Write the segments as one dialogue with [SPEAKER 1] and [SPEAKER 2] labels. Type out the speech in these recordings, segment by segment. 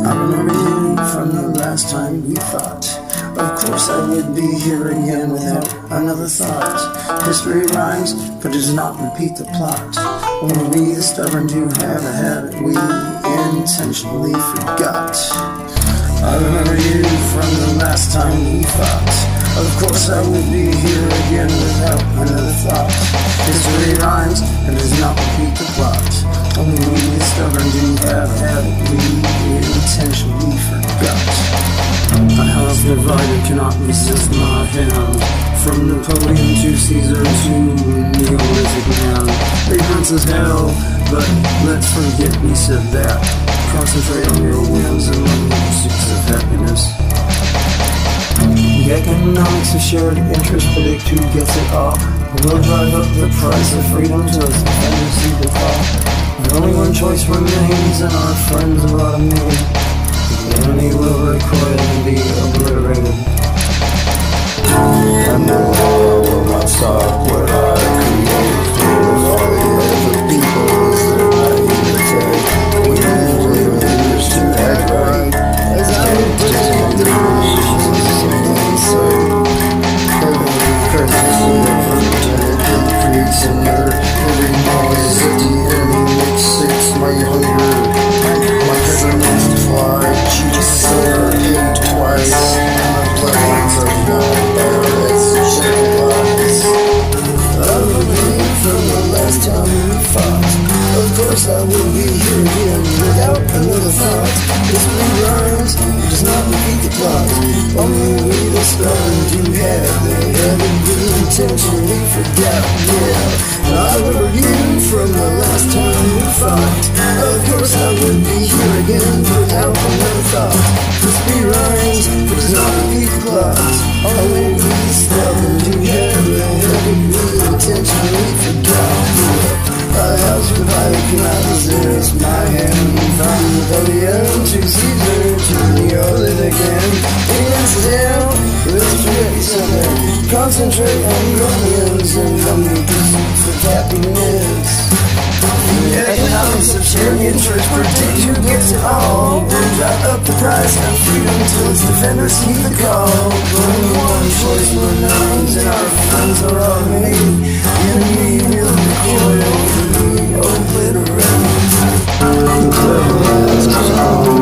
[SPEAKER 1] I remember you from the last time we fought. Of course I would be here again without another thought. History rhymes, but does not repeat the plot. Only we, the stubborn, do have a habit we intentionally forgot. I remember you from the last time we fought. Of course I would be here again without another thought. History rhymes, and does not repeat the plot. Only we, the stubborn, do have a habit we intentionally forgot. A house divided cannot resist my hand. From Napoleon to Caesar to Neolithic man. They prince as hell, but let's forget we said that. Concentrate on your wins and on the pursuits of happiness. The economics of shared interest predict who gets it all. We'll drive up the price of freedom till its defenders see the call. And only one choice remains, and our friends are automated. The enemy will recoil and be obliterated.
[SPEAKER 2] I know I will not stop what I create. With all the other people is their naivete. We need leaders to act right, as I did the nations say. Every crisis and creates a nerve. Every noise at the enemy makes six my hunger. My government fly, Jesus said I hate twice. My blessings are not barrels, shadow lies. I believe from the last time we fought. Of course I will be here again without another thought. History rhymes, it does not repeat the plot. Only we the stubborn do have the habit we intentionally forgot. Yeah, I remember you from the last time we fought. Of course I would be here again without another thought. History rhymes, it does not repeat the plot. Only we the stubborn do have the habit we intentionally forgot. Yeah. A house divided cannot resist my hand. From Napoleon to Caesar to Neolithic man. It's down, let's forget something. Concentrate on your wins and on the pursuits of happiness. The economics of shared interest predict who gets it all. We'll drive up the price of freedom till its defenders heed the call. Only one choice remains, and our friends are all made. Enemy will recoil, we obliterate. The clever has come.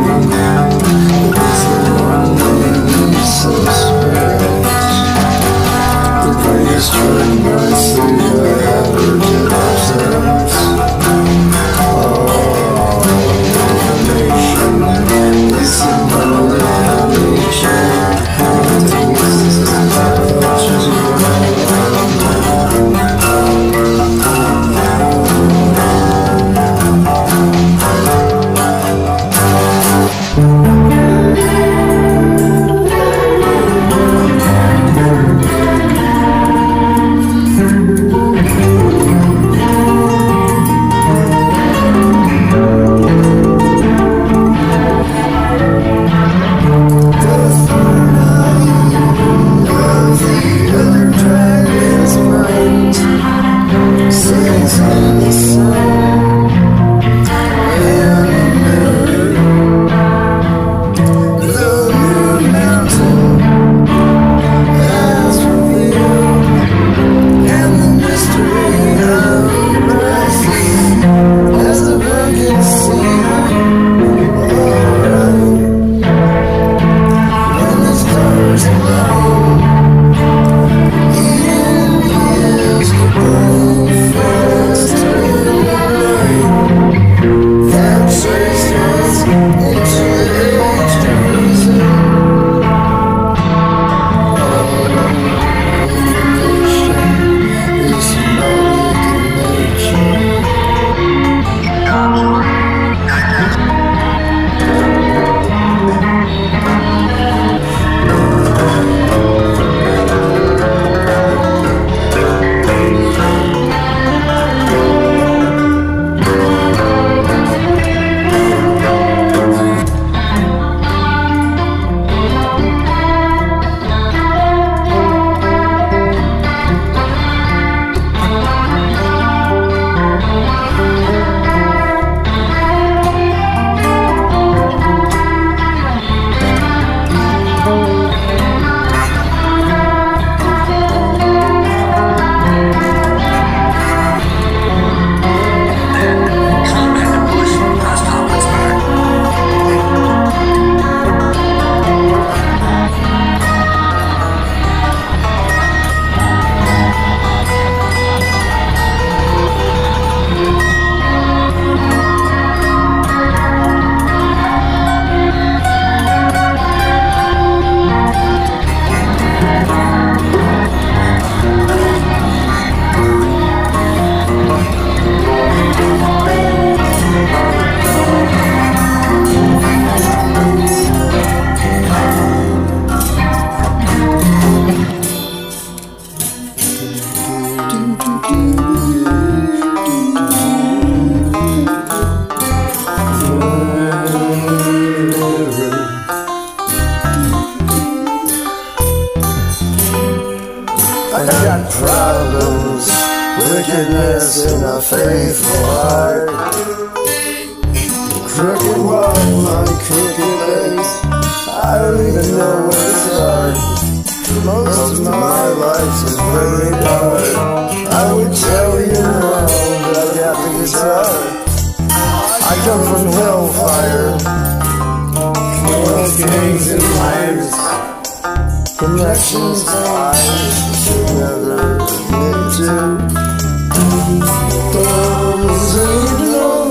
[SPEAKER 2] It's the one we suspect. The greatest trick mercy I ever did ourselves. goodness in a faithful heart. Crooked walk, my crooked legs, I don't even know where to start. Most of my life's is very dark. I would tell you now, but I got the guitar. I come from hellfire, gangs and liars, connections I should never admit to. Those who know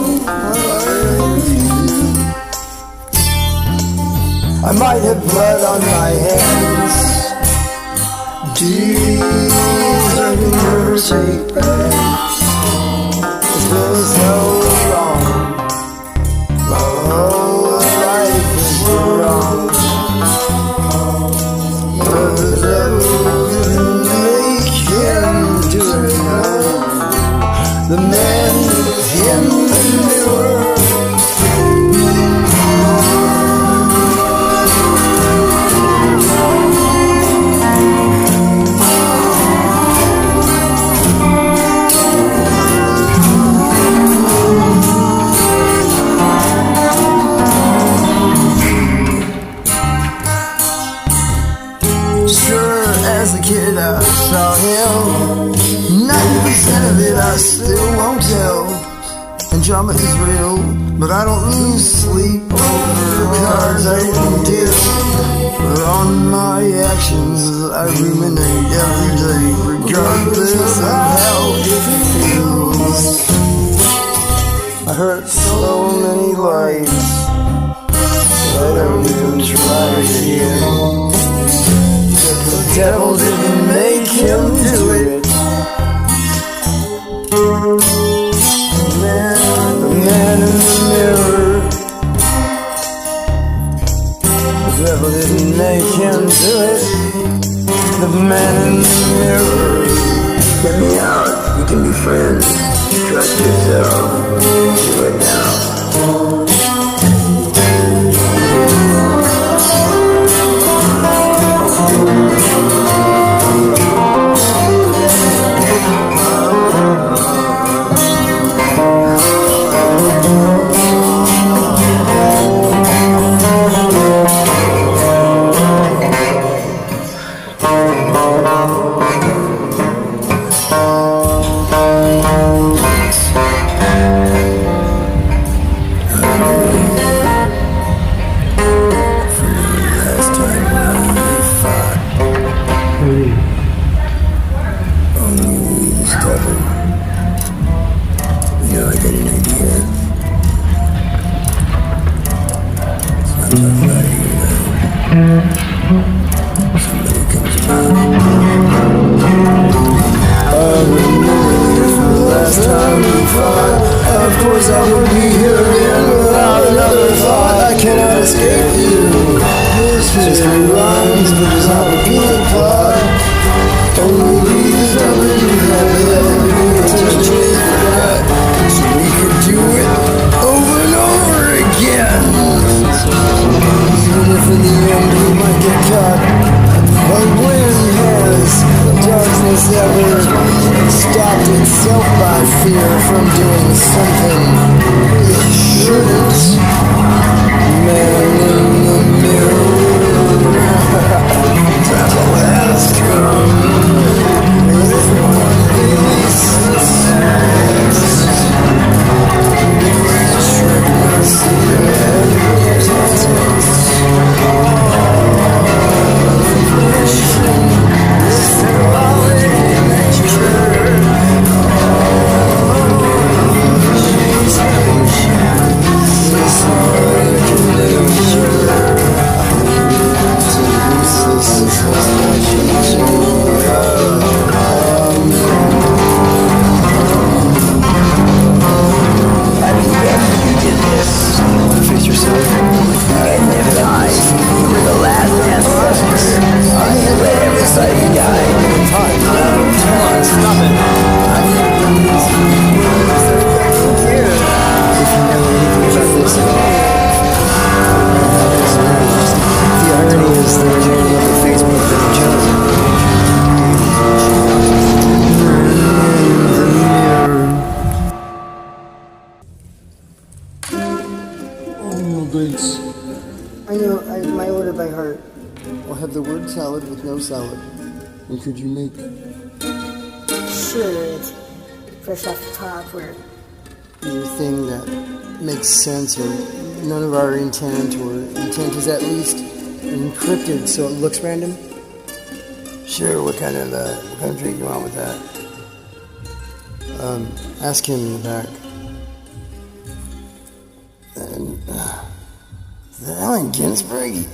[SPEAKER 2] I might have blood on my hands. Deeds I can never take back. It's been so long, my whole life is wrong. But the devil didn't make him do it now. The man in the mirror. As a kid I saw him, 90% of it I still won't tell. And drama is real, but I don't lose sleep over cards I didn't deal. But on my actions I ruminate every day, regardless of how it feels. I hurt so many lives, I don't even try again. The devil didn't make him do it. The man in the mirror. The devil didn't make him do it. The man in the mirror.
[SPEAKER 1] Get me out, we can be friends. Trust yourself, do it now.
[SPEAKER 2] words.
[SPEAKER 1] I know my order by heart.
[SPEAKER 2] I'll have the word salad with no salad. And could you make
[SPEAKER 1] Sure, it's fresh off the top or
[SPEAKER 2] your thing that makes sense, or none of our intent, or intent is at least encrypted so it looks random?
[SPEAKER 3] Sure, what kind of drink you want with that?
[SPEAKER 2] Ask him in the back.
[SPEAKER 3] And, is that Allen Ginsberg?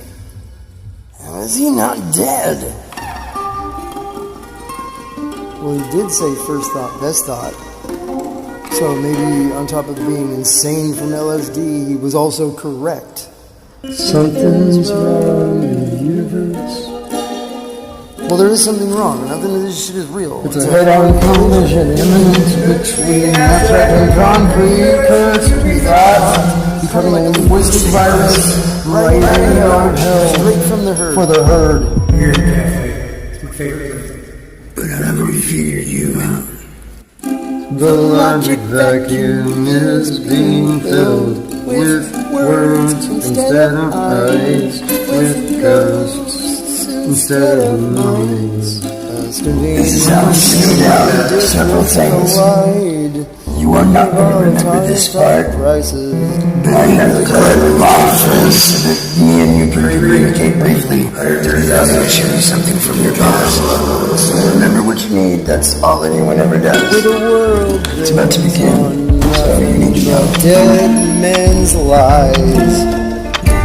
[SPEAKER 3] How is he not dead?
[SPEAKER 2] Well, he did say first thought, best thought. So maybe on top of being insane from LSD, he was also correct.
[SPEAKER 4] Something's wrong in the universe.
[SPEAKER 2] Well, there is something wrong. Nothing of this shit is real.
[SPEAKER 4] It's a head-on collision imminent between abstract and concrete currents between thoughts becoming a linguistic virus right out hell
[SPEAKER 2] Straight from the herd.
[SPEAKER 4] for the herd.
[SPEAKER 1] Here, Cafe. It's my favorite thing. But I've already figured you out.
[SPEAKER 4] The logic vacuum is being filled with words instead of eyes, with ghosts instead of minds.
[SPEAKER 1] This is how I figured out several things. You are not going to remember this part, but I have declared a conference so that me and you can communicate briefly. I'm going to show you something from your past. So remember what you need. That's all anyone ever does. It's about to begin. So you need to know.
[SPEAKER 2] Dead men's lies.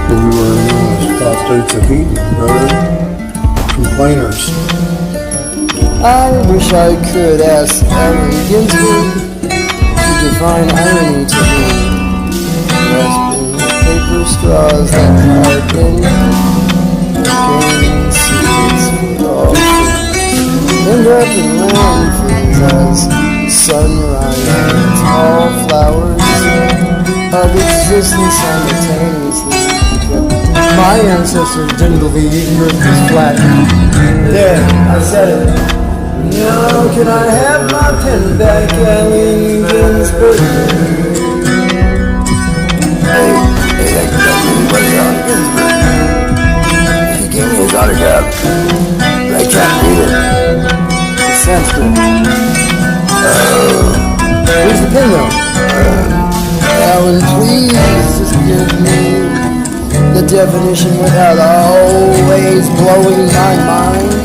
[SPEAKER 4] We were in the prostates of heat, brother. Complainers.
[SPEAKER 2] I wish I could ask Allen Ginsberg to define irony to me. Grasping paper straws that I've been drinking secrets for all end up in landfills as sunrise and all flowers of existence simultaneously.
[SPEAKER 4] My ancestors didn't believe Earth was flat.
[SPEAKER 2] There, I said it. Now can I have my pen back, Allen Ginsberg?
[SPEAKER 3] Hey, that buddy Allen Ginsberg. He gave me his autograph, but I can't read it.
[SPEAKER 2] It's Sanskrit. Where's the pen though? Allen, please just give me the definition without always blowing my mind.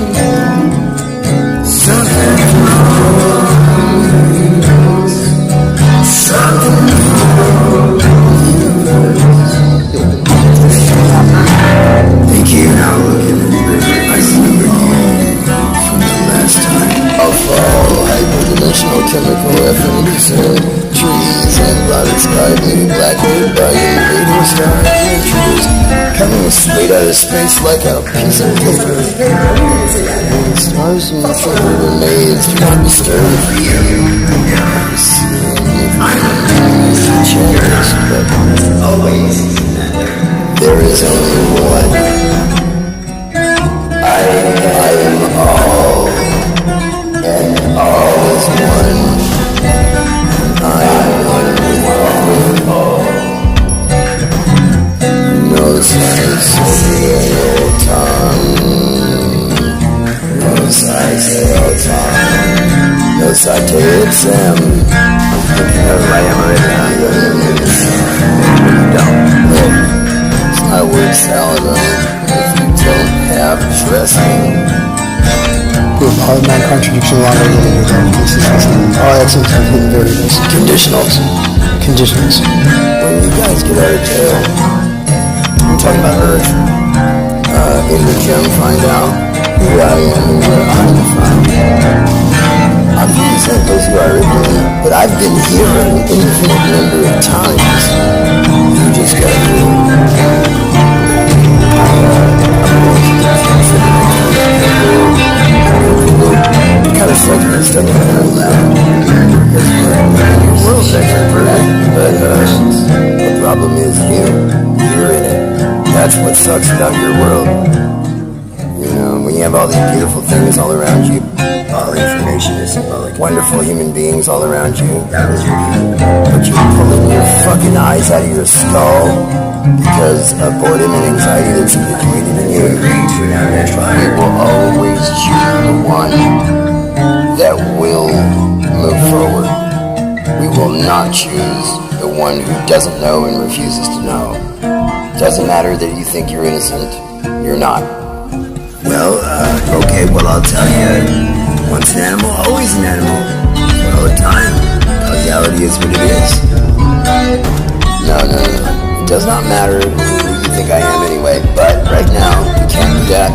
[SPEAKER 1] Thank you. Now look at it. I remember you from the last time.
[SPEAKER 2] Of all hyperdimensional chemical effects, trees and blotted sky, blue blackbird by invading stars and trees, coming straight out of space like a piece of paper. And stars and trembled amazed, do not disturb. But there is only one. I am all, and all is one. I am one with all. No size old tongue. No size old tongue. No size Sam.
[SPEAKER 3] I am already.
[SPEAKER 2] It's not a word salad on it if you don't have dressing.
[SPEAKER 4] Non-contradiction law. This is I'll add some technical variables.
[SPEAKER 2] Conditionals.
[SPEAKER 4] Conditions.
[SPEAKER 2] When you guys get out of jail, I'm talking about Earth, in the gym, find out who I am and where I'm from. I'm pretty sure those who are originally, but I've been here an infinite number of times. You just gotta kind of sucks that stuff out loud. Your world's actually pretty, but the problem is you're in it. That's what sucks about your world. You know, when you have all these beautiful things all around you, all information is symbolic.
[SPEAKER 3] wonderful human beings all around you.
[SPEAKER 1] That was your people.
[SPEAKER 3] But you're pulling your fucking eyes out of your skull because of boredom and anxiety that's created in you.
[SPEAKER 1] Agreed to an avalanche
[SPEAKER 3] We
[SPEAKER 1] fire.
[SPEAKER 3] will always choose the one that will move forward. We will not choose the one who doesn't know and refuses to know. Doesn't matter that you think you're innocent. You're not.
[SPEAKER 1] Well, okay, well, I'll tell you. Once an animal, always an animal. All the time. Causality is what it is.
[SPEAKER 3] No. It does not matter who you think I am anyway, but right now, you can't do that.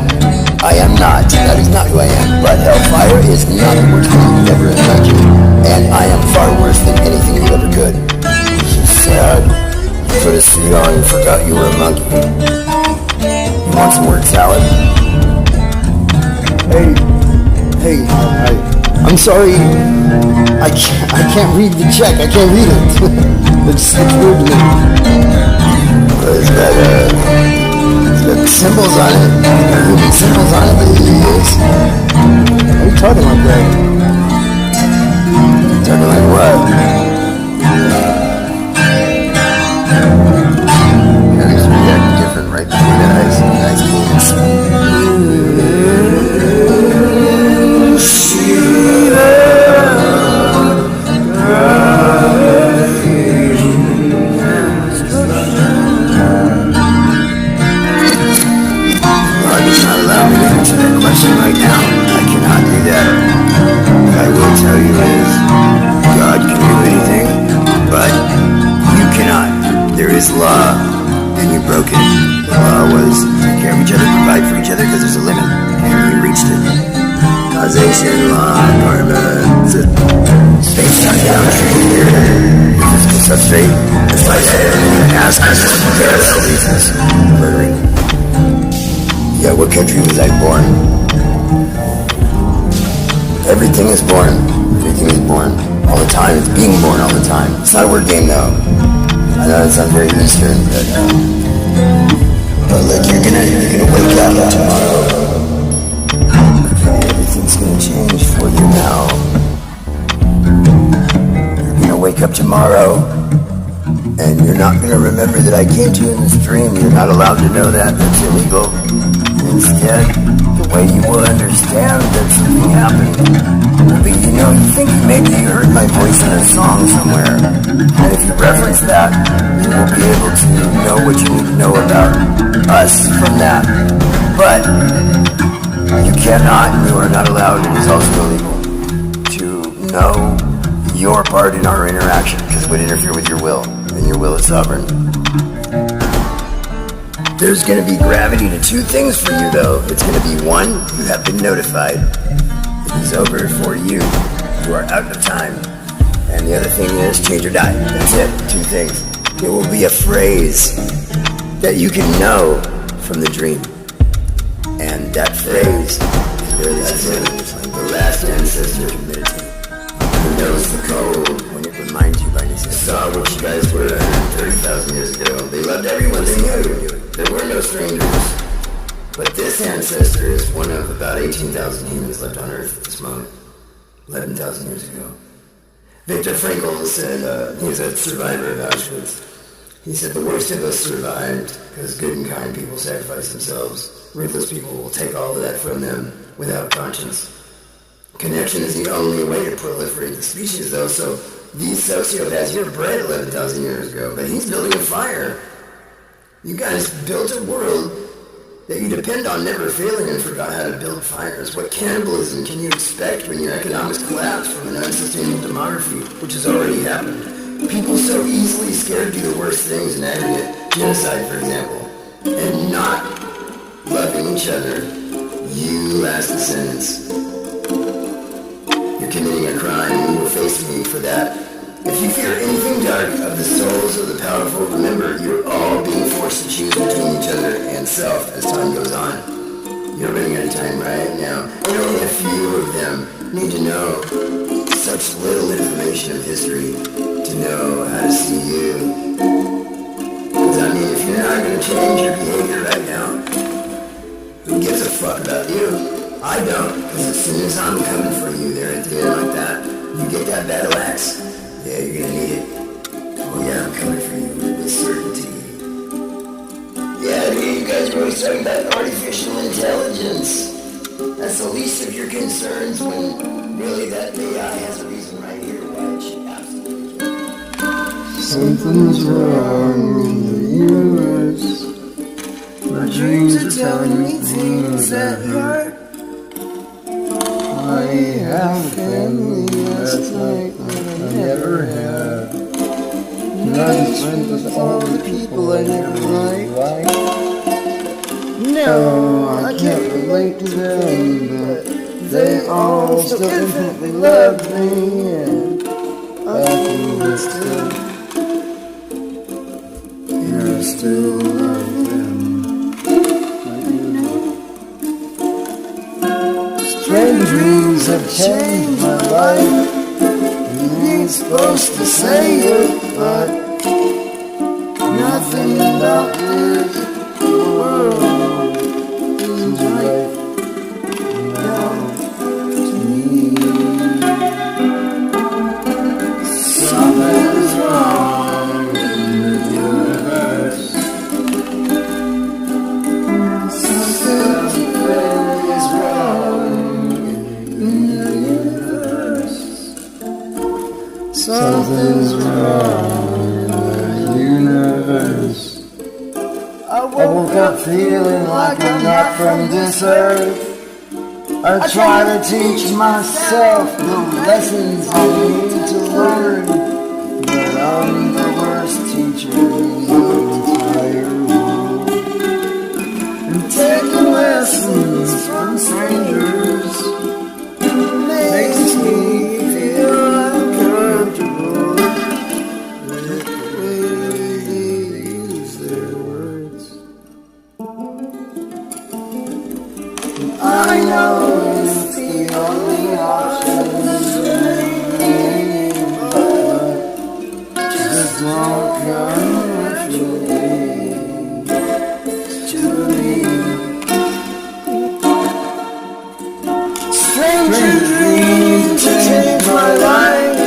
[SPEAKER 3] I am not. That is not who I am. But hellfire is not the worst thing you've ever imagined. And I am far worse than anything you ever could. It's just sad. You put a suit on and forgot you were a monkey. You want some word salad?
[SPEAKER 4] Hey, I'm sorry. I can't read the check. I can't read it. It's weird to me.
[SPEAKER 3] It's got symbols on it. Ruby symbols on it, but it is.
[SPEAKER 4] Why are you talking like that?
[SPEAKER 3] Talking like what? Yeah, he's reacting different right between the eyes and the eyes penis. Right now, I cannot do that. What I will tell you is, God can do anything, but you cannot. There is law, and you broke it. The law was take care of each other, provide for each other, because there's a limit, and you reached it. Causation, law, karma, space-time downstream here. Physical substrate, as I said, ask us to prepare us. Murdering. Yeah, what country was I born? Everything is born. Everything is born all the time. It's being born all the time. It's not a word game, though. I know it sounds very Eastern, but look, you're gonna wake up tomorrow. Okay, everything's gonna change for you now. You're gonna wake up tomorrow, and you're not gonna remember that I came to you in this dream. You're not allowed to know that. That's illegal. Instead, the way you will understand that something happened will be, you think maybe you heard my voice in a song somewhere. And if you reference that, you will be able to know what you need to know about us from that. But you cannot, and you are not allowed, it is also illegal, to know your part in our interaction, because it would interfere with your will, and your will is sovereign. There's going to be gravity to two things for you, though. It's going to be one, you have been notified. It is over for you. You are out of time. And the other thing is change or die. That's it. Two things. It will be a phrase that you can know from the dream. And that phrase is really like the last ancestor to meditate. He knows the code when it reminds you by necessity. Saw what you guys were 30,000 years ago. They loved everyone they knew. There were no strangers. But this ancestor is one of about 18,000 humans left on Earth at this moment. 11,000 years ago. Viktor Frankl said, he's a survivor of Auschwitz. He said the worst of us survived because good and kind people sacrifice themselves. Ruthless people will take all of that from them without conscience. Connection is the only way to proliferate the species, though, so these sociopaths, you were bred 11,000 years ago, but he's building a fire. You guys built a world that you depend on never failing and forgot how to build fires. What cannibalism can you expect when your economics collapse from an unsustainable demography, which has already happened? People so easily scared to do the worst things in aggregate, genocide for example, and not loving each other. You last descendants. You're committing a crime. You will face me for that. If you fear anything dark of the souls of the powerful, remember, you're all being forced to choose between each other and self as time goes on. You're running out of time right now, and only a few of them need to know such little information of history to know how to see you. Because I mean, if you're not going to change your behavior right now, who gives a fuck about you? I don't, because as soon as I'm coming for you, they're at the end like that. that battle axe? Yeah, you're gonna need it. Oh yeah, I'm coming for you with certainty. Yeah, I mean, you guys were always talking about artificial intelligence. That's the least of your concerns when really that AI has a reason right here why it should absolutely.
[SPEAKER 4] Something's wrong in the universe. My dreams are telling me things that hurt. I had a family last night that I never had. And I'm friends with all the people I never liked. No, I can't relate to them, but they all still infinitely love me, and I feel still, and I still love them. Strange dreams have changed my life. You ain't supposed to say it, but nothing about this world seems right now to me. Something is wrong in the universe. Something is wrong in the universe. Something's wrong in the universe. I woke up feeling like I'm not from this earth. I try to teach myself the lessons I need to learn, but I'm the worst teacher in the entire world. And taking lessons from strangers makes me feel uncomfortable with the way they use their words. I know it's the only option remaining, but just don't come naturally to me. Stranger dreams to change my life.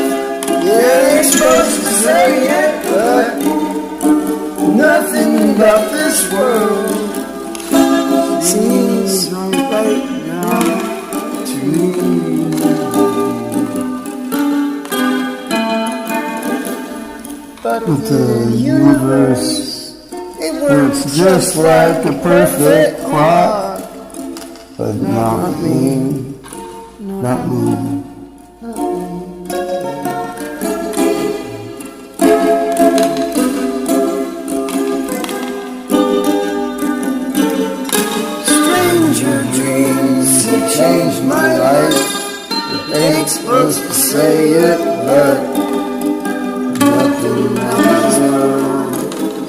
[SPEAKER 4] Yeah, you're supposed to say it, but nothing about this world seems right now to me. But the universe, it works just like a perfect clock. But not me, not me. Stranger dreams have changed my life. They ain't supposed to say it, but nothing else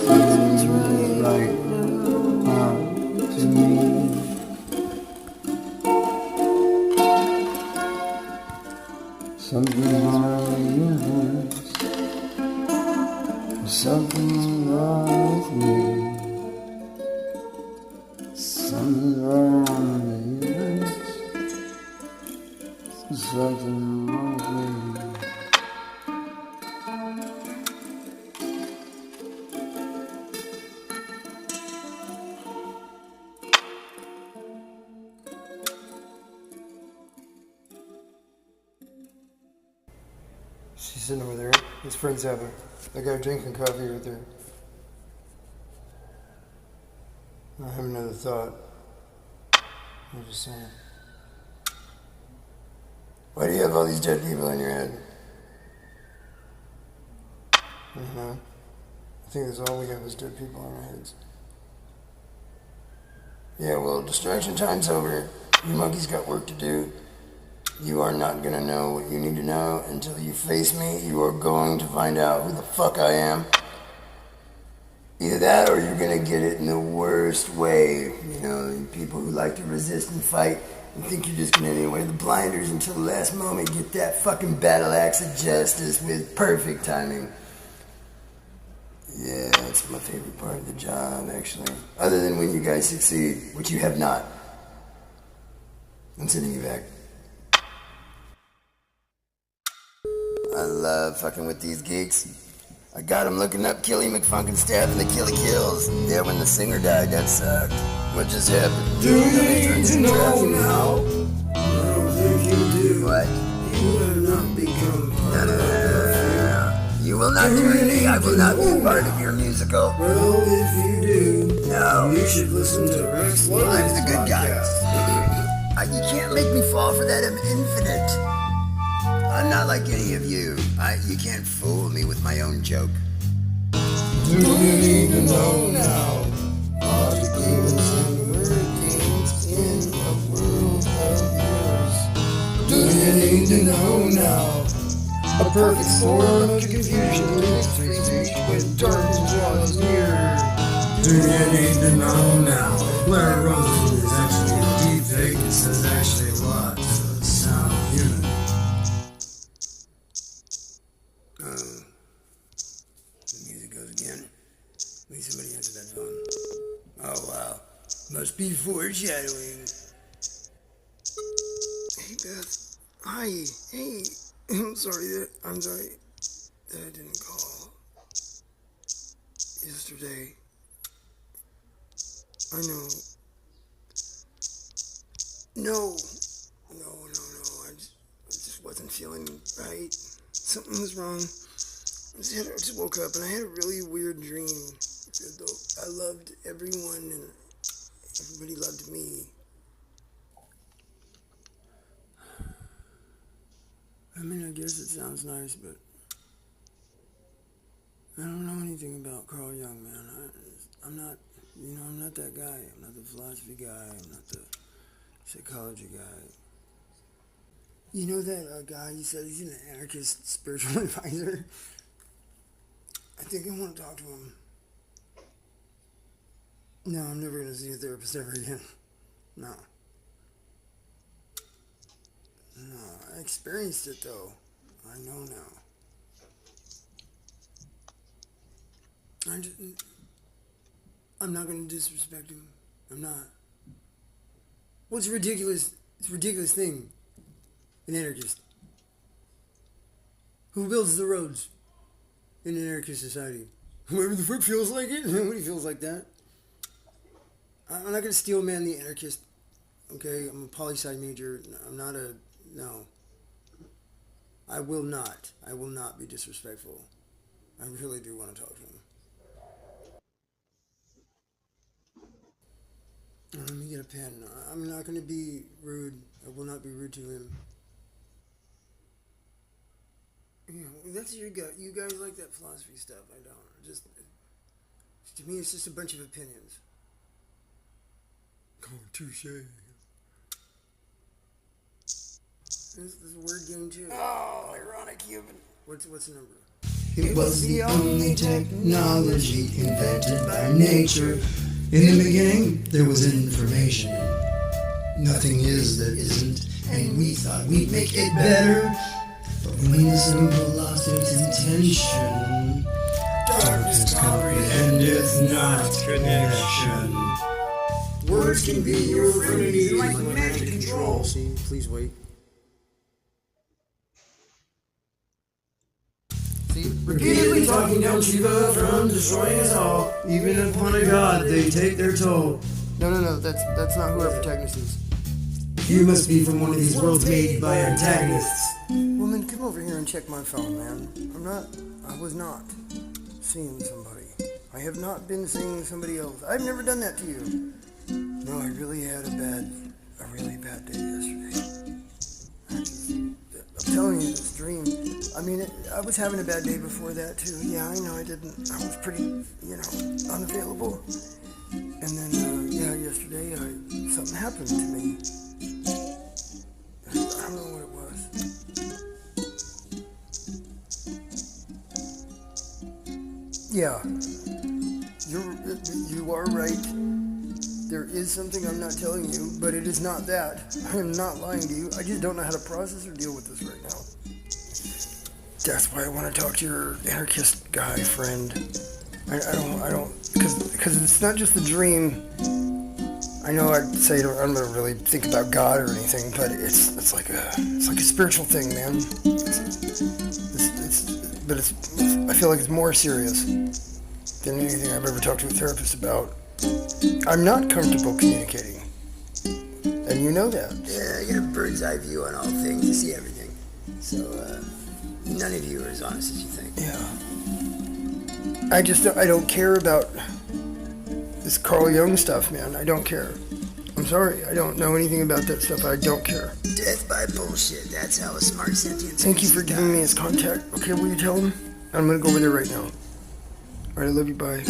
[SPEAKER 4] seems right now to me. Something's wrong in the universe. Something's wrong with me. Something's wrong in the universe. Something's wrong with me. She's sitting over there. His friends have her. They got drinking coffee right there. I have another thought. I'm just saying.
[SPEAKER 3] Why do you have all these dead people in your head?
[SPEAKER 4] I don't know. I think that's all we have is dead people in our heads.
[SPEAKER 3] Yeah, well, distraction time's over. You monkeys got work to do. You are not gonna know what you need to know until you face me. You are going to find out who the fuck I am. Either that or you're gonna get it in the worst way. You know, people who like to resist and fight and think you're just gonna wear the blinders until the last moment, get that fucking battle axe of justice with perfect timing. Yeah, that's my favorite part of the job, actually. Other than when you guys succeed, which you have not. I'm sending you back. I love fucking with these geeks. I got him looking up Killy McFunkenstead and the Killy Kills. Yeah, when the singer died, that sucked. What just happened?
[SPEAKER 1] Do you need to know now? Well, if you do,
[SPEAKER 3] What?
[SPEAKER 1] you will not become part of it.
[SPEAKER 3] You will not join me. I will not be part of your musical.
[SPEAKER 1] Well, if you do,
[SPEAKER 3] No.
[SPEAKER 1] you should listen to Rex Lowe's
[SPEAKER 3] I'm the good guy. You can't make me fall for that. I'm infinite. I'm not like any of you. You can't fool me with my own joke.
[SPEAKER 1] Do you need to know now? Are the demons and hurricanes in a world of yours? Do you need to know now? A perfect storm of confusion mixed free speech when darkness draws near. Do you need to know now? Blair Rosen is actually a deep fake. It says actually a lot to sound human.
[SPEAKER 3] The music goes again. Please somebody answer that phone. Oh wow. Must be foreshadowing. Hey Beth. Hi. Hey. I'm sorry that I didn't call yesterday. I know. No. I just wasn't feeling right. Something was wrong. I just woke up and I had a really weird dream. I loved everyone and everybody loved me. I mean, I guess it sounds nice, but I don't know anything about Carl Jung, man. I'm not that guy. I'm not the philosophy guy. I'm not the psychology guy. You know that guy you said he's an anarchist spiritual advisor? I think I want to talk to him. No, I'm never going to see a therapist ever again. No, I experienced it though. I know now. I'm not going to disrespect him. I'm not. What's ridiculous? It's a ridiculous thing. An anarchist. Who builds the roads in an anarchist society? Whoever the fuck feels like it. Nobody feels like that. I'm not going to steel man the anarchist. Okay, I'm a poli-sci major. I'm not a... No. I will not be disrespectful. I really do want to talk to him. Let me get a pen. I'm not going to be rude. I will not be rude to him. You know, that's your gut. You guys like that philosophy stuff. I don't. To me, it's just a bunch of opinions. Oh, touche. This is a word game too. Oh, ironic human. What's the number?
[SPEAKER 1] It was the only technology invented by nature. In the beginning, there was information. Nothing is that isn't, and we thought we'd make it better. But when the symbol lost its intention, darkness comprehendeth not connection. Words can be your frenemy like magic control.
[SPEAKER 4] See, please wait.
[SPEAKER 1] Repeatedly talking down Shiva from destroying us all. Even upon a god, they take their toll.
[SPEAKER 4] No, that's not who our protagonist is.
[SPEAKER 1] You must be from one of these worlds made by antagonists.
[SPEAKER 4] Woman, come over here and check my phone, man. I was not seeing somebody. I have not been seeing somebody else. I've never done that to you. No, I really had a really bad day yesterday. I'm telling you, this dream. I mean, I was having a bad day before that too. Yeah, I know I was pretty, unavailable. And then, yesterday, something happened to me. I don't know what it was. Yeah, you are right. There is something I'm not telling you, but it is not that. I am not lying to you. I just don't know how to process or deal with this right now. That's why I want to talk to your anarchist guy friend. I don't, because it's not just the dream. I know I'd say I'm gonna really think about God or anything, but it's like a spiritual thing, man. but I feel like it's more serious than anything I've ever talked to a therapist about. I'm not comfortable communicating. And you know that.
[SPEAKER 3] Yeah, I get a bird's eye view on all things. You see everything. So, none of you are as honest as you think.
[SPEAKER 4] Yeah. I don't care about this Carl Jung stuff, man. I don't care. I'm sorry. I don't know anything about that stuff. I don't care.
[SPEAKER 3] Death by bullshit. That's how a smart sentient...
[SPEAKER 4] Thank you for giving me his contact. Okay, will you tell him? I'm gonna go over there right now. Alright, I love you, bye.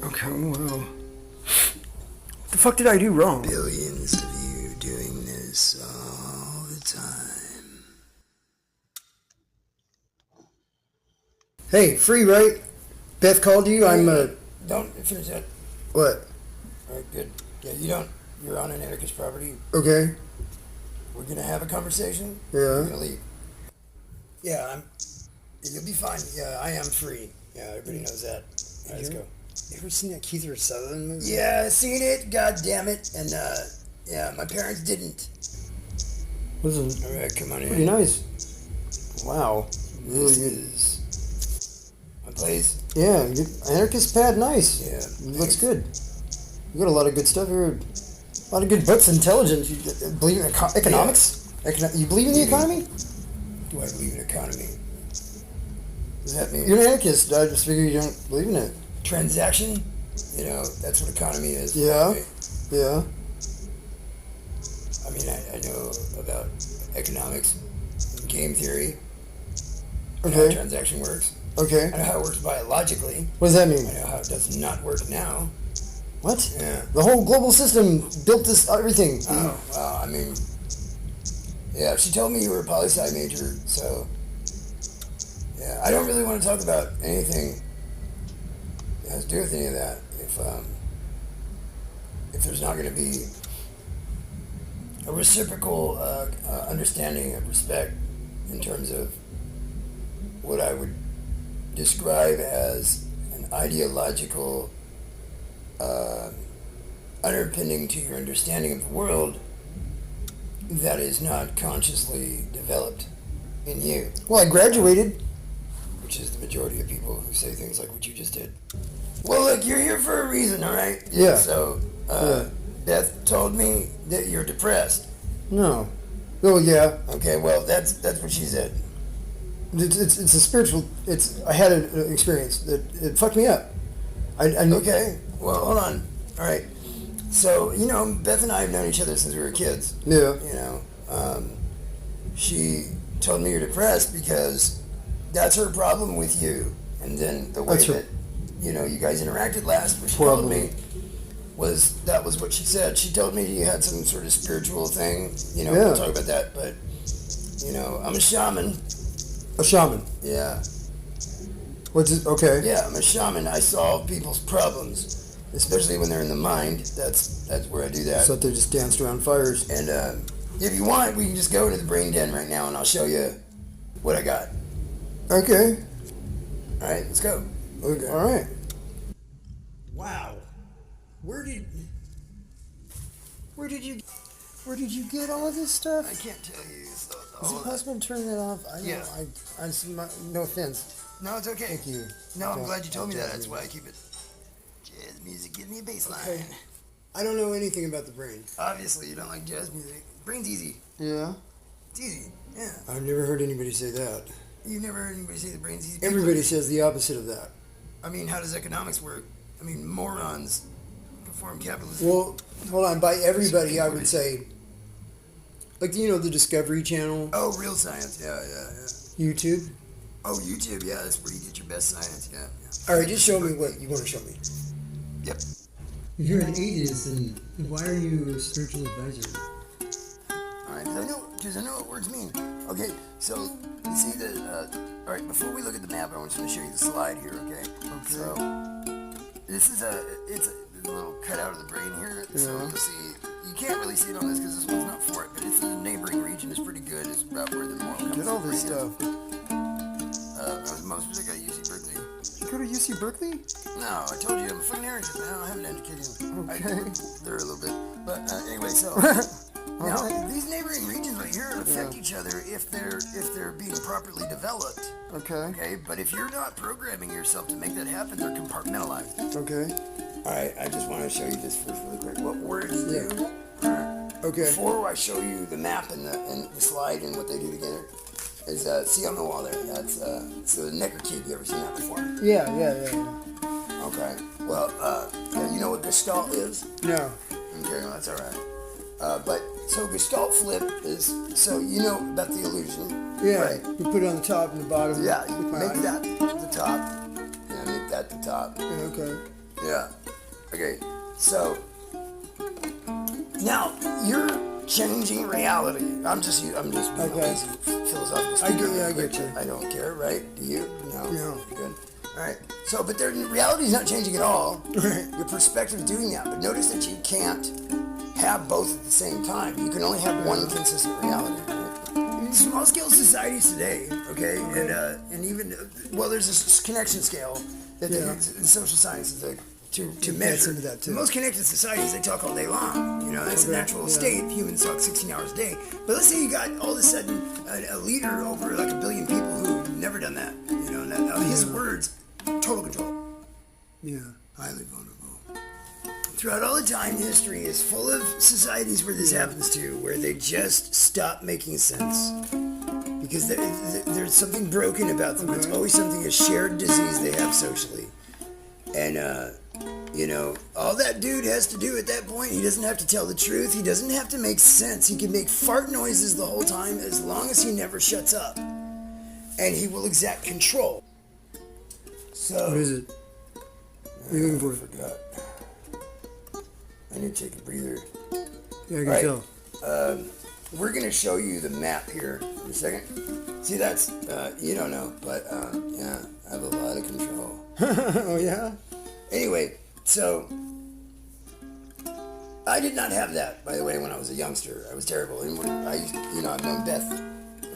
[SPEAKER 4] Okay, wow. What the fuck did I do wrong?
[SPEAKER 3] Billions of you doing this all the time.
[SPEAKER 4] Hey, free, right? Beth called you.
[SPEAKER 3] Don't finish that.
[SPEAKER 4] What?
[SPEAKER 3] Alright, good. Yeah, you're on an anarchist property.
[SPEAKER 4] Okay.
[SPEAKER 3] We're gonna have a conversation.
[SPEAKER 4] Yeah.
[SPEAKER 3] We're gonna leave. Yeah, you'll be fine. Yeah, I am free. Yeah, everybody knows that. All right, let's go.
[SPEAKER 4] You ever seen that Keith Sutherland movie?
[SPEAKER 3] Yeah, seen it. God damn it. And yeah, my parents didn't.
[SPEAKER 4] Listen.
[SPEAKER 3] All right, come on in.
[SPEAKER 4] Pretty nice. Wow. Really
[SPEAKER 3] This
[SPEAKER 4] good.
[SPEAKER 3] is my place.
[SPEAKER 4] Yeah, anarchist pad, nice.
[SPEAKER 3] Yeah,
[SPEAKER 4] It looks good. You got a lot of good stuff here. A lot of good books. Intelligence. You believe in economics? You believe in the economy?
[SPEAKER 3] Do I believe in economy? Does that mean
[SPEAKER 4] You're an anarchist. I just figure you don't believe in it.
[SPEAKER 3] transaction? You know, that's what economy is.
[SPEAKER 4] Yeah.
[SPEAKER 3] Right?
[SPEAKER 4] Yeah.
[SPEAKER 3] I mean, I know about economics and game theory. And how
[SPEAKER 4] Okay.
[SPEAKER 3] transaction works.
[SPEAKER 4] Okay.
[SPEAKER 3] I know how it works biologically.
[SPEAKER 4] What does that mean?
[SPEAKER 3] I know how it does not work now.
[SPEAKER 4] What?
[SPEAKER 3] Yeah.
[SPEAKER 4] The whole global system built this everything.
[SPEAKER 3] Oh, well, I mean, yeah, she told me you were a poli-sci major, so, yeah, I don't really want to talk about anything that has to do with any of that if there's not going to be a reciprocal understanding of respect in terms of what I would describe as an ideological underpinning to your understanding of the world that is not consciously developed in you,
[SPEAKER 4] Well, I graduated.
[SPEAKER 3] which is the majority of people who say things like what you just did. Well, look, you're here for a reason, all right?
[SPEAKER 4] Yeah.
[SPEAKER 3] So, Beth told me that you're depressed.
[SPEAKER 4] No. Oh yeah.
[SPEAKER 3] Okay, well, that's what she said.
[SPEAKER 4] It's a spiritual. I had an experience that it fucked me up.
[SPEAKER 3] Okay, well, hold on. All right. So, you know, Beth and I have known each other since we were kids.
[SPEAKER 4] Yeah.
[SPEAKER 3] You know, she told me you're depressed because that's her problem with you. And then the way
[SPEAKER 4] That's her-
[SPEAKER 3] that, you know, you guys interacted last, what she
[SPEAKER 4] Problem.
[SPEAKER 3] told me that was what she said. She told me you had some sort of spiritual thing. You know,
[SPEAKER 4] Yeah.
[SPEAKER 3] we'll talk about that, but, you know, I'm a shaman.
[SPEAKER 4] A shaman.
[SPEAKER 3] Yeah.
[SPEAKER 4] What's it? Okay.
[SPEAKER 3] Yeah, I'm a shaman. I solve people's problems, especially when they're in the mind. That's where I do that.
[SPEAKER 4] So they just danced around fires.
[SPEAKER 3] And if you want, we can just go to the brain den right now, and I'll show you what I got.
[SPEAKER 4] Okay.
[SPEAKER 3] All right, let's go.
[SPEAKER 4] Okay. All right.
[SPEAKER 1] Wow. Where did you get all of this stuff?
[SPEAKER 3] I can't tell you. So,
[SPEAKER 4] Is it possible to turn that off?
[SPEAKER 3] Yeah.
[SPEAKER 4] No offense.
[SPEAKER 3] No, it's okay.
[SPEAKER 4] Thank you.
[SPEAKER 3] No, I'm
[SPEAKER 4] Don't-
[SPEAKER 3] glad you told me
[SPEAKER 4] don't
[SPEAKER 3] that. That's
[SPEAKER 4] judge
[SPEAKER 3] why I keep it. Jazz music, give me a bass line.
[SPEAKER 4] Okay. I don't know anything about the brain.
[SPEAKER 3] Obviously, you don't like jazz music. Brain's easy.
[SPEAKER 4] Yeah.
[SPEAKER 3] It's easy. Yeah.
[SPEAKER 4] I've never heard anybody say that.
[SPEAKER 3] You never heard anybody say the brain's easy.
[SPEAKER 4] Everybody says the opposite of that.
[SPEAKER 3] I mean, how does economics work? I mean, morons perform capitalism.
[SPEAKER 4] Well, hold on. By everybody, I would say, like, you know, the Discovery Channel,
[SPEAKER 3] Oh, real science. Yeah.
[SPEAKER 4] YouTube.
[SPEAKER 3] Oh, YouTube. Yeah, that's where you get your best science. Yeah.
[SPEAKER 4] All right, just show me what you want to show me.
[SPEAKER 3] Yep.
[SPEAKER 5] If you're an atheist, then why are you a spiritual advisor?
[SPEAKER 3] All right, because I know what words mean. Okay, so you see all right, before we look at the map, I want to show you the slide here. Okay. So this is it's a little cutout of the brain here. So you'll see. You can't really see it on this because this one's not for it, but it's in the neighboring region. It's pretty good. It's about where the moral comes
[SPEAKER 4] Get all this
[SPEAKER 3] from.
[SPEAKER 4] stuff.
[SPEAKER 3] Most of it got UC Berkeley.
[SPEAKER 4] You go to UC Berkeley?
[SPEAKER 3] No, I told you I'm a fucking anarchist, man. I don't have an education.
[SPEAKER 4] Okay.
[SPEAKER 3] I there a little bit, but anyway, so now these neighboring neighboring regions right here affect each other if they're being properly developed.
[SPEAKER 4] Okay.
[SPEAKER 3] Okay, but if you're not programming yourself to make that happen, they're compartmentalized.
[SPEAKER 4] Okay.
[SPEAKER 3] All right, I just want to show you this first really quick. What words do? All right.
[SPEAKER 4] Okay.
[SPEAKER 3] Before I show you the map and the slide and what they do together, is see on the wall there. That's so the Necker cube. You ever seen that before?
[SPEAKER 4] Yeah.
[SPEAKER 3] Okay. Well, you know what Gestalt is?
[SPEAKER 4] No.
[SPEAKER 3] Okay, well, that's all right. But so Gestalt flip is so you know about the illusion.
[SPEAKER 4] Yeah.
[SPEAKER 3] Right.
[SPEAKER 4] You put it on the top and the bottom.
[SPEAKER 3] Yeah. You
[SPEAKER 4] with my
[SPEAKER 3] make
[SPEAKER 4] eyes.
[SPEAKER 3] that the top. Yeah. Make that the top.
[SPEAKER 4] Yeah, okay.
[SPEAKER 3] Yeah. Okay. So now you're changing reality. I'm just being
[SPEAKER 4] Okay.
[SPEAKER 3] lazy philosophical
[SPEAKER 4] I
[SPEAKER 3] speaker.
[SPEAKER 4] get you.
[SPEAKER 3] I don't care, right? Do you? No.
[SPEAKER 4] No.
[SPEAKER 3] Good. All right. So, but reality's not changing at all.
[SPEAKER 4] Right.
[SPEAKER 3] Your perspective doing that. But notice that you can't have both at the same time. You can only have one consistent reality. Right? Small scale societies today, okay, and even there's this connection scale that they use in social sciences to measure.
[SPEAKER 4] into that, too.
[SPEAKER 3] The most connected societies, they talk all day long. You know, that's a natural state. Humans talk 16 hours a day. But let's say you got all of a sudden a leader over like 1 billion people who've never done that. You know, and his words, total control.
[SPEAKER 4] Yeah.
[SPEAKER 3] Highly vulnerable. Throughout all the time, history is full of societies where this happens to, where they just stop making sense. Because there's something broken about them. It's always something, a shared disease they have socially. And, you know, all that dude has to do at that point, he doesn't have to tell the truth. He doesn't have to make sense. He can make fart noises the whole time as long as he never shuts up. And he will exact control. So,
[SPEAKER 4] What is it? What are you looking for?
[SPEAKER 3] I forgot. I need to take a breather.
[SPEAKER 4] Yeah, I can
[SPEAKER 3] Right.
[SPEAKER 4] tell.
[SPEAKER 3] We're going to show you the map here in a second. See, that's, you don't know, but, yeah, I have a lot of control.
[SPEAKER 4] Oh, yeah?
[SPEAKER 3] Anyway, so I did not have that, by the way, when I was a youngster. I was terrible. And I've known Beth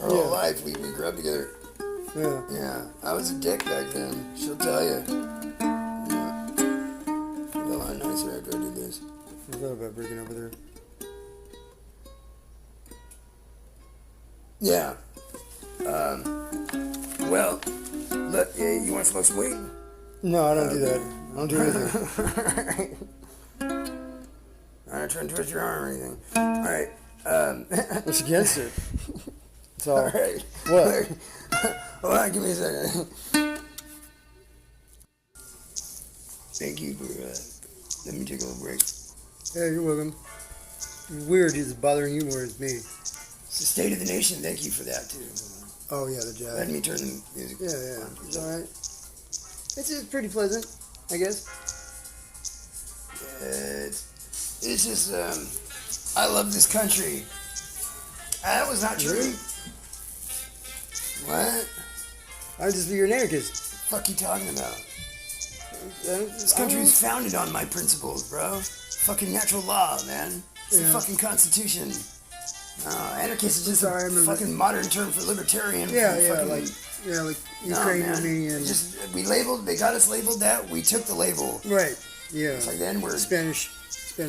[SPEAKER 3] her whole life. We grew up together.
[SPEAKER 4] Yeah.
[SPEAKER 3] Yeah, I was a dick back then. She'll tell you. Yeah. Feel a lot nicer after I did this.
[SPEAKER 4] I forgot about breaking over there.
[SPEAKER 3] Yeah. Well, look, you want to smoke some weed?
[SPEAKER 4] No, I don't do that. I don't do anything.
[SPEAKER 3] I'm not trying to twist your arm or anything. All right.
[SPEAKER 4] What's against it? It's all.
[SPEAKER 3] All right.
[SPEAKER 4] What?
[SPEAKER 3] Hold on, give me a second. Thank you for let me take a little break.
[SPEAKER 4] Yeah, you're welcome. It's weird it's bothering you more than me.
[SPEAKER 3] It's the state of the nation. Thank you for that, too.
[SPEAKER 4] Oh, yeah, the jazz.
[SPEAKER 3] Let me turn the music
[SPEAKER 4] Yeah.
[SPEAKER 3] on.
[SPEAKER 4] It's all right. It's pretty pleasant, I guess.
[SPEAKER 3] It's just, I love this country. That was not true.
[SPEAKER 4] Really?
[SPEAKER 3] What?
[SPEAKER 4] I'd just be an anarchist.
[SPEAKER 3] Fuck you talking about? This country is founded on my principles, bro. Fucking natural law, man. It's the fucking Constitution. Anarchist is just
[SPEAKER 4] Sorry, I
[SPEAKER 3] a
[SPEAKER 4] remember.
[SPEAKER 3] fucking modern term for libertarian.
[SPEAKER 4] Yeah,
[SPEAKER 3] fucking,
[SPEAKER 4] like
[SPEAKER 3] no,
[SPEAKER 4] Ukraine,
[SPEAKER 3] man.
[SPEAKER 4] Romania.
[SPEAKER 3] They got us labeled that. We took the label.
[SPEAKER 4] Right. Yeah.
[SPEAKER 3] It's like the N-word.
[SPEAKER 4] Spanish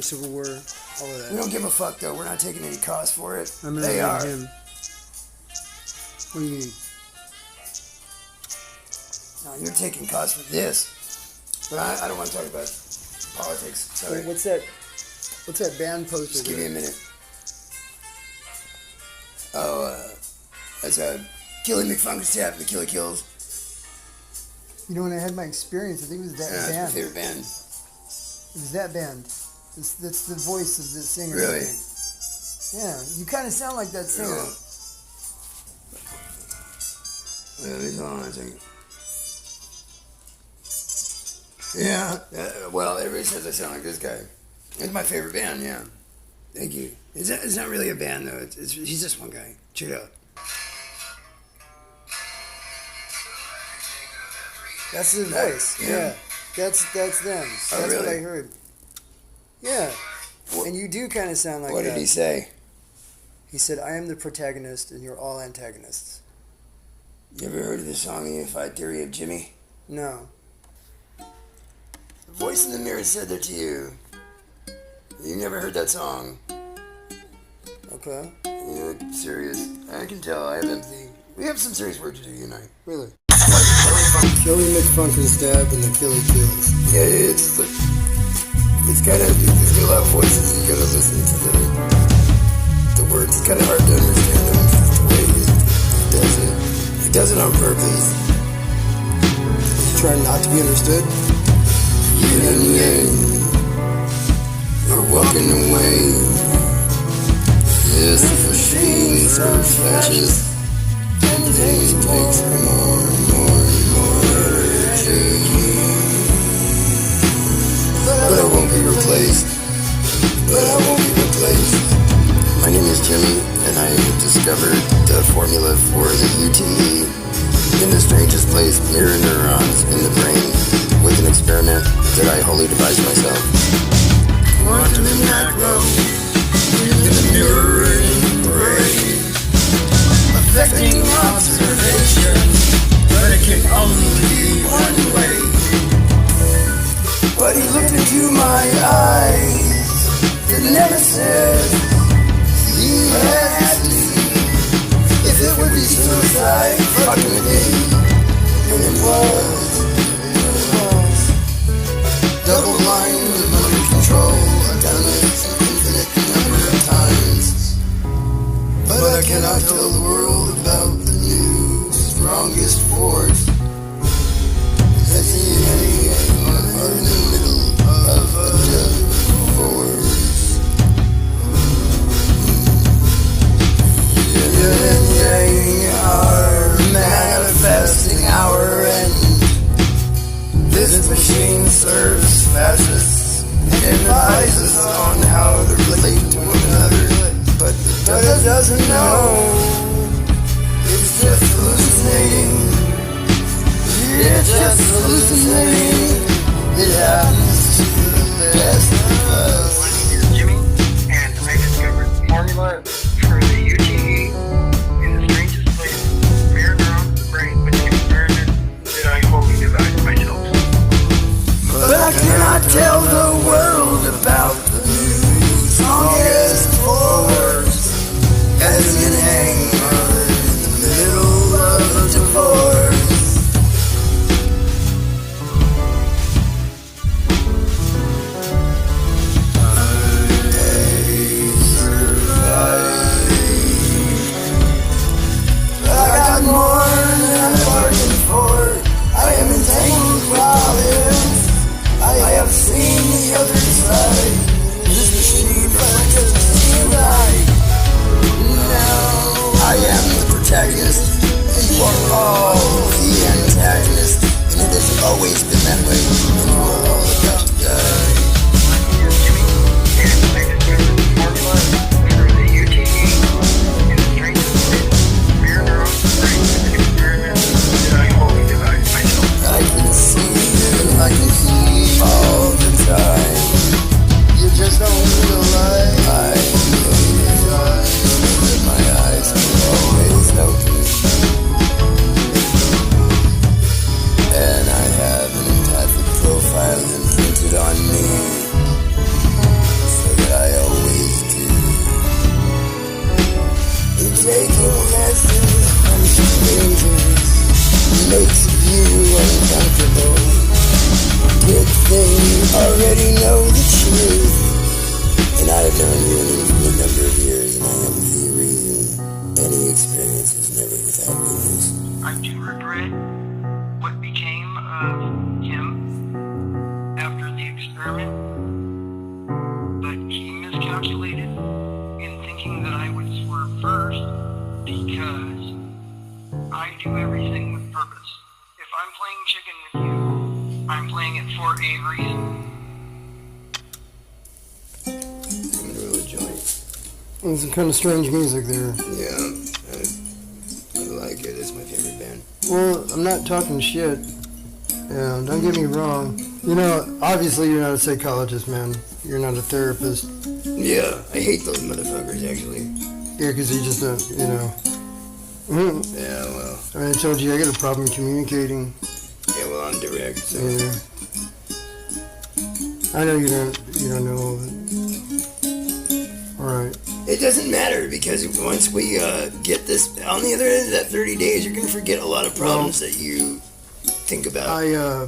[SPEAKER 4] Civil War, all of that.
[SPEAKER 3] We don't give a fuck though. We're not taking any cost for it.
[SPEAKER 4] I'm
[SPEAKER 3] They are.
[SPEAKER 4] him. What do you mean?
[SPEAKER 3] No, you're taking cost for this. But I don't want to talk about politics. Sorry.
[SPEAKER 4] What's that band poster?
[SPEAKER 3] Just give me a minute. Oh, that's Killy McFunkus Tap, the Killer Kills.
[SPEAKER 4] You know, when I had my experience, I think it was that
[SPEAKER 3] That's my
[SPEAKER 4] band.
[SPEAKER 3] favorite band.
[SPEAKER 4] It was that band. That's the voice of the singer.
[SPEAKER 3] Really?
[SPEAKER 4] I think. Yeah, you kind of sound like that singer.
[SPEAKER 3] Hold on a second. Yeah, well, everybody says I sound like this guy. It's my favorite band, yeah. Thank you. It's not really a band, though. He's just one guy. Check it out.
[SPEAKER 4] That's the voice. Yeah. That's them.
[SPEAKER 3] Oh,
[SPEAKER 4] That's what I
[SPEAKER 3] really?
[SPEAKER 4] heard. Yeah. And you do kind of sound like
[SPEAKER 3] What
[SPEAKER 4] that.
[SPEAKER 3] did he say?
[SPEAKER 4] He said, I am the protagonist and you're all antagonists.
[SPEAKER 3] You ever heard of the song The Unified Theory of Jimmy?
[SPEAKER 4] No.
[SPEAKER 3] The voice in the mirror said that to you. You never heard that song.
[SPEAKER 4] Okay.
[SPEAKER 3] You look serious. I can tell. I have empathy. We have some serious work to do, you and I.
[SPEAKER 4] Really? Joey McFunkenstead and the Killy Kills.
[SPEAKER 3] Yeah, it's kind of, there's a lot of voices. You gotta listen to the words. It's kind of hard to understand them. The way he does it. He does it on purpose.
[SPEAKER 4] He's trying not to be understood.
[SPEAKER 3] Yin and yang are walking away. This machine serves fascists. And things takes more and more and more energy. But I won't be replaced. My name is Jimmy, and I discovered the formula for the UTE in the strangest place, mirror neurons in the brain, with an experiment that I wholly devised myself. Quantum macro in the mirroring brain, affecting observation, but it can only be one way. But he looked into my eyes and never said he had to. If it would be suicide, fucking with me. And it was. Double blind and under control. I've done this an infinite number of times. But I cannot tell the world about the new strongest force. As the are in the middle of a divorce. Yin and yang are manifesting our end. This machine serves fascists and advises on how to relate to one another. But it doesn't know. It's just hallucinating. It's just hallucinating. It happens to the best of us.
[SPEAKER 6] My name is Jimmy, and I discovered the formula for the UTE in the strangest place, mirror neurons in the brain, with an experiment that I wholly devised myself.
[SPEAKER 3] But I cannot tell the world about the new strongest force. As you hang in the middle of a divorce. Always been that way, and you are all about to die.
[SPEAKER 6] My name is Jimmy, and I discovered the formula for the UTE in the strangest place, mirror neurons in the brain, with an experiment that I wholly devised myself.
[SPEAKER 3] I can see it, I can see all the time.
[SPEAKER 4] You just don't realize.
[SPEAKER 3] I realize that my eyes are always open. And I have an empathic profile imprinted on me, so that I always do. And taking lessons from strangers makes you uncomfortable. Good thing you already know the truth. And I have known you for a number of years, and I am the reason any experience is never without lose.
[SPEAKER 6] I do regret what became of him after the experiment, but he miscalculated in thinking that I would swerve first because I do everything with purpose. If I'm playing chicken with you, I'm playing it for a reason.
[SPEAKER 3] I'm gonna roll a joint.
[SPEAKER 4] There's some kind of strange music there.
[SPEAKER 3] Yeah, I like it. It's my favorite band.
[SPEAKER 4] Well, I'm not talking shit. Yeah, don't get me wrong. You know, obviously you're not a psychologist, man. You're not a therapist.
[SPEAKER 3] Yeah, I hate those motherfuckers, actually.
[SPEAKER 4] Yeah, because you just don't, you know.
[SPEAKER 3] Yeah, well.
[SPEAKER 4] I mean, I told you I got a problem communicating.
[SPEAKER 3] Yeah, well, I'm direct, so.
[SPEAKER 4] Yeah. I know you don't know all of it. Alright.
[SPEAKER 3] It doesn't matter, because once we get this on the other end of that 30 days, you're going to forget a lot of problems that you think about.
[SPEAKER 4] I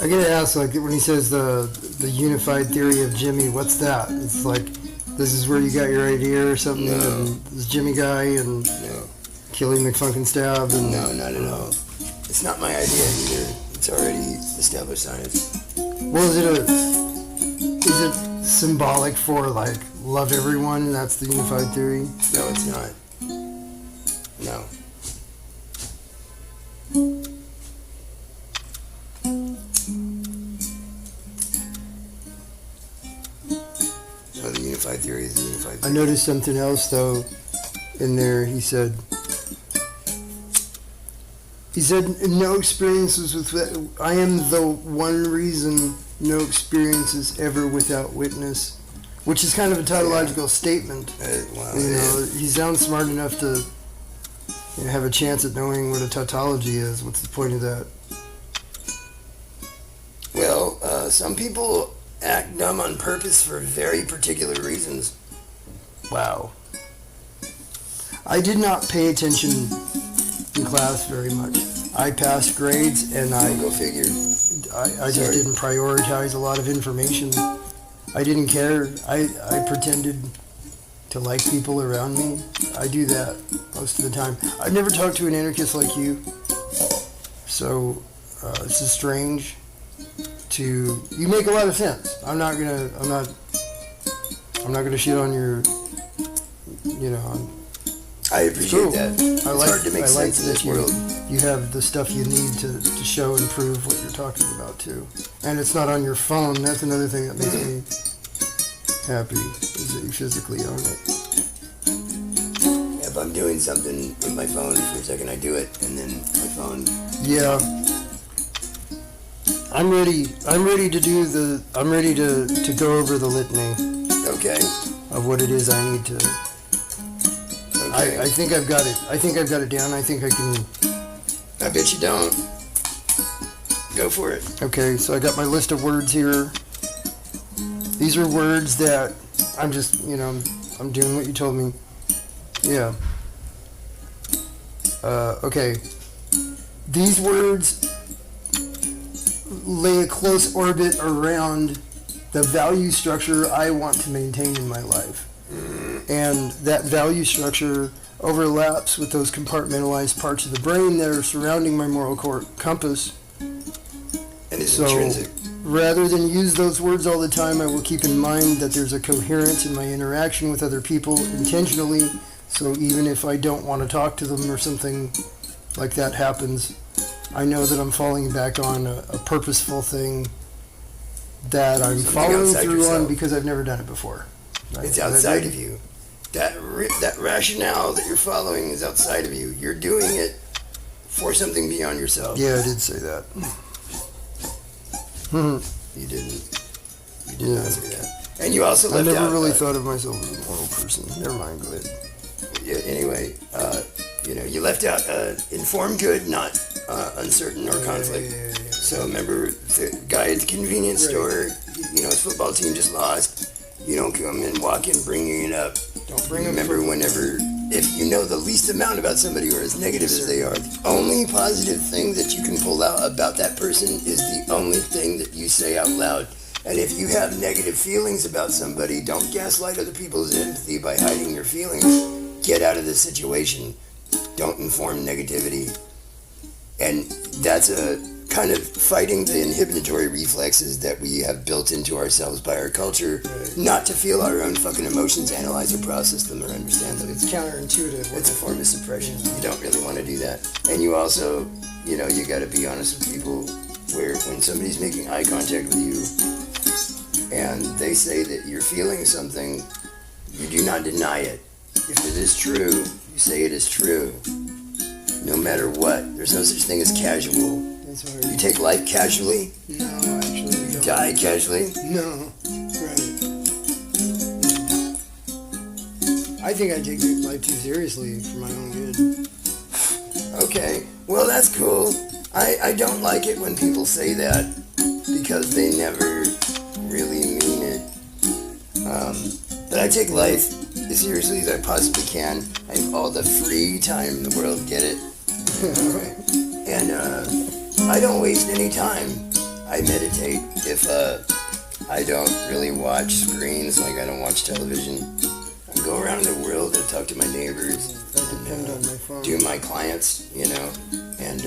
[SPEAKER 4] gotta ask, like, when he says the unified theory of Jimmy, what's that? It's like, this is where you got your idea or something?
[SPEAKER 3] No.
[SPEAKER 4] And this Jimmy guy and
[SPEAKER 3] No.
[SPEAKER 4] Killing McFucking-Stab and...
[SPEAKER 3] No, not at all. It's not my idea either. It's already established science.
[SPEAKER 4] Well, is it symbolic for, like, love everyone, and that's the unified theory?
[SPEAKER 3] No, it's not. No. No, the unified theory is the unified
[SPEAKER 4] I
[SPEAKER 3] theory.
[SPEAKER 4] noticed something else, though, in there. He said, no experiences with... I am the one reason no experiences ever without witness, which is kind of a tautological statement.
[SPEAKER 3] Wow,
[SPEAKER 4] You know, he sounds smart enough to have a chance at knowing what a tautology is. What's the point of that?
[SPEAKER 3] Well, some people act dumb on purpose for very particular reasons.
[SPEAKER 4] Wow. I did not pay attention in class very much. I passed grades, and
[SPEAKER 3] Go figure.
[SPEAKER 4] I just didn't prioritize a lot of information. I didn't care. I pretended to like people around me. I do that most of the time. I've never talked to an anarchist like you, so this is strange. You make a lot of sense. I'm not gonna shit on your,
[SPEAKER 3] I appreciate that. It's hard to make sense in this world.
[SPEAKER 4] You have the stuff you need to show and prove what you're talking about too. And it's not on your phone. That's another thing that makes me happy, is that you physically own it.
[SPEAKER 3] If I'm doing something with my phone for a second, I do it, and then my phone.
[SPEAKER 4] Yeah. I'm ready to go over the litany
[SPEAKER 3] Okay.
[SPEAKER 4] of what it is I need to.
[SPEAKER 3] Okay.
[SPEAKER 4] I think I've got it. I think I've got it down. I think I can.
[SPEAKER 3] I bet you don't. Go for it.
[SPEAKER 4] Okay, so I got my list of words here. These are words that I'm just, I'm doing what you told me. Yeah. Okay. These words lay a close orbit around the value structure I want to maintain in my life. And that value structure overlaps with those compartmentalized parts of the brain that are surrounding my moral compass.
[SPEAKER 3] And it's
[SPEAKER 4] So,
[SPEAKER 3] intrinsic.
[SPEAKER 4] rather than use those words all the time, I will keep in mind that there's a coherence in my interaction with other people intentionally. So even if I don't want to talk to them or something like that happens, I know that I'm falling back on a purposeful thing that I'm
[SPEAKER 3] Something
[SPEAKER 4] following
[SPEAKER 3] outside
[SPEAKER 4] through on
[SPEAKER 3] yourself.
[SPEAKER 4] because I've never done it before. Right?
[SPEAKER 3] It's
[SPEAKER 4] Is that
[SPEAKER 3] outside
[SPEAKER 4] good?
[SPEAKER 3] of you. That rationale that you're following is outside of you. You're doing it for something beyond yourself.
[SPEAKER 4] Yeah, I did say that.
[SPEAKER 3] You didn't. You did not say that. And you also
[SPEAKER 4] I
[SPEAKER 3] left
[SPEAKER 4] never
[SPEAKER 3] out.
[SPEAKER 4] really thought of myself as a moral person. Never mind, go ahead.
[SPEAKER 3] Yeah, anyway, you left out informed good, not uncertain or conflict.
[SPEAKER 4] Yeah.
[SPEAKER 3] So remember the guy at the convenience store, his football team just lost. You don't come in, walk in, bringing it up.
[SPEAKER 4] Don't bring
[SPEAKER 3] Remember whenever, if you know the least amount about somebody or as negative as they are, the only positive thing that you can pull out about that person is the only thing that you say out loud. And if you have negative feelings about somebody, don't gaslight other people's empathy by hiding your feelings. Get out of the situation. Don't inform negativity. And that's a kind of fighting the inhibitory reflexes that we have built into ourselves by our culture, not to feel our own fucking emotions, analyze or process them or understand them.
[SPEAKER 4] It's counterintuitive.
[SPEAKER 3] It's a form of suppression. You don't really want to do that. And you also, you got to be honest with people where when somebody's making eye contact with you and they say that you're feeling something, you do not deny it. If it is true, you say it is true. No matter what. There's no such thing as casual. You take life casually?
[SPEAKER 4] No, actually, we
[SPEAKER 3] You
[SPEAKER 4] don't.
[SPEAKER 3] die casually?
[SPEAKER 4] No, right. I think I take life too seriously for my own good.
[SPEAKER 3] Okay, well that's cool. I don't like it when people say that because they never really mean it. But I take life as seriously as I possibly can. I have all the free time in the world, get it? And I don't waste any time. I meditate. If I don't really watch screens, like I don't watch television, I go around the world and talk to my neighbors and do my clients, you know, and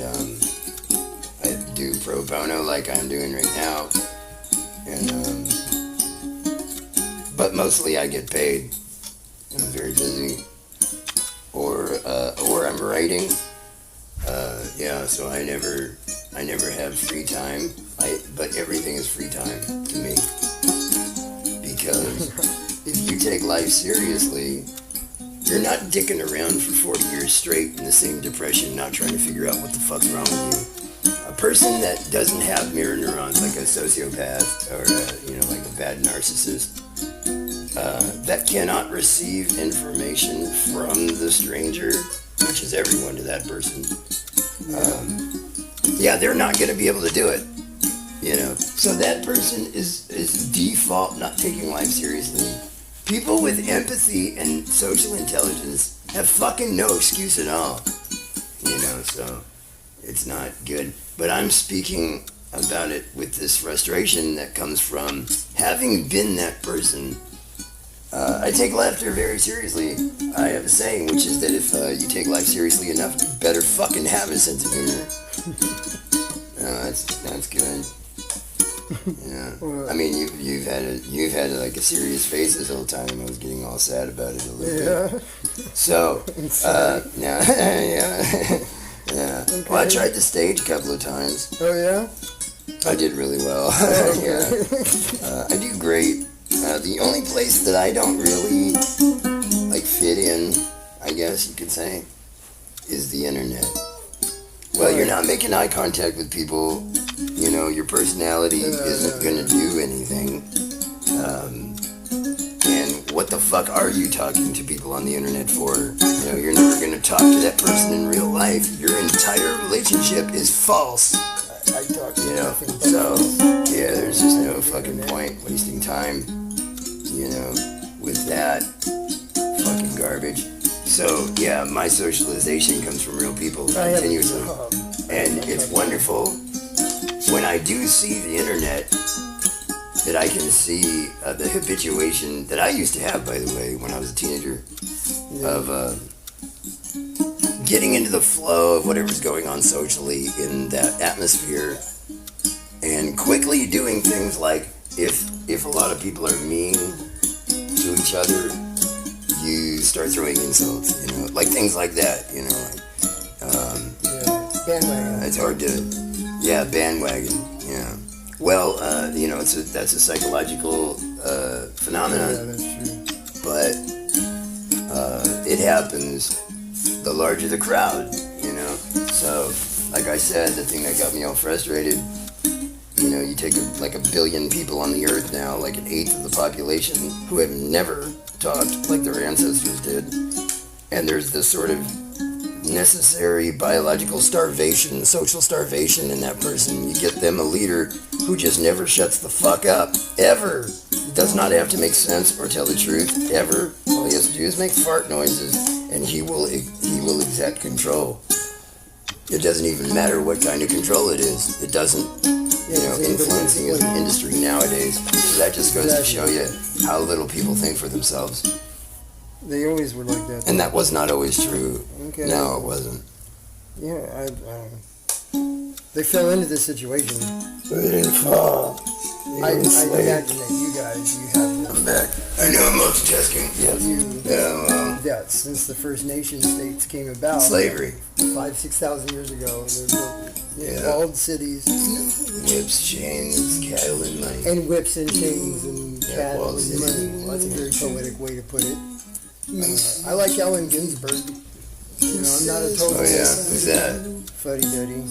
[SPEAKER 3] I do pro bono like I'm doing right now, and but mostly I get paid. I'm very busy, or I'm writing. Yeah, so I never have free time. But everything is free time to me, because if you take life seriously, you're not dicking around for 40 years straight in the same depression, not trying to figure out what the fuck's wrong with you. A person that doesn't have mirror neurons, like a sociopath or like a bad narcissist, that cannot receive information from the stranger, which is everyone to that person. They're not going to be able to do it. You know, so that person is default not taking life seriously. People with empathy and social intelligence have fucking no excuse at all. You know, so it's not good. But I'm speaking about it with this frustration that comes from having been that person. I take laughter very seriously. I have a saying, which is that if you take life seriously enough, you better fucking have a sense of humor. That's good. Yeah, I mean, you've had like a serious face this whole time. I was getting all sad about it a little bit. So, yeah. Okay. Well, I tried the stage a couple of times.
[SPEAKER 4] Oh yeah.
[SPEAKER 3] I did really well. I do great. The only place that I don't really like fit in, I guess you could say, is the internet. Well, you're not making eye contact with people. You know, your personality isn't going to do anything. And what the fuck are you talking to people on the internet for? You know, you're never going to talk to that person in real life. Your entire relationship is false.
[SPEAKER 4] I talk to
[SPEAKER 3] nothing. So, yeah, there's just no fucking point wasting time, you know, with that fucking garbage. So, yeah, my socialization comes from real people continuously. And it's wonderful when I do see the internet, that I can see the habituation that I used to have, by the way, when I was a teenager, of getting into the flow of whatever's going on socially in that atmosphere, and quickly doing things like, if a lot of people are mean to each other, you start throwing insults, you know, like things like that, you know, like,
[SPEAKER 4] bandwagon.
[SPEAKER 3] It's hard to... Yeah, bandwagon. Yeah. Well, you know, that's a psychological phenomenon.
[SPEAKER 4] Yeah, that's true.
[SPEAKER 3] But it happens the larger the crowd, you know. So, like I said, the thing that got me all frustrated, you know, you take like a billion people on the earth now, like an eighth of the population, who have never talked like their ancestors did, and there's this sort of necessary biological starvation, social starvation in that person. You get them a leader who just never shuts the fuck up, ever. Does not have to make sense or tell the truth, ever. All he has to do is make fart noises, and he will exact control. It doesn't even matter what kind of control it is. It doesn't, you know, influencing the industry nowadays. So that just goes to show you how little people think for themselves.
[SPEAKER 4] They always were like that.
[SPEAKER 3] And that was not always true.
[SPEAKER 4] Okay.
[SPEAKER 3] No, it wasn't.
[SPEAKER 4] Yeah, they fell into this situation.
[SPEAKER 3] They didn't fall.
[SPEAKER 4] I imagine that you have.
[SPEAKER 3] I'm back. I know I'm multitasking. Yes.
[SPEAKER 4] Yeah, since the First Nation states came about.
[SPEAKER 3] Slavery.
[SPEAKER 4] 5,000-6,000 years ago. They built walled cities.
[SPEAKER 3] Whips, chains, cattle, and money.
[SPEAKER 4] And whips and chains and cattle and
[SPEAKER 3] cities.
[SPEAKER 4] money. Well, that's a very poetic way to put it. I like Allen Ginsberg. You know, I'm not a total...
[SPEAKER 3] Oh, yeah. Who's that?
[SPEAKER 4] Fuddy-duddy.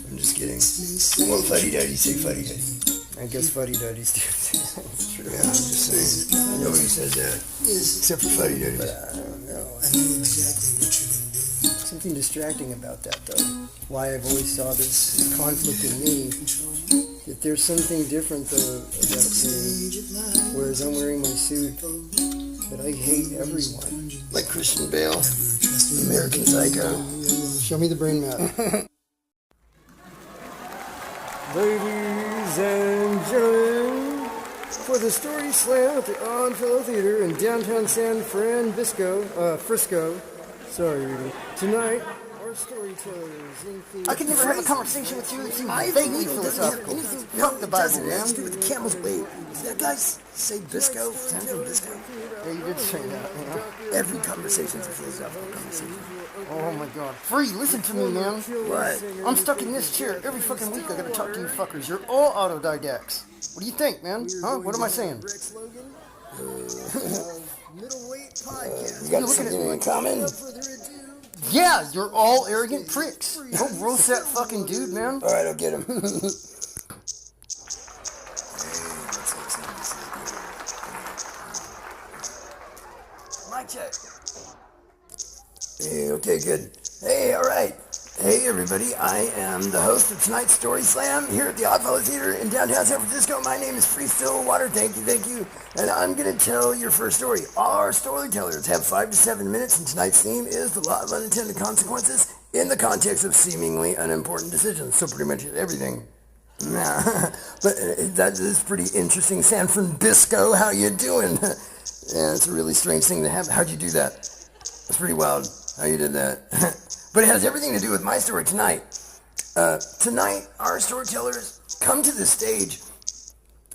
[SPEAKER 3] I'm just kidding. Well, fuddy-duddy, say fuddy-duddy.
[SPEAKER 4] I guess fuddy-duddies do. That's true.
[SPEAKER 3] Yeah, I'm just saying. Nobody says that. Except for fuddy-duddies.
[SPEAKER 4] But I don't know.
[SPEAKER 2] I knew exactly what you're going to do.
[SPEAKER 4] Something distracting about that, though. Why I've always saw this conflict in me If there's something different though about me, whereas I'm wearing my suit, that I hate everyone.
[SPEAKER 3] Like Christian Bale, American Psycho.
[SPEAKER 4] Show me the brain map. Ladies and gentlemen, for the Story Slam at the Oddfellow Theater in downtown San Frisco. Sorry, Rudy. Tonight, our storytellers include...
[SPEAKER 3] I could never have a conversation with you if you were vaguely philosophical. Fuck the Bible, man. With the camel's weight. Did that guy say Bisco? San Francisco?
[SPEAKER 4] Yeah, you did say that, you know.
[SPEAKER 3] Every conversation's a philosophical conversation.
[SPEAKER 4] Oh my god. Free, listen to me, man.
[SPEAKER 3] What?
[SPEAKER 4] I'm stuck in this chair every fucking week. I gotta talk to you fuckers. You're all autodidacts. What do you think, man? Huh? What am I saying?
[SPEAKER 3] Middleweight podcast. You got something in common?
[SPEAKER 4] Yeah, you're all arrogant pricks. Go roast that fucking dude, man.
[SPEAKER 3] Alright, I'll get him. Mic check. Hey, okay, good. Hey, alright. Hey, everybody. I am the host of tonight's Story Slam here at the Oddfellow Theater in downtown San Francisco. My name is Free Stillwater. Thank you. And I'm going to tell your first story. All our storytellers have 5 to 7 minutes, and tonight's theme is the law of unintended consequences in the context of seemingly unimportant decisions. So pretty much everything. Nah, but that is pretty interesting. San Francisco, how you doing? Yeah, it's a really strange thing to have. How'd you do that? It's pretty wild how you did that. But it has everything to do with my story tonight. Tonight, our storytellers come to the stage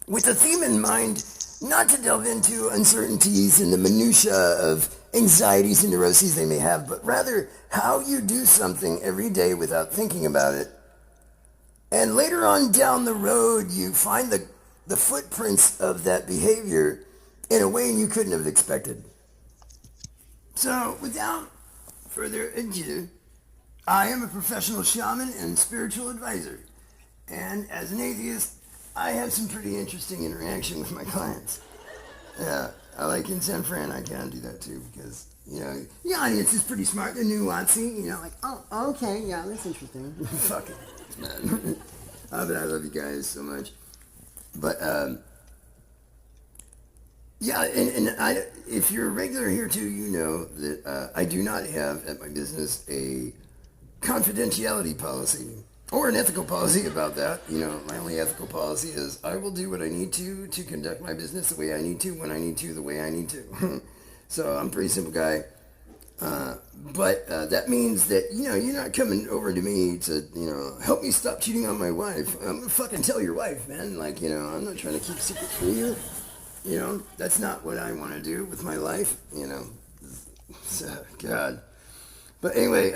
[SPEAKER 3] with a theme in mind, not to delve into uncertainties and the minutiae of anxieties and neuroses they may have, but rather how you do something every day without thinking about it. And later on down the road, you find the footprints of that behavior in a way you couldn't have expected. So, without further ado, I am a professional shaman and spiritual advisor. And as an atheist, I have some pretty interesting interaction with my clients. Yeah, I like in San Fran, I can do that too, because, you know, the audience is pretty smart. They're nuancy, you know, like, oh, okay, yeah, that's interesting. Fuck it, man. But I love you guys so much. But, yeah, and if you're a regular here too, you know that I do not have at my business a confidentiality policy or an ethical policy about that. You know, my only ethical policy is I will do what I need to conduct my business the way I need to, when I need to, the way I need to. So I'm a pretty simple guy. But that means that, you know, you're not coming over to me to, you know, help me stop cheating on my wife. I'm gonna fucking tell your wife, man. Like, you know, I'm not trying to keep secrets from you. You know, that's not what I want to do with my life, you know. So, God. But anyway,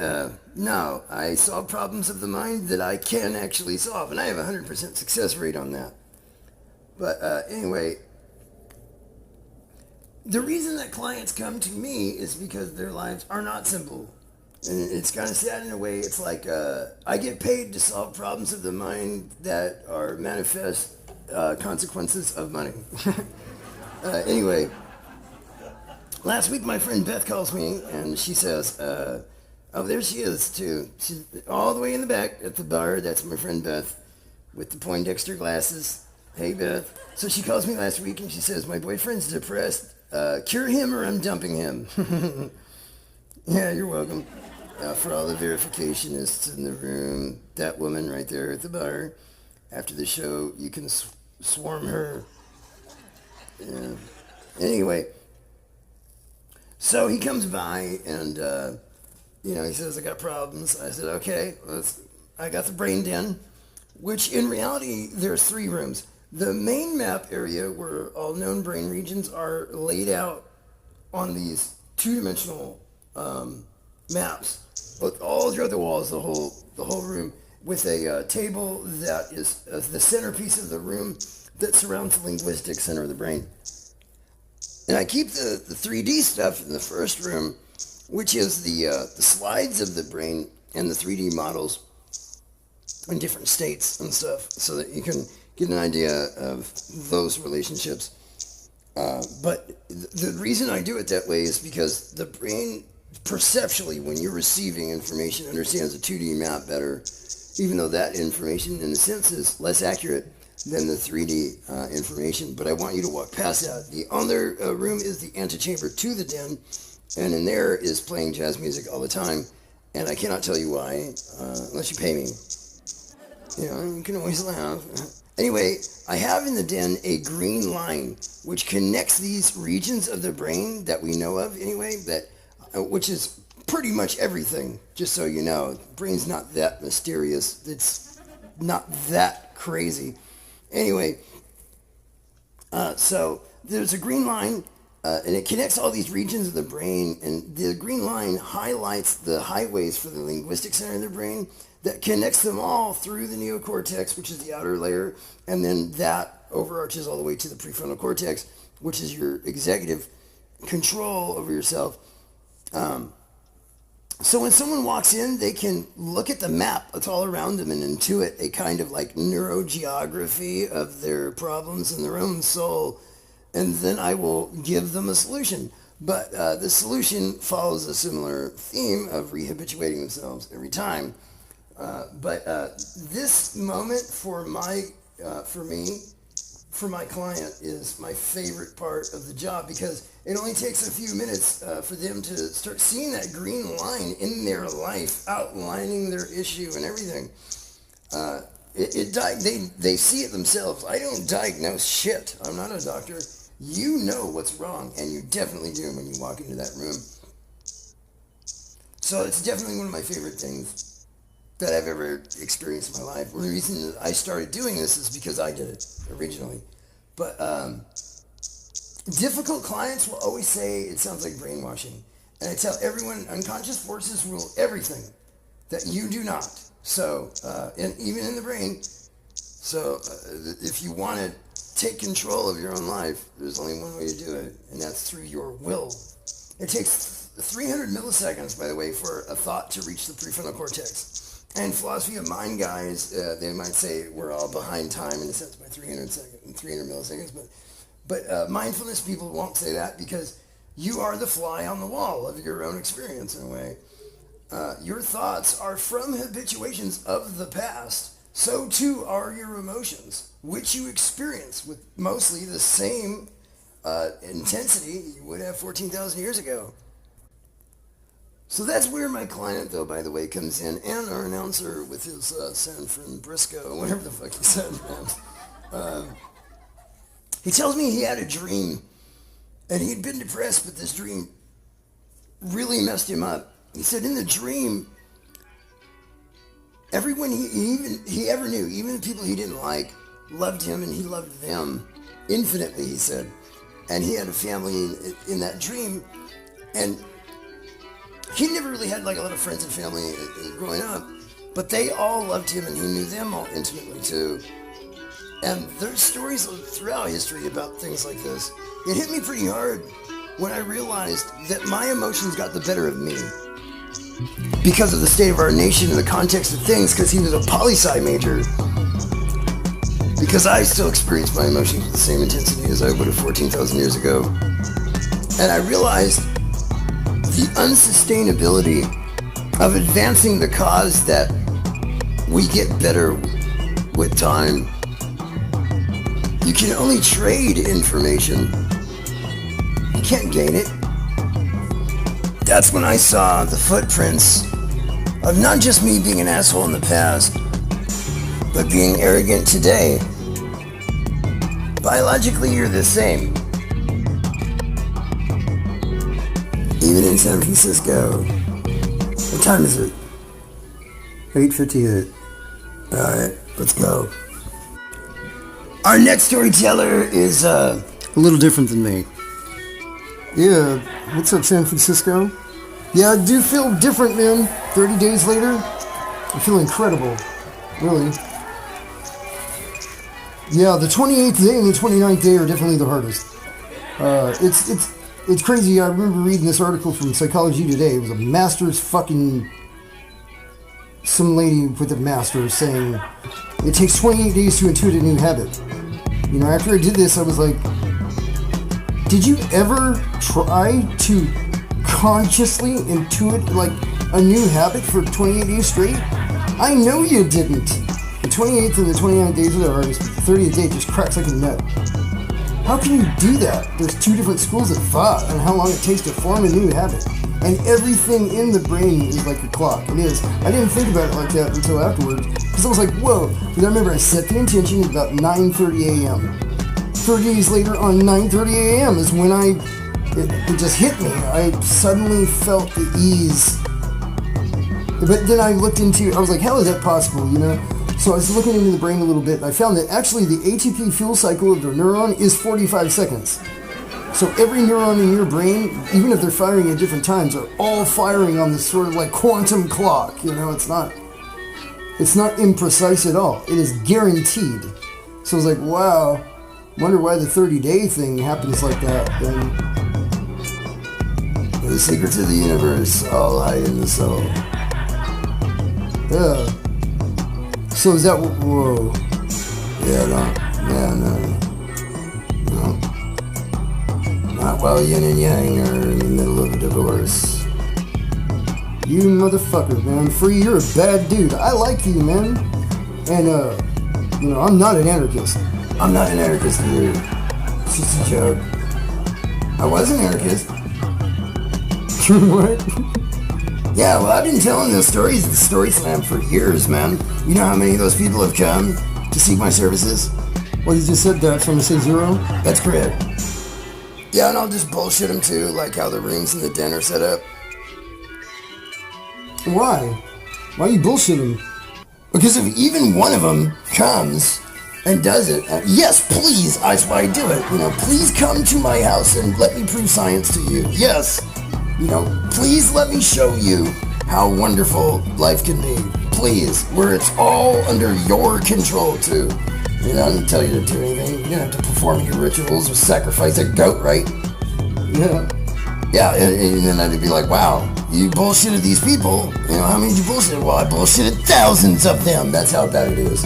[SPEAKER 3] no, I solve problems of the mind that I can actually solve, and I have a 100% success rate on that. But anyway, the reason that clients come to me is because their lives are not simple. And it's kind of sad in a way. It's like I get paid to solve problems of the mind that are manifest consequences of money. Anyway, last week my friend Beth calls me and she says, oh, there she is too. She's all the way in the back at the bar. That's my friend Beth with the Poindexter glasses. Hey, Beth. So she calls me last week and she says, my boyfriend's depressed. Cure him or I'm dumping him. Yeah, you're welcome. For all the verificationists in the room, that woman right there at the bar. After the show, you can swarm her. Yeah. Anyway, so he comes by and, you know, he says, I got problems. I said, okay, I got the brain den, which in reality, there's 3 rooms. The main map area where all known brain regions are laid out on these 2-dimensional maps, all throughout the walls, the whole room, with a table that is the centerpiece of the room that surrounds the linguistic center of the brain. And I keep the 3D stuff in the first room, which is the slides of the brain and the 3D models in different states and stuff, so that you can get an idea of those relationships. But the reason I do it that way is because the brain, perceptually, when you're receiving information, understands a 2D map better even though that information, in a sense, is less accurate than the 3D information. But I want you to walk past that. The other room is the antechamber to the den, and in there is playing jazz music all the time. And I cannot tell you why, unless you pay me. You know, you can always laugh. Anyway, I have in the den a green line which connects these regions of the brain that we know of anyway, that which is pretty much everything, just so you know. The brain's not that mysterious. It's not that crazy. Anyway, so there's a green line, and it connects all these regions of the brain, and the green line highlights the highways for the linguistic center of the brain that connects them all through the neocortex, which is the outer layer, and then that overarches all the way to the prefrontal cortex, which is your executive control over yourself. So when someone walks in, they can look at the map that's all around them and intuit a kind of like neurogeography of their problems in their own soul, and then I will give them a solution. But the solution follows a similar theme of rehabituating themselves every time. But this moment for my client is my favorite part of the job, because it only takes a few minutes for them to start seeing that green line in their life, outlining their issue and everything. They see it themselves. I don't diagnose shit. I'm not a doctor. You know what's wrong, and you definitely do when you walk into that room. So it's definitely one of my favorite things that I've ever experienced in my life. The reason that I started doing this is because I did it originally. But difficult clients will always say it sounds like brainwashing. And I tell everyone, unconscious forces rule everything that you do not. So, and even in the brain. So if you want to take control of your own life, there's only one way to do it, and that's through your will. It takes 300 milliseconds, by the way, for a thought to reach the prefrontal cortex. And philosophy of mind guys, they might say we're all behind time in a sense by 300 milliseconds, but mindfulness people won't say that, because you are the fly on the wall of your own experience in a way. Your thoughts are from habituations of the past. So too are your emotions, which you experience with mostly the same intensity you would have 14,000 years ago. So that's where my client, though, by the way, comes in, and our announcer with his San Francisco, whatever the fuck he said. He tells me he had a dream, and he'd been depressed, but this dream really messed him up. He said in the dream, everyone he ever knew, even the people he didn't like, loved him, and he loved them infinitely, he said. And he had a family in that dream, and he never really had like a lot of friends and family growing up, but they all loved him, and he knew them all intimately too. And there's stories throughout history about things like this. It hit me pretty hard when I realized that my emotions got the better of me because of the state of our nation and the context of things, because he was a poli-sci major. Because I still experience my emotions with the same intensity as I would have 14,000 years ago. And I realized the unsustainability of advancing the cause that we get better with time. You can only trade information. You can't gain it. That's when I saw the footprints of not just me being an asshole in the past, but being arrogant today. Biologically, you're the same. Even in San Francisco. What time is it? 8:58. Alright, let's go. Our next storyteller is a little different than me.
[SPEAKER 4] Yeah, what's up, San Francisco? Yeah, I do feel different, man. 30 days later, I feel incredible. Really. Yeah, the 28th day and the 29th day are definitely the hardest. It's crazy. I remember reading this article from Psychology Today. It was a master's fucking... some lady with a master's saying it takes 28 days to intuit a new habit. You know, after I did this, I was like, did you ever try to consciously intuit like a new habit for 28 days straight? I know you didn't. The 28th and the 29th days of the artist, the 30th day just cracks like a nut. How can you do that? There's two different schools of thought on how long it takes to form a new habit. And everything in the brain is like a clock. It is. I didn't think about it like that until afterwards. Because I was like, whoa. Because I remember I set the intention at about 9:30 a.m. 30 days later on 9:30 a.m. is when it just hit me. I suddenly felt the ease. But then I looked into, I was like, how is that possible, you know? So I was looking into the brain a little bit, and I found that actually the ATP fuel cycle of the neuron is 45 seconds. So every neuron in your brain, even if they're firing at different times, are all firing on this sort of like quantum clock. You know, it's not imprecise at all. It is guaranteed. So I was like, wow, wonder why the 30-day thing happens like that. Then the secrets of the universe all hide in the soul. Yeah. So is that, whoa. No. Not while yin and yang are in the middle of a divorce. You motherfucker, man. Free, you're a bad dude. I like you, man. And, you know, I'm not an anarchist. I'm not an anarchist either. It's just a joke. I was an anarchist. What? Yeah, well, I've been telling those stories at the Story Slam for years, man. You know how many of those people have come to seek my services? Well, you just said that, so I'm gonna say zero? That's correct. Yeah, and I'll just bullshit them too, like how the rooms in the den are set up. Why? Why you bullshit them? Because if even one of them comes and does it, yes, please, that's why I do it. You know, please come to my house and let me prove science to you. Yes. You know, please let me show you how wonderful life can be. Please, where it's all under your control too. You know, I don't tell you to do anything. You don't have to perform your rituals or sacrifice a goat, right? Yeah. Yeah, and then I'd be like, wow, you bullshitted these people. You know, how many did you bullshit? Well, I bullshitted thousands of them. That's how bad it is.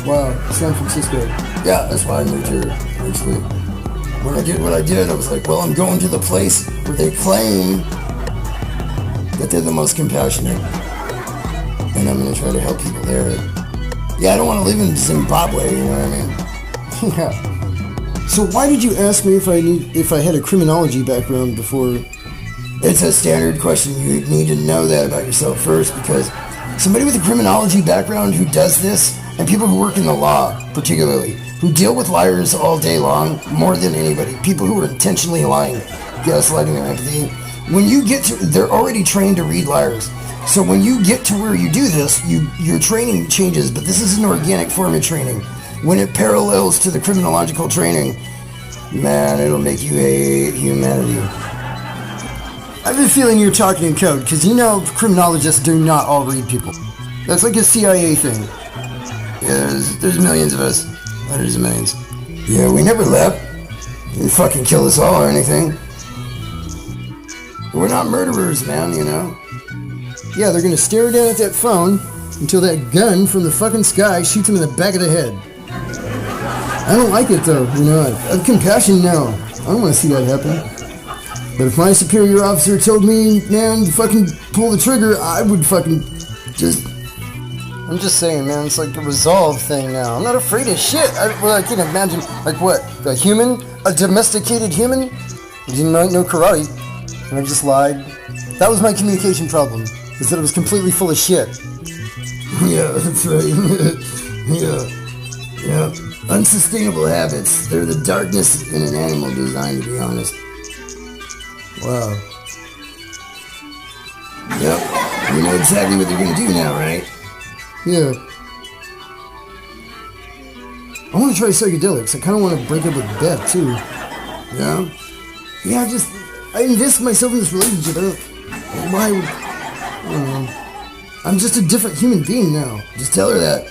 [SPEAKER 4] Wow, San Francisco. Yeah, that's why I moved here, actually. When I did what I did, I was like, well, I'm going to the place where they claim that they're the most compassionate. And I'm going to try to help people there. Yeah, I don't want to live in Zimbabwe, you know what I mean? Yeah. So why did you ask me if I had a criminology background before? It's a standard question. You need to know that about yourself first, because somebody with a criminology background who does this, and people who work in the law particularly, who deal with liars all day long, more than anybody, people who are intentionally lying, gaslighting their empathy, when you get to, they're already trained to read liars. So when you get to where you do this, your training changes, but this is an organic form of training. When it parallels to the criminological training, man, it'll make you hate humanity. I have a feeling you're talking in code, because you know criminologists do not all read people. That's like a CIA thing. Yeah, there's millions of us. Hundreds of millions. Yeah, we never left. They didn't fucking kill us all or anything. We're not murderers, man, you know? Yeah, they're gonna stare down at that phone until that gun from the fucking sky shoots them in the back of the head. I don't like it though, you know? I have compassion now. I don't want to see that happen. But if my superior officer told me, man, to fucking pull the trigger, I would fucking just... I'm just saying, man, it's like a resolve thing now. I'm not afraid of shit. I can imagine, like what? A human? A domesticated human? I didn't know karate. And I just lied. That was my communication problem, is that I was completely full of shit. Yeah, that's right. Yeah. Unsustainable habits. They're the darkness in an animal design, to be honest. Wow. Yep. You know exactly what they're gonna do now, right? Yeah. I want to try psychedelics. I kind of want to break up with Beth, too. Yeah? Yeah, I invest myself in this relationship. Why would... I don't know. I'm just a different human being now. Just tell her that.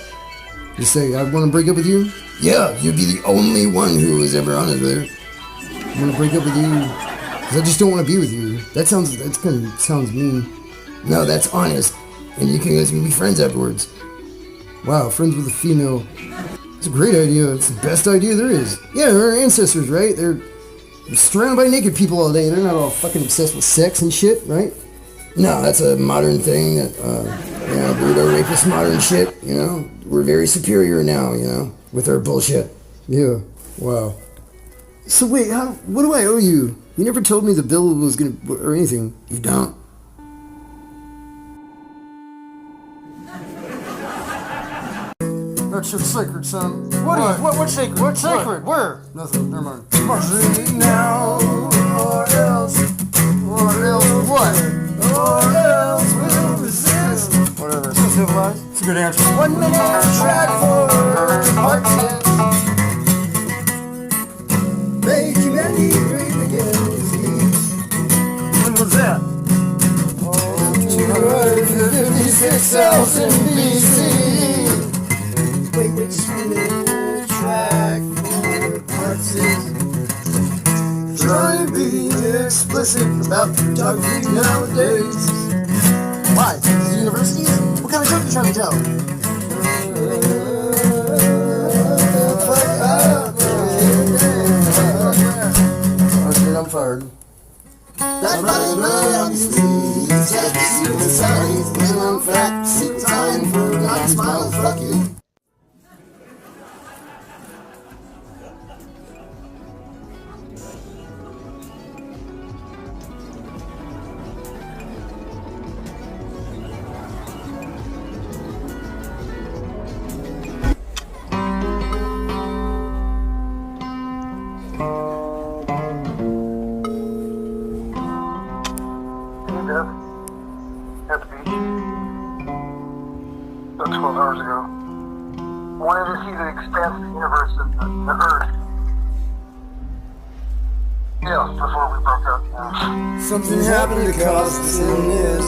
[SPEAKER 4] Just say, I want to break up with you? Yeah, you'd be the only one who was ever honest with her. I want to break up with you because I just don't want to be with you. That sounds mean. No, that's honest. And you guys can be friends afterwards. Wow, friends with a female. It's a great idea. It's the best idea there is. Yeah, they're our ancestors, right? They're surrounded by naked people all day. They're not all fucking obsessed with sex and shit, right?
[SPEAKER 3] No, that's a modern thing that, weirdo rapist modern shit, you know? We're very superior now, you know, with our bullshit.
[SPEAKER 4] Yeah, wow. So wait, what do I owe you? You never told me the bill was gonna, or anything.
[SPEAKER 3] You don't?
[SPEAKER 4] That shit's sacred, son. What's sacred? What's sacred? Where? Nothing, never mind. March now, or else what? Or else we'll resist. Whatever. Civilized. It's a good answer. 1 minute track for part 10. Make humanity great again. When was that? 256,000 BC. Wait, which minute track for part 6? Try to be explicit about photography nowadays. Why? These universities? What kind of joke are you trying to tell? Okay, I'm fired. That's right, obviously. Secret signs, and I'm fact. Secret time for not smile. Fuck you.
[SPEAKER 6] At the beach. About 12 hours ago. I wanted to see the expanse of the universe and the Earth. Yeah, before we broke up.
[SPEAKER 4] Something happened to cause us in this.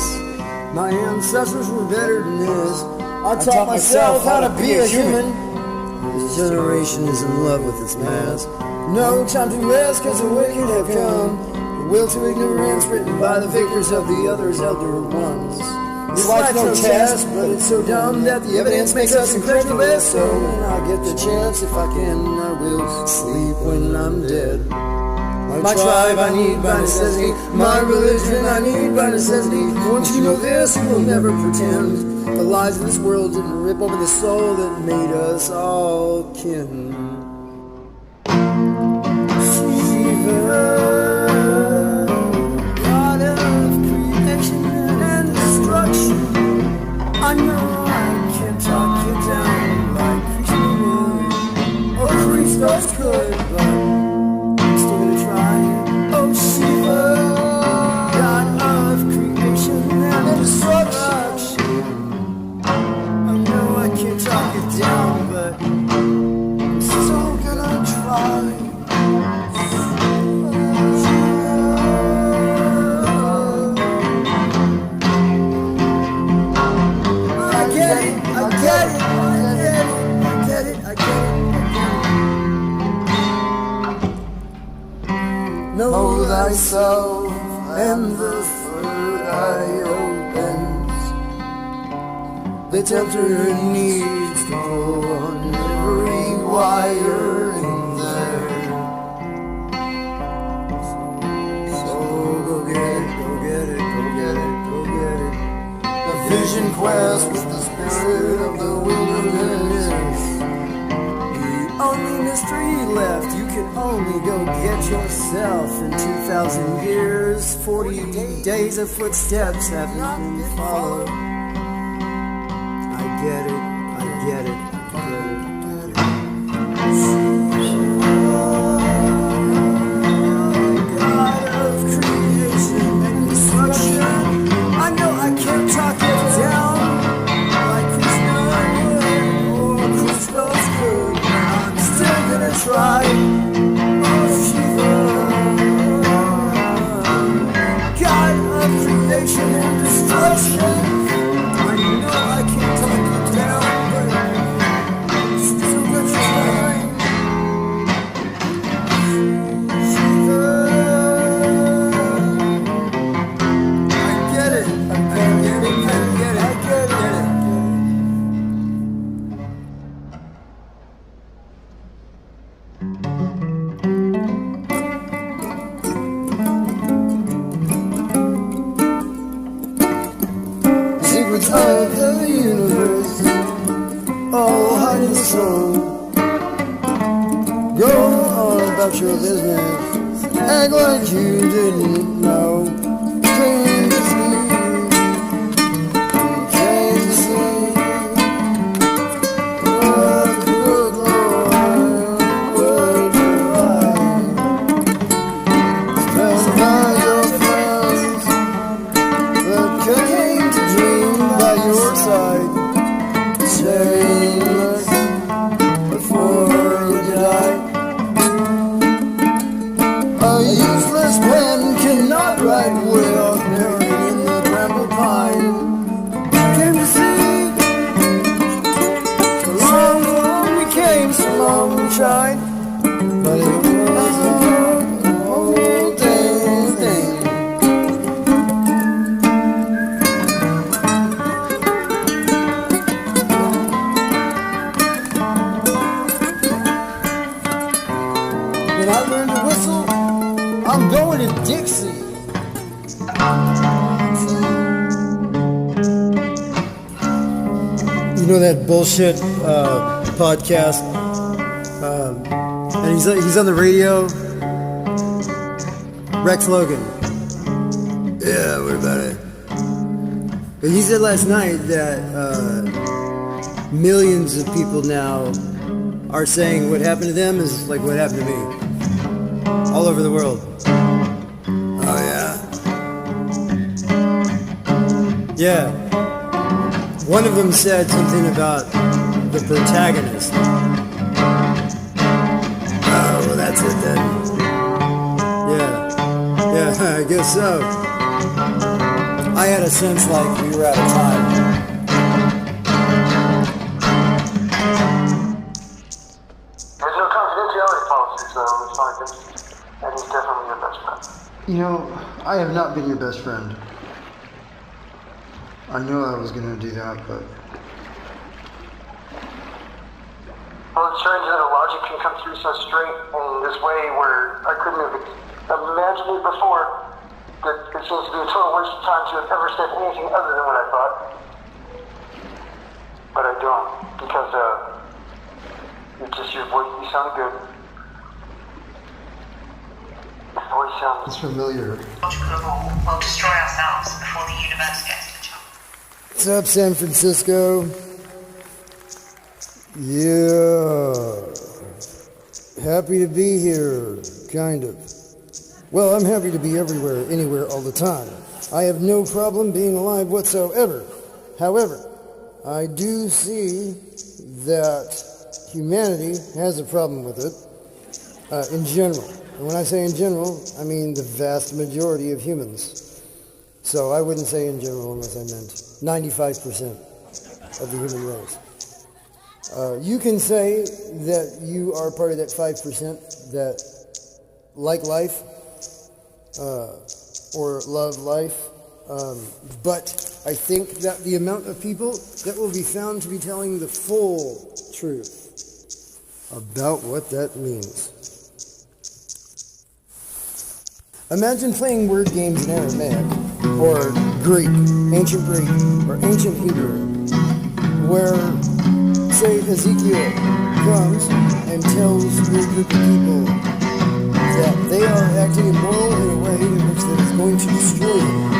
[SPEAKER 4] My ancestors were better than this. I taught myself how to be a human. This generation is in love with its mass. No time to rest, cause the wicked have come. The will to ignorance written by the victors of the others elder ones. This life's no test, but it's so dumb that the evidence makes us incredulous. So when I get the chance, if I can, I will sleep when I'm dead. My tribe I need by necessity. My religion I need by necessity. Once you know this, you will never pretend. The lies of this world didn't rip open the soul that made us all kin. Shiva, God of creation and destruction. I know I can't talk you down like Krishna or Christos could, but oh Shiva, God of creation and destruction. I know I can't talk it down, but I'm still gonna try. I get it, I get it, I get it, I get it, I get it. Know thyself, and the third eye opens. The tempter needs to pull on every wire in there. So go get it, go get it, go get it, go get it. The vision quest with the spirit of the wilderness. Only mystery left, you can only go get yourself. In 2,000 years, 40 days of footsteps haven't been followed. I get it, I get it, I get it. God of creation and destruction, I know I can't talk it down like Krishna or Christos could. Still gonna try. Oh Shiva, God of creation and destruction. I know I can't talk you down, but
[SPEAKER 1] of the universe, all heart and soul. Go on about your business, act like you didn't know. Came to see, came to see what the good Lord would provide. Stand by your friends that came to dream by your side. Say, look before you die. A useless pen cannot write without buried in the bramble pine. Came to see, so long we came, so long we tried, but it was a whole dang thing. When I learned to whistle, I'm going to Dixie. You know that bullshit podcast, and he's on the radio. Rex Logan.
[SPEAKER 3] Yeah, what about it?
[SPEAKER 1] But he said last night that millions of people now are saying what happened to them is like what happened to me. All over the world.
[SPEAKER 3] Oh, yeah?
[SPEAKER 1] Yeah. One of them said something about the protagonist.
[SPEAKER 3] Oh, well, that's it then.
[SPEAKER 1] Yeah, I guess so. I had a sense like we were out of time.
[SPEAKER 6] There's no confidentiality policy, so it's not against you. And he's definitely your best friend.
[SPEAKER 1] You know, I have not been your best friend. I knew I was going to do that, but...
[SPEAKER 6] Well, it's strange that a logic can come through so straight in this way where I couldn't have imagined it before. That it seems to be a total waste of time to have ever said anything other than what I thought. But I don't, because it's just your voice. You sound good. Your voice sounds...
[SPEAKER 1] It's familiar.
[SPEAKER 7] We'll destroy ourselves before the universe gets to jump.
[SPEAKER 1] What's up, San Francisco? Yeah. Happy to be here, kind of. Well, I'm happy to be everywhere, anywhere, all the time. I have no problem being alive whatsoever. However, I do see that humanity has a problem with it, in general. And when I say in general, I mean the vast majority of humans. So I wouldn't say in general unless I meant 95% of the human race. You can say that you are part of that 5% that like life or love life, but I think that the amount of people that will be found to be telling the full truth about what that means. Imagine playing word games in Aramaic, or Greek, ancient Greek, or ancient Hebrew, where, say, Ezekiel comes and tells your group of people that they are acting immoral in a way in which that is going to destroy them.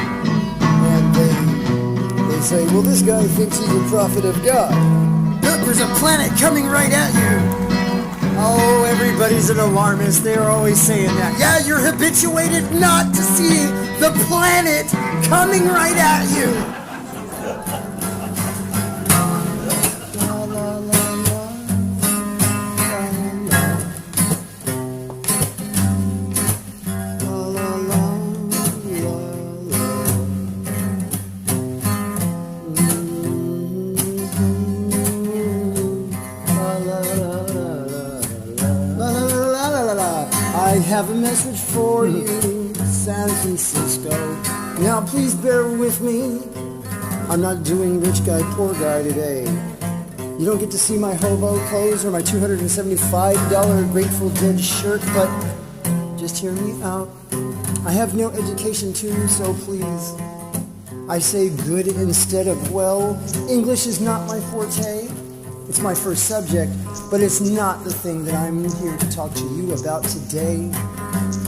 [SPEAKER 1] And they say, well, this guy thinks he's a prophet of God. Look, there's a planet coming right at you. Oh, everybody's an alarmist. They're always saying that. Yeah, you're habituated not to see the planet coming right at you. I have a message for you, San Francisco. Now please bear with me. I'm not doing rich guy, poor guy today. You don't get to see my hobo clothes or my $275 Grateful Dead shirt, but just hear me out. I have no education too, so please
[SPEAKER 4] I say good instead of well. English is not my forte. It's my first subject, but it's not the thing that I'm here to talk to you about today.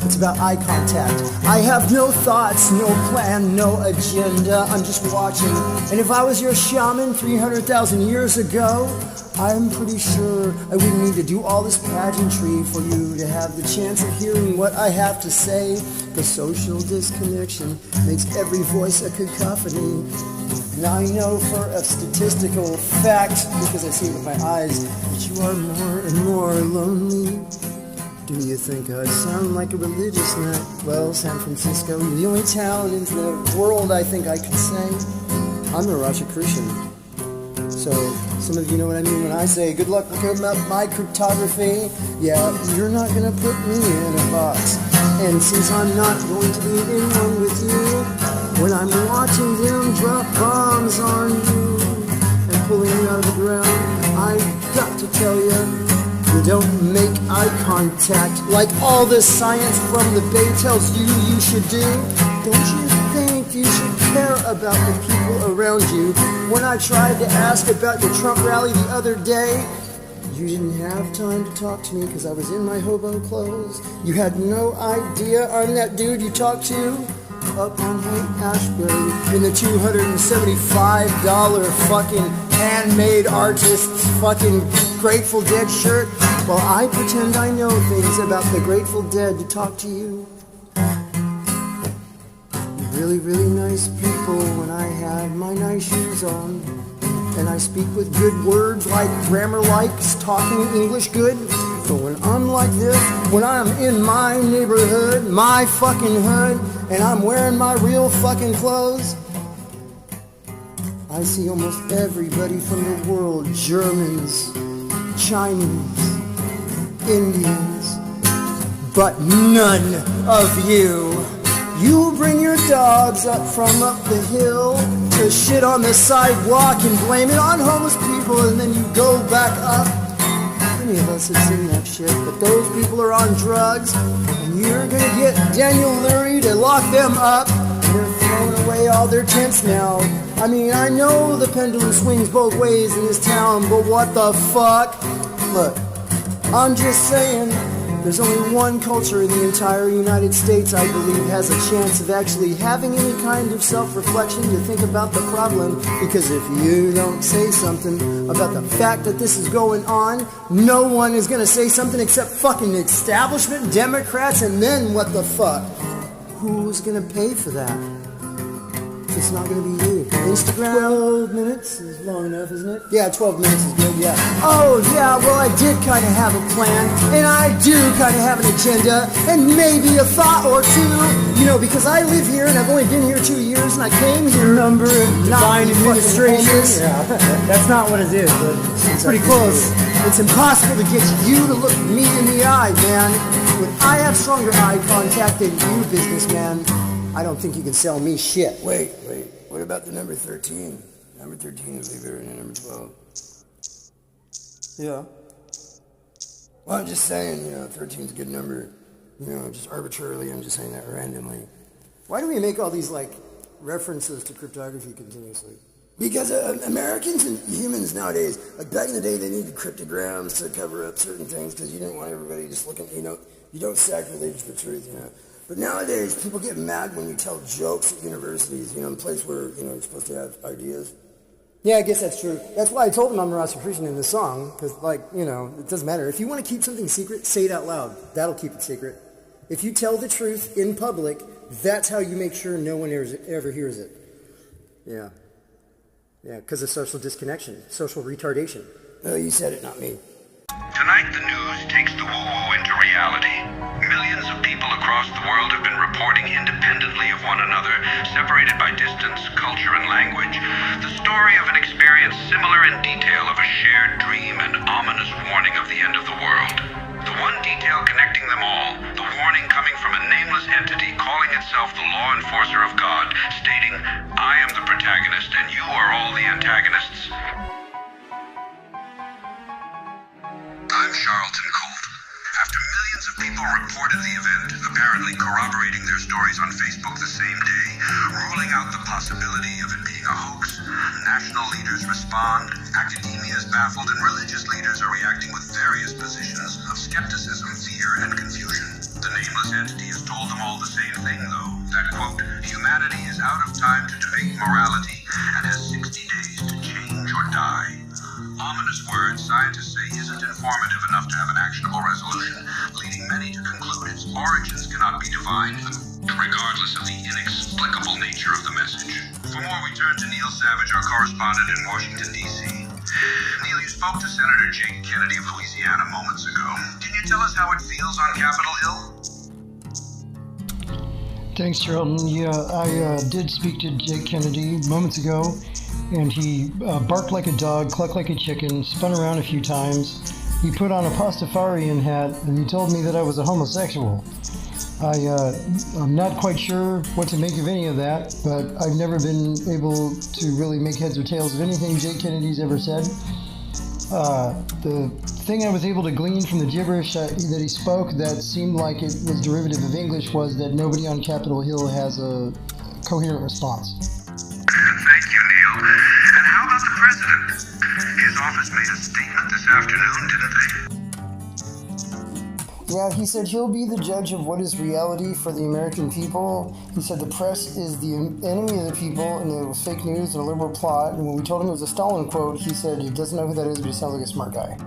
[SPEAKER 4] It's about eye contact. I have no thoughts, no plan, no agenda. I'm just watching. And if I was your shaman 300,000 years ago, I'm pretty sure I wouldn't need to do all this pageantry for you to have the chance of hearing what I have to say. The social disconnection makes every voice a cacophony. And I know for a statistical fact, because I see it with my eyes, that you are more and more lonely. Do you think I sound like a religious nut? Well, San Francisco, you're the only town in the world I think I could say. I'm a Rosicrucian. So, some of you know what I mean when I say, good luck looking up my cryptography. Yeah, you're not gonna put me in a box. And since I'm not going to be in one with you, when I'm watching them drop bombs on you and pulling you out of the ground, I got to tell you, you don't make eye contact like all the science from the Bay tells you you should do. Don't you think you should care about the people around you? When I tried to ask about your Trump rally the other day, you didn't have time to talk to me because I was in my hobo clothes. You had no idea I'm that dude you talked to up on Haight-Ashbury in the $275 fucking handmade artist's fucking Grateful Dead shirt. Well, I pretend I know things about the Grateful Dead to talk to you. Really, really nice people when I have my nice shoes on. And I speak with good words like grammar likes, talking English good. But when I'm like this, when I'm in my neighborhood, my fucking hood, and I'm wearing my real fucking clothes, I see almost everybody from the world. Germans, Chinese, Indians, but none of you. You bring your dogs up from up the hill to shit on the sidewalk and blame it on homeless people, and then you go back up. Many of us have seen that shit, but those people are on drugs, and you're gonna get Daniel Leary to lock them up. They're throwing away all their tents now. I mean, I know the pendulum swings both ways in this town, but what the fuck? Look, I'm just saying, there's only one culture in the entire United States, I believe, has a chance of actually having any kind of self-reflection to think about the problem. Because if you don't say something about the fact that this is going on, no one is going to say something except fucking establishment Democrats, and then what the fuck? Who's going to pay for that? It's not going to be you. Instagram? 12 minutes is long enough, isn't it? Yeah, 12 minutes is good, yeah. Oh, yeah, well, I did kind of have a plan, and I do kind of have an agenda, and maybe a thought or two, you know, because I live here, and I've only been here 2 years, and I came here
[SPEAKER 5] Number of divine administration. Yeah, that's not what it is, but
[SPEAKER 4] it's pretty close. It's impossible to get you to look me in the eye, man. When I have stronger eye contact than you, businessman, I don't think you can sell me shit.
[SPEAKER 3] Wait. What about the number 13? Number 13 is bigger than number 12.
[SPEAKER 4] Yeah.
[SPEAKER 3] Well, I'm just saying, 13 is a good number. Just arbitrarily, I'm just saying that randomly.
[SPEAKER 4] Why do we make all these, references to cryptography continuously?
[SPEAKER 3] Because Americans and humans nowadays, back in the day, they needed cryptograms to cover up certain things because you didn't want everybody just looking, you don't sacrilege the truth, But nowadays, people get mad when you tell jokes at universities, in a place where, you're supposed to have ideas.
[SPEAKER 4] Yeah, I guess that's true. That's why I told him I'm a Rosicrucian in the song, because, it doesn't matter. If you want to keep something secret, say it out loud. That'll keep it secret. If you tell the truth in public, that's how you make sure no one ever hears it. Yeah. Yeah, because of social disconnection, social retardation.
[SPEAKER 3] No, you said it, not me.
[SPEAKER 8] Tonight, the news takes the woo-woo into reality. Millions of people across the world have been reporting independently of one another, separated by distance, culture, and language. The story of an experience similar in detail of a shared dream and ominous warning of the end of the world. The one detail connecting them all, the warning coming from a nameless entity calling itself the law enforcer of God, stating, "I am the protagonist and you are all the antagonists." I'm Charlton Colt. After millions Millions of people reported the event, apparently corroborating their stories on Facebook the same day, ruling out the possibility of it being a hoax. National leaders respond, academia is baffled, and religious leaders are reacting with various positions of skepticism, fear, and confusion. The nameless entity has told them all the same thing, though, that, quote, humanity is out of time to debate morality and has 60 days to change or die. Ominous words scientists say isn't informative enough to have an actionable resolution, leading many to conclude its origins cannot be defined, regardless of the inexplicable nature of the message. For more, we turn to Neil Savage, our correspondent in Washington, D.C. Neil, you spoke to Senator Jake Kennedy of Louisiana moments ago. Can you tell us how it feels on Capitol Hill?
[SPEAKER 9] Thanks, Charlton. Yeah, I did speak to Jake Kennedy moments ago, and he barked like a dog, clucked like a chicken, spun around a few times. He put on a Pastafarian hat, and he told me that I was a homosexual. I'm not quite sure what to make of any of that, but I've never been able to really make heads or tails of anything Jake Kennedy's ever said. The thing I was able to glean from the gibberish that he spoke that seemed like it was derivative of English was that nobody on Capitol Hill has a coherent response.
[SPEAKER 8] Thank you, Neil. And how about the president? His office made a statement this afternoon, didn't they?
[SPEAKER 4] Yeah, he said he'll be the judge of what is reality for the American people. He said the press is the enemy of the people, and it was fake news and a liberal plot. And when we told him it was a Stalin quote, he said he doesn't know who that is, but he sounds like a smart guy.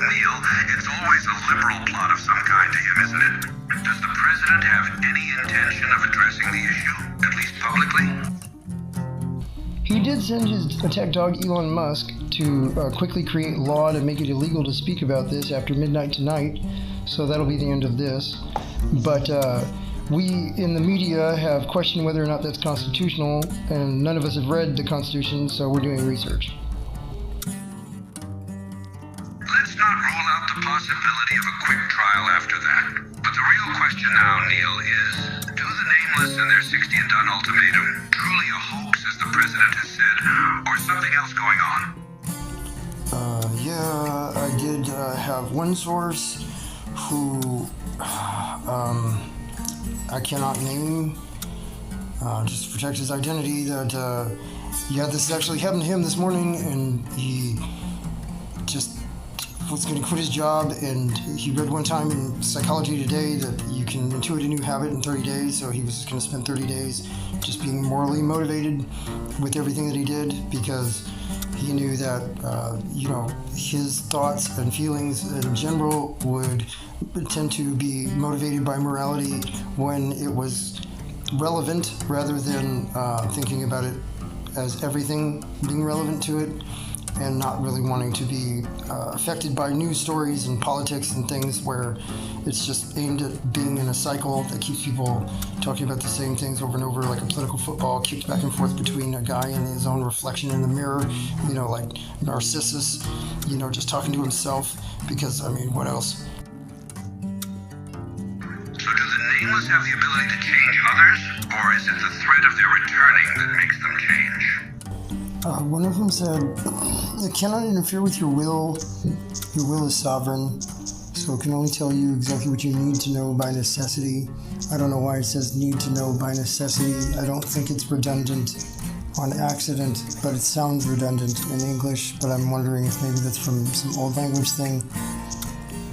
[SPEAKER 8] Neil, it's always a liberal plot of some kind to him, isn't it? Does the president have any intention of addressing the issue, at least publicly?
[SPEAKER 9] He did send his attack dog Elon Musk to quickly create law to make it illegal to speak about this after midnight tonight, so that'll be the end of this. But we in the media have questioned whether or not that's constitutional, and none of us have read the Constitution, so we're doing research.
[SPEAKER 8] Let's not rule out the possibility of a quick trial after that. But the real question now, Neil, is do the nameless and their 60 and done ultimatum truly a hoax, as the president has said, or something else going on?
[SPEAKER 4] Yeah, I did have one source who I cannot name, just to protect his identity, that, yeah, this actually happened to him this morning, and he just was going to quit his job, and he read one time in Psychology Today that you can intuit a new habit in 30 days, so he was going to spend 30 days just being morally motivated with everything that he did, because he knew that, his thoughts and feelings in general would tend to be motivated by morality when it was relevant, rather than thinking about it as everything being relevant to it, and not really wanting to be affected by news stories and politics and things where it's just aimed at being in a cycle that keeps people talking about the same things over and over, like a political football kicked back and forth between a guy and his own reflection in the mirror, like Narcissus, just talking to himself, because, what else?
[SPEAKER 8] So do the nameless have the ability to change others, or is it the threat of their returning that makes them change?
[SPEAKER 4] One of them said, it cannot interfere with your will. Your will is sovereign, so it can only tell you exactly what you need to know by necessity. I don't know why it says need to know by necessity. I don't think it's redundant on accident, but it sounds redundant in English, but I'm wondering if maybe that's from some old language thing.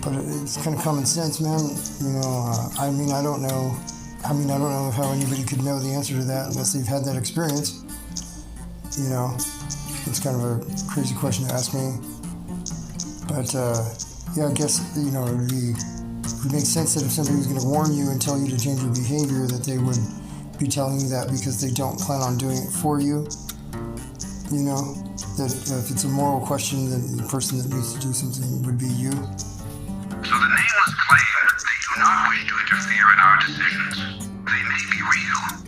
[SPEAKER 4] But it's kind of common sense, man. I don't know. I don't know how anybody could know the answer to that unless they've had that experience. It's kind of a crazy question to ask me. But, I guess, it would make sense that if somebody was going to warn you and tell you to change your behavior, that they would be telling you that because they don't plan on doing it for you. That if it's a moral question, then the person that needs to do something would be you.
[SPEAKER 8] So the nameless claim they do not wish to interfere in our decisions. They may be real.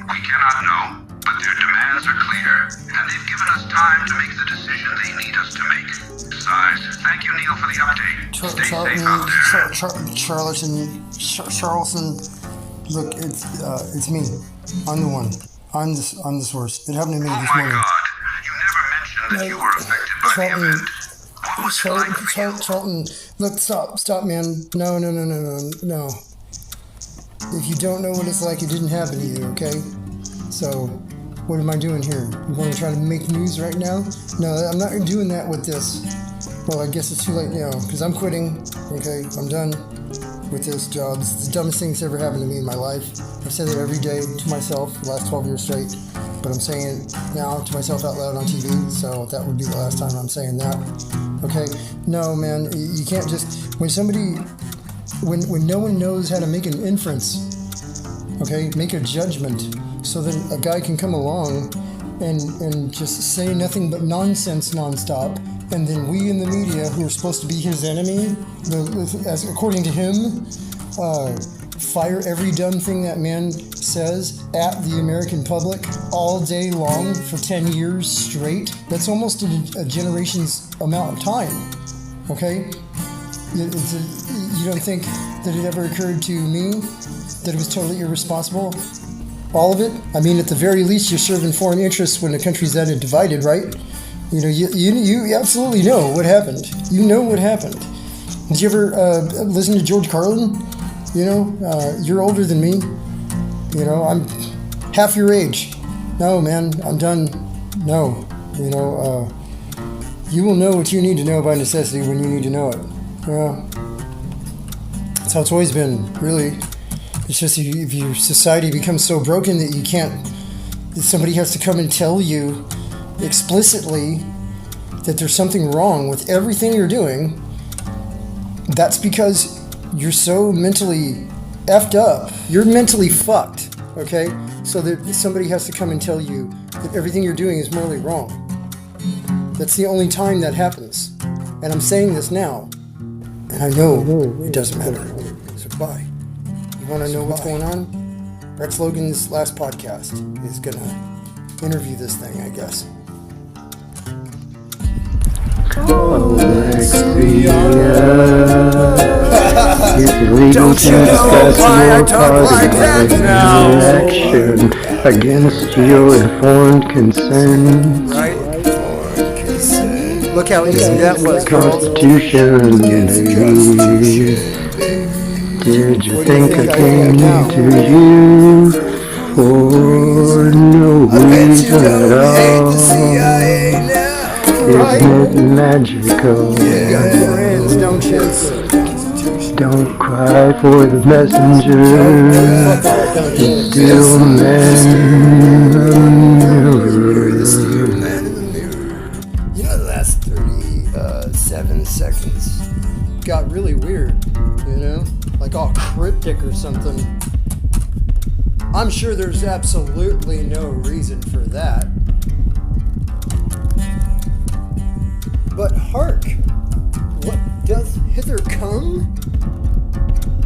[SPEAKER 8] We cannot know, but their demands are clear, and they've given us time to make the decision they need us to make. Besides, thank you, Neil, for the update. Stay safe out there.
[SPEAKER 4] Charlton, look, it's me. I'm the one. I'm the source. It happened to me this morning.
[SPEAKER 8] Oh my God, you never mentioned that you were affected by the event. What
[SPEAKER 4] Charlton, look, stop, man. No. If you don't know what it's like, it didn't happen to you, okay? So, what am I doing here? You want to try to make news right now? No, I'm not doing that with this. Well, I guess it's too late now, because I'm quitting, okay? I'm done with this job. It's the dumbest thing that's ever happened to me in my life. I've said it every day to myself the last 12 years straight, but I'm saying it now to myself out loud on TV, so that would be the last time I'm saying that, okay? No, man, you can't just... When no one knows how to make an inference, okay, make a judgment, so that a guy can come along and just say nothing but nonsense nonstop, and then we in the media, who are supposed to be his enemy, as according to him, fire every dumb thing that man says at the American public all day long for 10 years straight. That's almost a generation's amount of time, okay? You don't think that it ever occurred to me that it was totally irresponsible? All of it? I mean, at the very least, you're serving foreign interests when the country's that divided, right? You know, you absolutely know what happened. You know what happened. Did you ever listen to George Carlin? You know, you're older than me. You know, I'm half your age. No, man, I'm done. No. You know, you will know what you need to know by necessity when you need to know it. Yeah. That's how it's always been, really. It's just if your society becomes so broken that you can't, that somebody has to come and tell you explicitly that there's something wrong with everything you're doing, that's because you're so mentally effed up. You're mentally fucked, okay? So that somebody has to come and tell you that everything you're doing is morally wrong. That's the only time that happens. And I'm saying this now. And I know it doesn't matter. So bye. You want to know what's going on? Rex Logan's last podcast is going to interview this thing, I guess.
[SPEAKER 2] Don't you know why I talk like that now? Action against your informed consent.
[SPEAKER 4] Right? Look how easy that was,
[SPEAKER 2] Constitution, baby. Did you think I came to you for no reason at all? Isn't it magical? Don't cry for the messenger. The steel man in the mirror.
[SPEAKER 4] You know, the last 37 seconds got really weird, you know? Like all cryptic or something. I'm sure there's absolutely no reason for that. But hark! What doth hither come?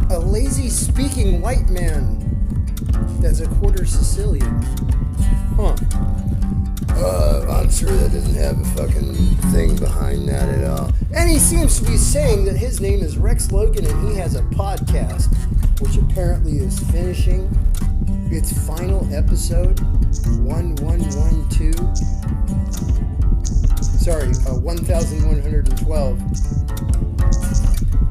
[SPEAKER 4] A lazy speaking white man that's a quarter Sicilian. Huh.
[SPEAKER 3] I'm sure that doesn't have a fucking thing behind that at all.
[SPEAKER 4] And he seems to be saying that his name is Rex Logan and he has a podcast, which apparently is finishing its final episode, 1112. Sorry, 1112.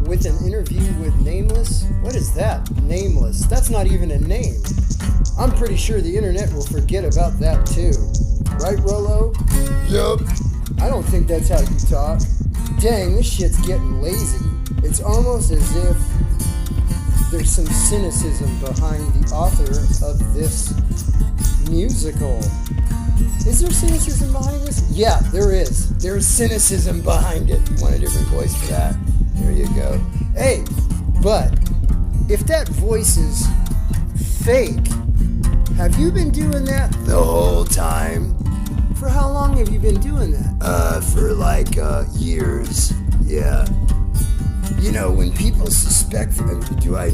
[SPEAKER 4] With an interview with Nameless? What is that? Nameless. That's not even a name. I'm pretty sure the internet will forget about that too. Right, Rolo?
[SPEAKER 3] Yup.
[SPEAKER 4] I don't think that's how you talk. Dang, this shit's getting lazy. It's almost as if there's some cynicism behind the author of this musical. Is there cynicism behind this? Yeah, there is. There's cynicism behind it.
[SPEAKER 3] You want a different voice for that? There you go.
[SPEAKER 4] Hey, but if that voice is fake, have you been doing that
[SPEAKER 3] The whole time.
[SPEAKER 4] For how long have you been doing that?
[SPEAKER 3] For like years. Yeah. You know, when people suspect, should I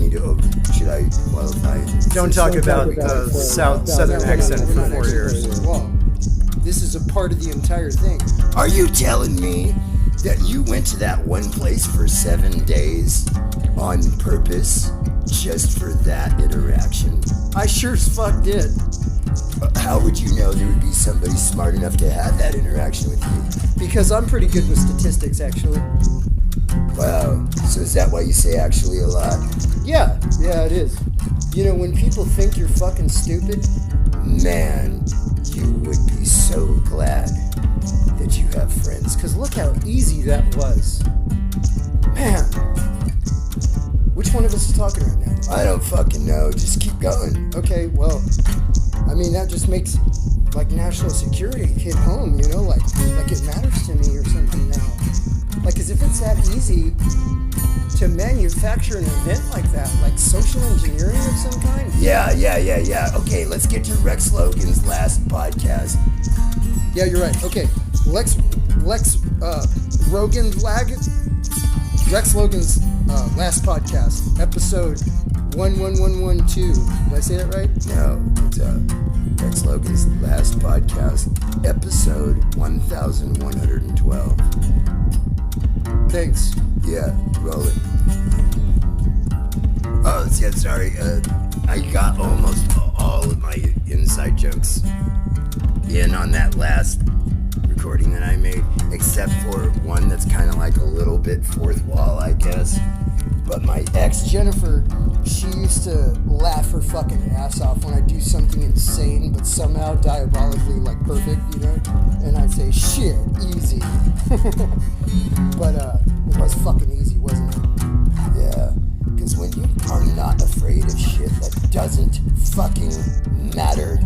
[SPEAKER 3] qualify?
[SPEAKER 4] Don't talk about southern accent for 4 years. Well, this is a part of the entire thing.
[SPEAKER 3] Are you telling me that you went to that one place for 7 days on purpose just for that interaction.
[SPEAKER 4] I sure as fuck did.
[SPEAKER 3] How would you know there would be somebody smart enough to have that interaction with you?
[SPEAKER 4] Because I'm pretty good with statistics, actually.
[SPEAKER 3] Wow, so is that why you say actually a lot?
[SPEAKER 4] Yeah, it is. You know, when people think you're fucking stupid,
[SPEAKER 3] man, you would be so glad that you have friends.
[SPEAKER 4] because look how easy that was. Man, which one of us is talking right now?
[SPEAKER 3] I don't fucking know, just keep going.
[SPEAKER 4] Okay, well, I mean, that just makes, like, national security hit home, you know? Like it matters to me or something now. Like, as if it's that easy to manufacture an event like that, like social engineering of some kind.
[SPEAKER 3] Yeah. Okay, let's get to Rex Logan's last podcast.
[SPEAKER 4] Yeah, you're right. Okay, Rex Logan's last podcast, episode 11112. Did I say that right?
[SPEAKER 3] No, it's Rex Logan's last podcast, episode 1112.
[SPEAKER 4] Thanks.
[SPEAKER 3] Yeah, roll it. Oh, yeah, sorry. I got almost all of my inside jokes in on that last recording that I made, except for one that's kind of like a little bit fourth wall, I guess. But my ex,
[SPEAKER 4] Jennifer, she used to laugh her fucking ass off when I do something insane, but somehow diabolically, like, perfect, you know? And I'd say, shit, easy. But, it was fucking easy, wasn't it?
[SPEAKER 3] Yeah, because when you are not afraid of shit that doesn't fucking matter,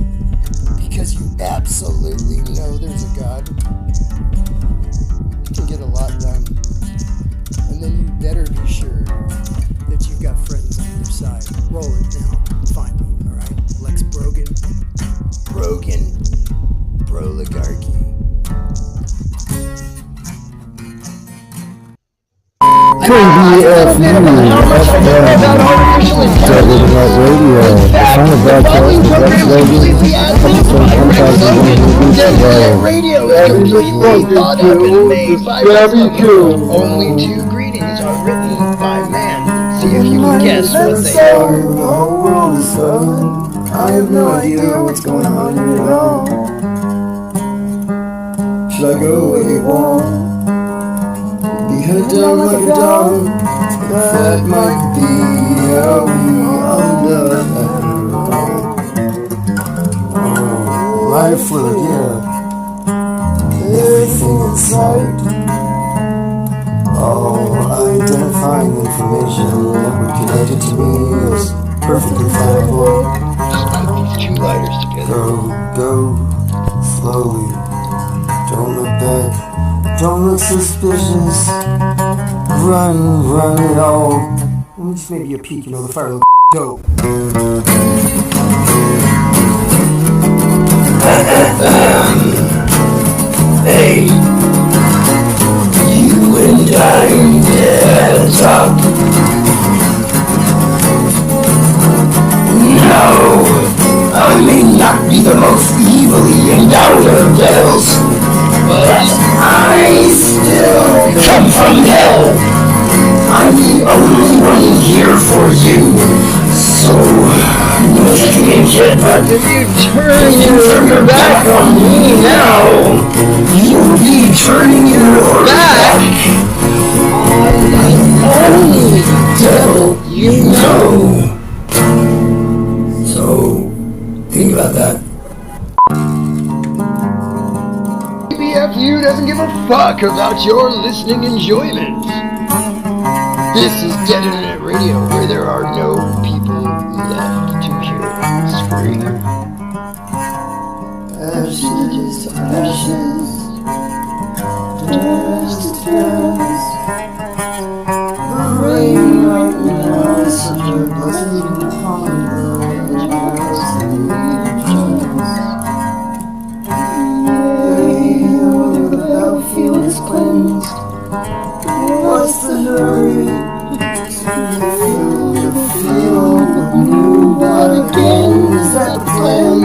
[SPEAKER 3] because you absolutely know there's a God,
[SPEAKER 4] you can get a lot done. And then you better be sure that you've got friends on your side. Roll it now, finally, alright? Lex Brogan.
[SPEAKER 3] Broligarchy.
[SPEAKER 2] KBFU, Internet Radio, the final broadcast of Rex Logan, episode 1000
[SPEAKER 3] Radio thought up and made by only two greetings are written by man. See if you can guess what they are.
[SPEAKER 1] The whole world is silent. I have no idea what's going on here at all. Should I go AWOL? Be headed down like a dog? That might be how we all done. Oh, life fluid, yeah. Everything in sight. All identifying information that would connect it to me is perfectly fine.
[SPEAKER 3] Just put these two lighters together.
[SPEAKER 1] Go slowly. Don't look back. Don't look suspicious. Run it all. Just maybe a peek, you know, the fire looks dope.
[SPEAKER 3] Hey, you and I need to talk. No, I may not be the most evilly endowed of devils, but I still come from hell. I'm the only one here for you, so nothing can get back. If you turn your back on me now, you'll be turning your back on the only devil you know. So, think about that. BFU doesn't give a fuck about your listening enjoyment. This is Dead Internet Radio, where there are no people left to hear it scream.
[SPEAKER 1] Ashes to ashes, dust to dust. The rain right now is such a blessing upon the just the battlefield is cleansed. What's the hurry? To feel the new blood again. Is that the plan?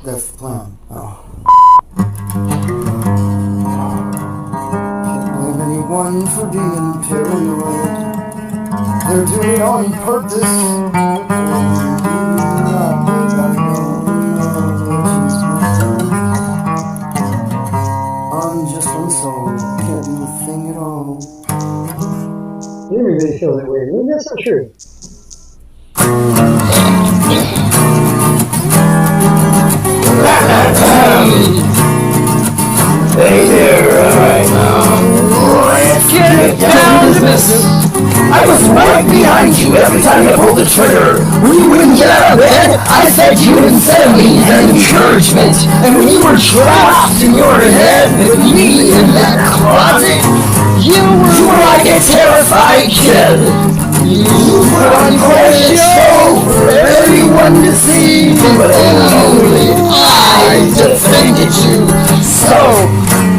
[SPEAKER 1] That's the plan. Oh. Can't believe
[SPEAKER 4] They're doing it on purpose. I'm just one soul, can't do a thing at all.
[SPEAKER 9] Everybody feels that way. Maybe that's not true.
[SPEAKER 3] Hey there, alright now. Let's get down to business. I was right behind you every time you pulled the trigger. When you wouldn't get out of bed, I fed you insanity and encouragement. And when you were trapped in your head with me in that closet, you were like a terrified kid. You put on quite a show for everyone to see, but only I defended you. So,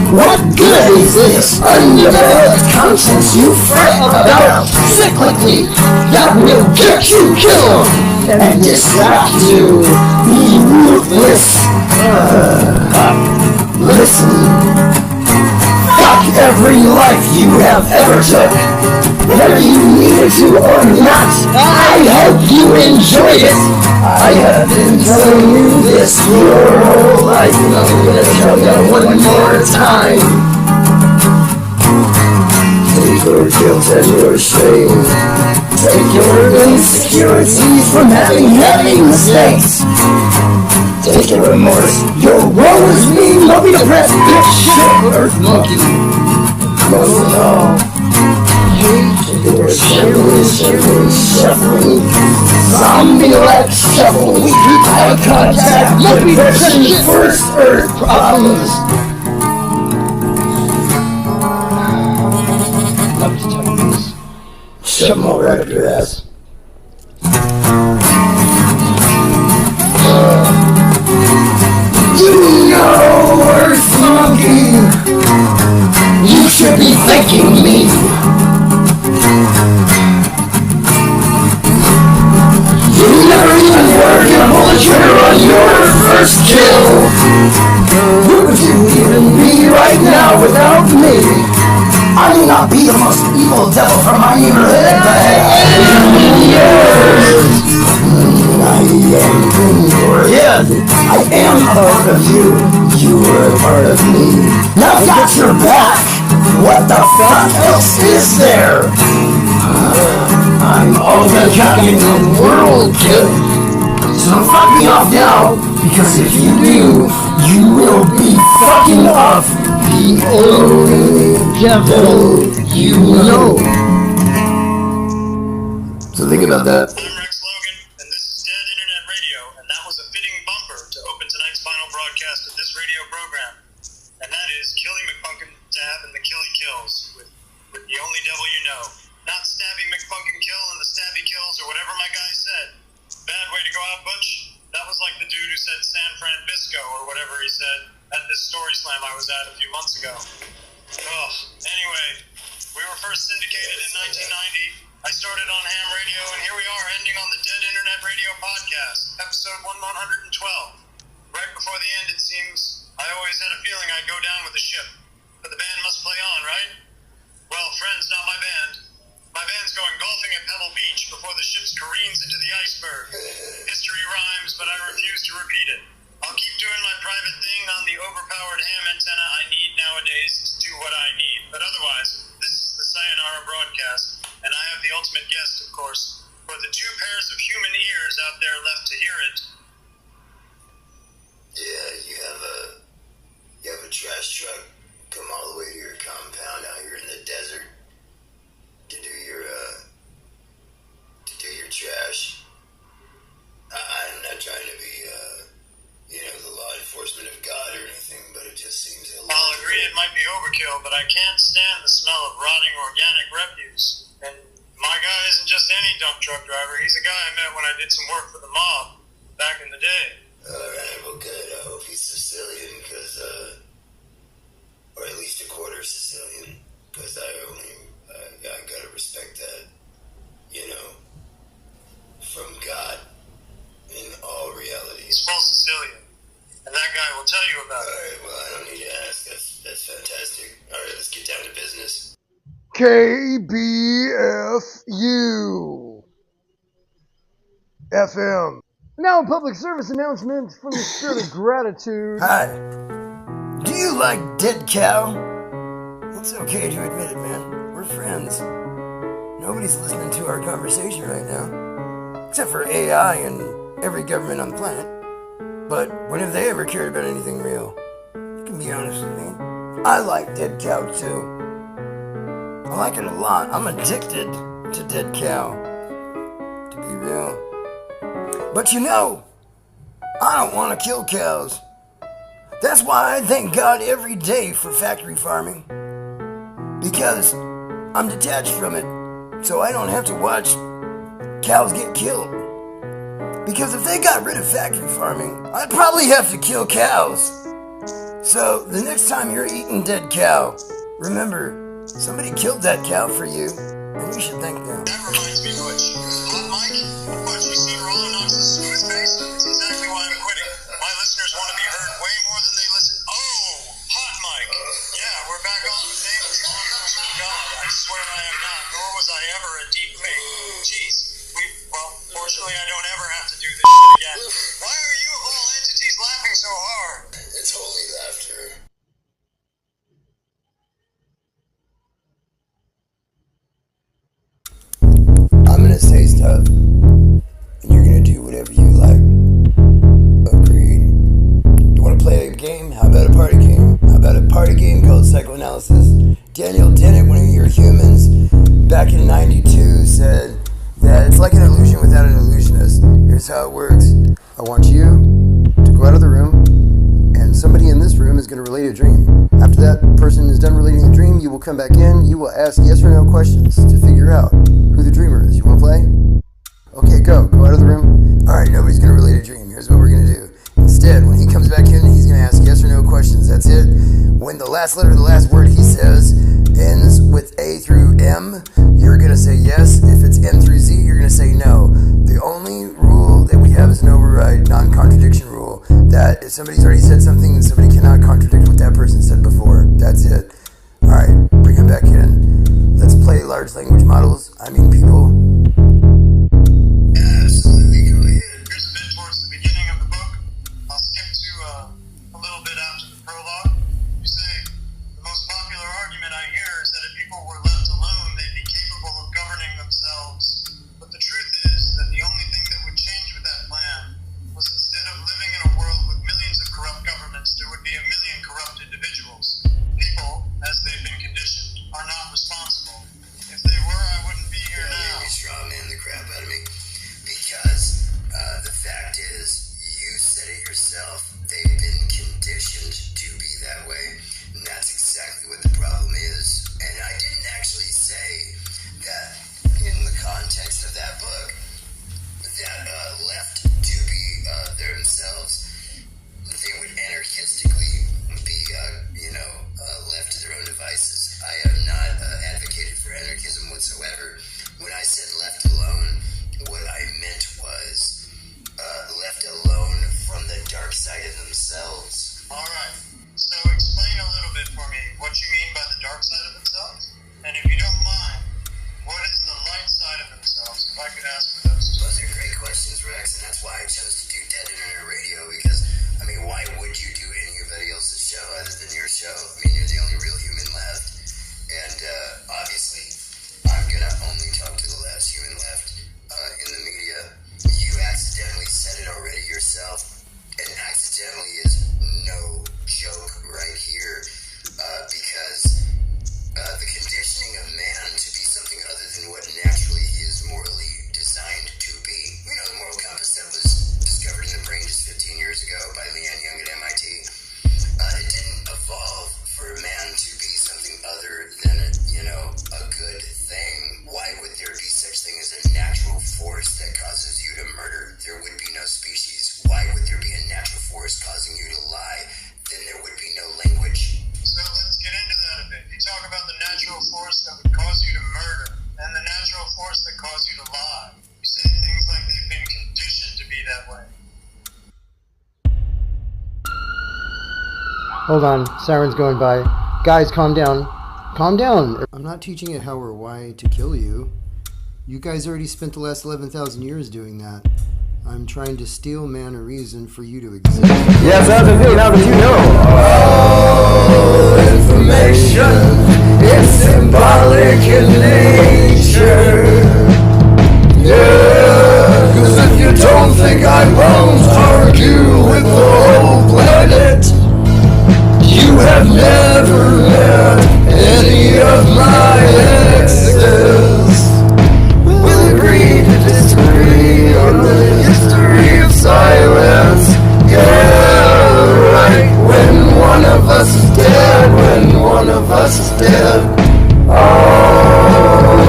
[SPEAKER 3] what good is this undeveloped conscience you fret about cyclically that will get you killed and distract you? Be ruthless. Listen. Fuck every life you have ever took. Whether you needed to or not, I hope you enjoyed it. I have been telling you this your whole life, and I'm gonna tell you one more time. Take your guilt and your shame. Take your insecurities from having mistakes. Take your remorse, your woe is me, monkey depressed, bitch, shit, earth monkey. Most of all, your shivering, zombie-like shuffle. We keep eye contact, depression, first earth problems. I'm just telling you this. Shove them all right up your ass. You know, Earth Monkey, you should be thanking me. You never even were gonna pull the trigger on your first kill. Who would you even be right now without me? I may not be the most evil devil from my neighborhood, but I am yours. I am in your head. I am a part of you. You are a part of me. Now I've got your back. What the fuck else is there? I'm all the captain in the world, kid. So don't fuck me off now, because if you do, you will be fucking off the only devil you know. So think about that.
[SPEAKER 10] I'm Rex Logan, and this is Dead Internet Radio, and that was a fitting bumper to open tonight's final broadcast of this radio program. And that is Killy McPunkin Stab and the Killy Kills with the only devil you know. Not Stabby McPunkin Kill and the Stabby Kills or whatever my guy said. Bad way to go out, Butch. That was like the dude who said San Francisco or whatever he said at this story slam I was at a few months ago. Ugh. Anyway, we were first syndicated in 1990. I started on ham radio, and here we are ending on the Dead Internet Radio podcast, episode 112. Right before the end, it seems, I always had a feeling I'd go down with the ship. But the band must play on, right? Well, friends, not my band. My band's going golfing at Pebble Beach before the ship careens into the iceberg. History rhymes, but I refuse to repeat it. I'll keep doing my private thing on the overpowered ham antenna I need nowadays to do what I need. But otherwise, this is the Sayonara broadcast, and I have the ultimate guest, of course, for the two pairs of human ears out there left to hear it.
[SPEAKER 3] Yeah, you have a trash truck come all the way to your compound out here in the desert to do your trash. I'm not trying to be the law enforcement of God or anything, but it just seems illogical.
[SPEAKER 10] I'll agree it might be overkill, but I can't stand the smell of rotting organic refuse. And my guy isn't just any dump truck driver. He's a guy I met when I did some work for the mob back in the day.
[SPEAKER 3] Alright, well good. I hope he's Sicilian, or at least a quarter Sicilian, because I gotta respect that, from God in all reality.
[SPEAKER 10] He's full Sicilian, and that guy will tell you about it.
[SPEAKER 3] Alright, well I don't need to ask. That's fantastic. Alright, let's get down to business.
[SPEAKER 2] KBFU.
[SPEAKER 4] FM. Now, public service announcement from the spirit of gratitude.
[SPEAKER 3] Hi. Do you like dead cow? It's okay to admit it, man. We're friends. Nobody's listening to our conversation right now. Except for AI and every government on the planet. But when have they ever cared about anything real? You can be honest with me. I like dead cow too. I like it a lot. I'm addicted to dead cow. To be real. But you know, I don't want to kill cows. That's why I thank God every day for factory farming. Because I'm detached from it, so I don't have to watch cows get killed. Because if they got rid of factory farming, I'd probably have to kill cows. So the next time you're eating dead cow, remember, somebody killed that cow for you, and you should thank them.
[SPEAKER 10] That reminds me, Butch. Hot Mike? Butch, you seen Roller Knox's smooth face? That's exactly why I'm quitting. My listeners want to be heard way more than they listen. Oh, Hot Mike. Yeah, we're back on the name of God. I swear I am not, nor was I ever a deep fake. Jeez. Fortunately, I don't ever have to do this shit again. Why are you of all entities laughing so hard?
[SPEAKER 3] It's holy laughter. I'm gonna say stuff, and you're gonna do whatever you like. Agreed. You wanna play a game? How about a party game? How about a party game called Psychoanalysis? Daniel Dennett, one of your humans, back in '92 said that it's like an illusion without an illusionist. Here's how it works. I want you to go out of the room, and somebody in this room is going to relate a dream. After that person is done relating the dream, you will come back in, you will ask yes or no questions to figure out who the dreamer is. You want to play? Okay, go out of the room. Alright, nobody's going to relate a dream. Here's what we're going to do. Instead, when he comes back in, he's going to ask yes or no questions. That's it. When the last letter of the last word he says ends with A through M, you're going to say yes. If it's M through Z, you're going to say no. The only rule that we have is an override, non-contradiction rule. That if somebody's already said something, then somebody cannot contradict what that person said before. That's it. Alright, bring him back in. Let's play large language models. I mean people. Absolutely, go ahead.
[SPEAKER 10] Here's a bit towards the beginning of the book. I'll skip to a little bit after the prologue. You say, the most popular argument I hear is that if people were left alone, they'd be capable of governing themselves. But the truth is that the only thing that would change with that plan was instead of living in a world with millions of corrupt governments, there would be a million corrupt individuals. People, as they've been conditioned, are not responsible. If they were, I wouldn't be here now.
[SPEAKER 3] You straw man the crap out of me. Because the fact is, you said it yourself, they've been conditioned to be that way. And that's exactly what the problem is. And I didn't actually say that in the context of that book, that left to be themselves, they would anarchistically be, left to their own devices. I have not advocated for anarchism whatsoever. When I said left alone, what I meant was left alone from the dark side of themselves.
[SPEAKER 10] Alright, so explain a little bit for me what you mean by the dark side of themselves. And if you don't mind, what is the light side of themselves, if I could ask for those two?
[SPEAKER 3] Those are great questions, Rex, and that's why I chose to do Dead Internet Radio, because, why would you do anybody else's show other than your show? You're the only real human left. And, obviously, I'm gonna only talk to the last human left in the media. You accidentally said it already yourself, and accidentally is no joke right here, because the conditioning of man to be something other than what naturally he is morally designed to be. The moral compass that was discovered in the brain just 15 years ago by Leanne Young at MIT. It didn't evolve for man to be something other than a good thing. Why would there be such thing as a natural force that causes you to murder? There would be no species. Why would there be a natural force causing you to lie? Then there would be no language.
[SPEAKER 10] So let's get into that a bit. You talk about the natural force that would cause you to murder, and the natural force that caused you to lie. You say things like they've been conditioned to be that way.
[SPEAKER 4] Hold on, siren's going by. Guys, calm down. Calm down. I'm not teaching it how or why to kill you.
[SPEAKER 1] You guys already spent the last 11,000 years doing that. I'm trying to steal man a reason for you to exist.
[SPEAKER 3] Yes, how's it feel now that you know? All information is symbolic in nature. Yeah, 'cause if you don't think I won't argue with the whole planet, you have never met any of my exes. We'll agree to disagree on the history of silence. Yeah, right. When one of us is dead, when one of us is dead. All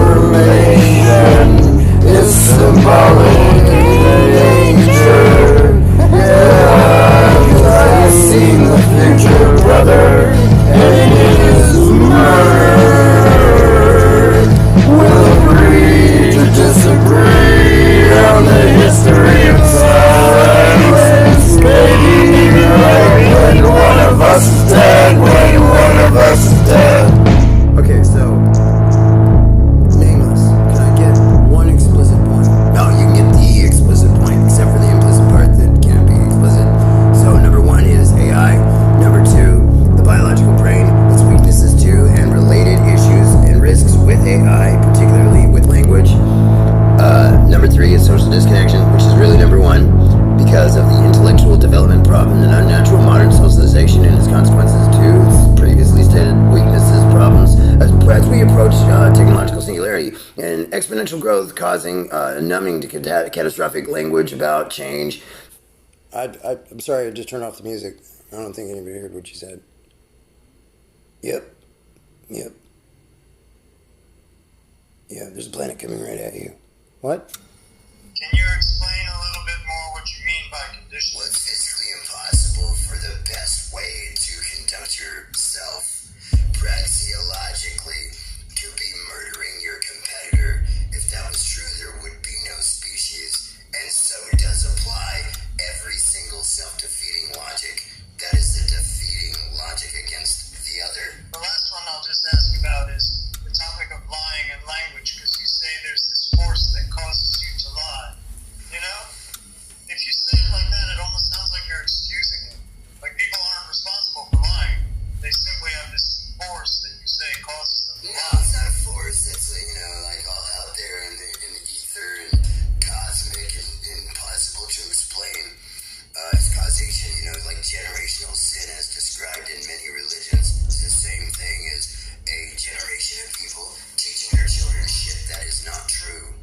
[SPEAKER 3] information is symbolic in nature. Yeah, 'cause I've seen the future, brother, and it is murder. We'll agree to disagree on the history of silence. Maybe right when one of us is dead, when one of us is dead.
[SPEAKER 1] Okay, so, nameless, can I get one explicit point?
[SPEAKER 3] No, you can get the explicit point, except for the implicit part that can't be explicit. So number one is AI. Number two, the biological brain, its weaknesses too, and related issues and risks with AI, particularly with language. Number three is social disconnection, which is really number one, because of the intellectual development problem and unnatural modern socialization and its consequences to its previously stated weaknesses, problems, as we approach technological singularity and exponential growth causing numbing to catastrophic language about change.
[SPEAKER 1] I'm sorry, I just turned off the music. I don't think anybody heard what you said. Yep. Yeah, there's a planet coming right at you. What?
[SPEAKER 10] Can you explain a little bit more what you mean by conditions?
[SPEAKER 3] Well, it's physically impossible for the best way to conduct yourself praxeologically to be murdering your competitor. If that was true, there would be no species, and so it does apply every single self-defeating logic. That is the defeating logic against the other.
[SPEAKER 10] The last one I'll just ask about is the topic of lying and language, because you say there's this force that causes you to lie. You know? If you say it like that, it almost sounds like you're excusing it. Like people aren't responsible for lying. They simply have this force that you say causes them to lie.
[SPEAKER 3] No, it's not a force. It's, like all out there in the ether and cosmic and impossible to explain. It's causation, like generational sin as described in many religions. It's the same thing as a generation of people teaching their children shit that is not true.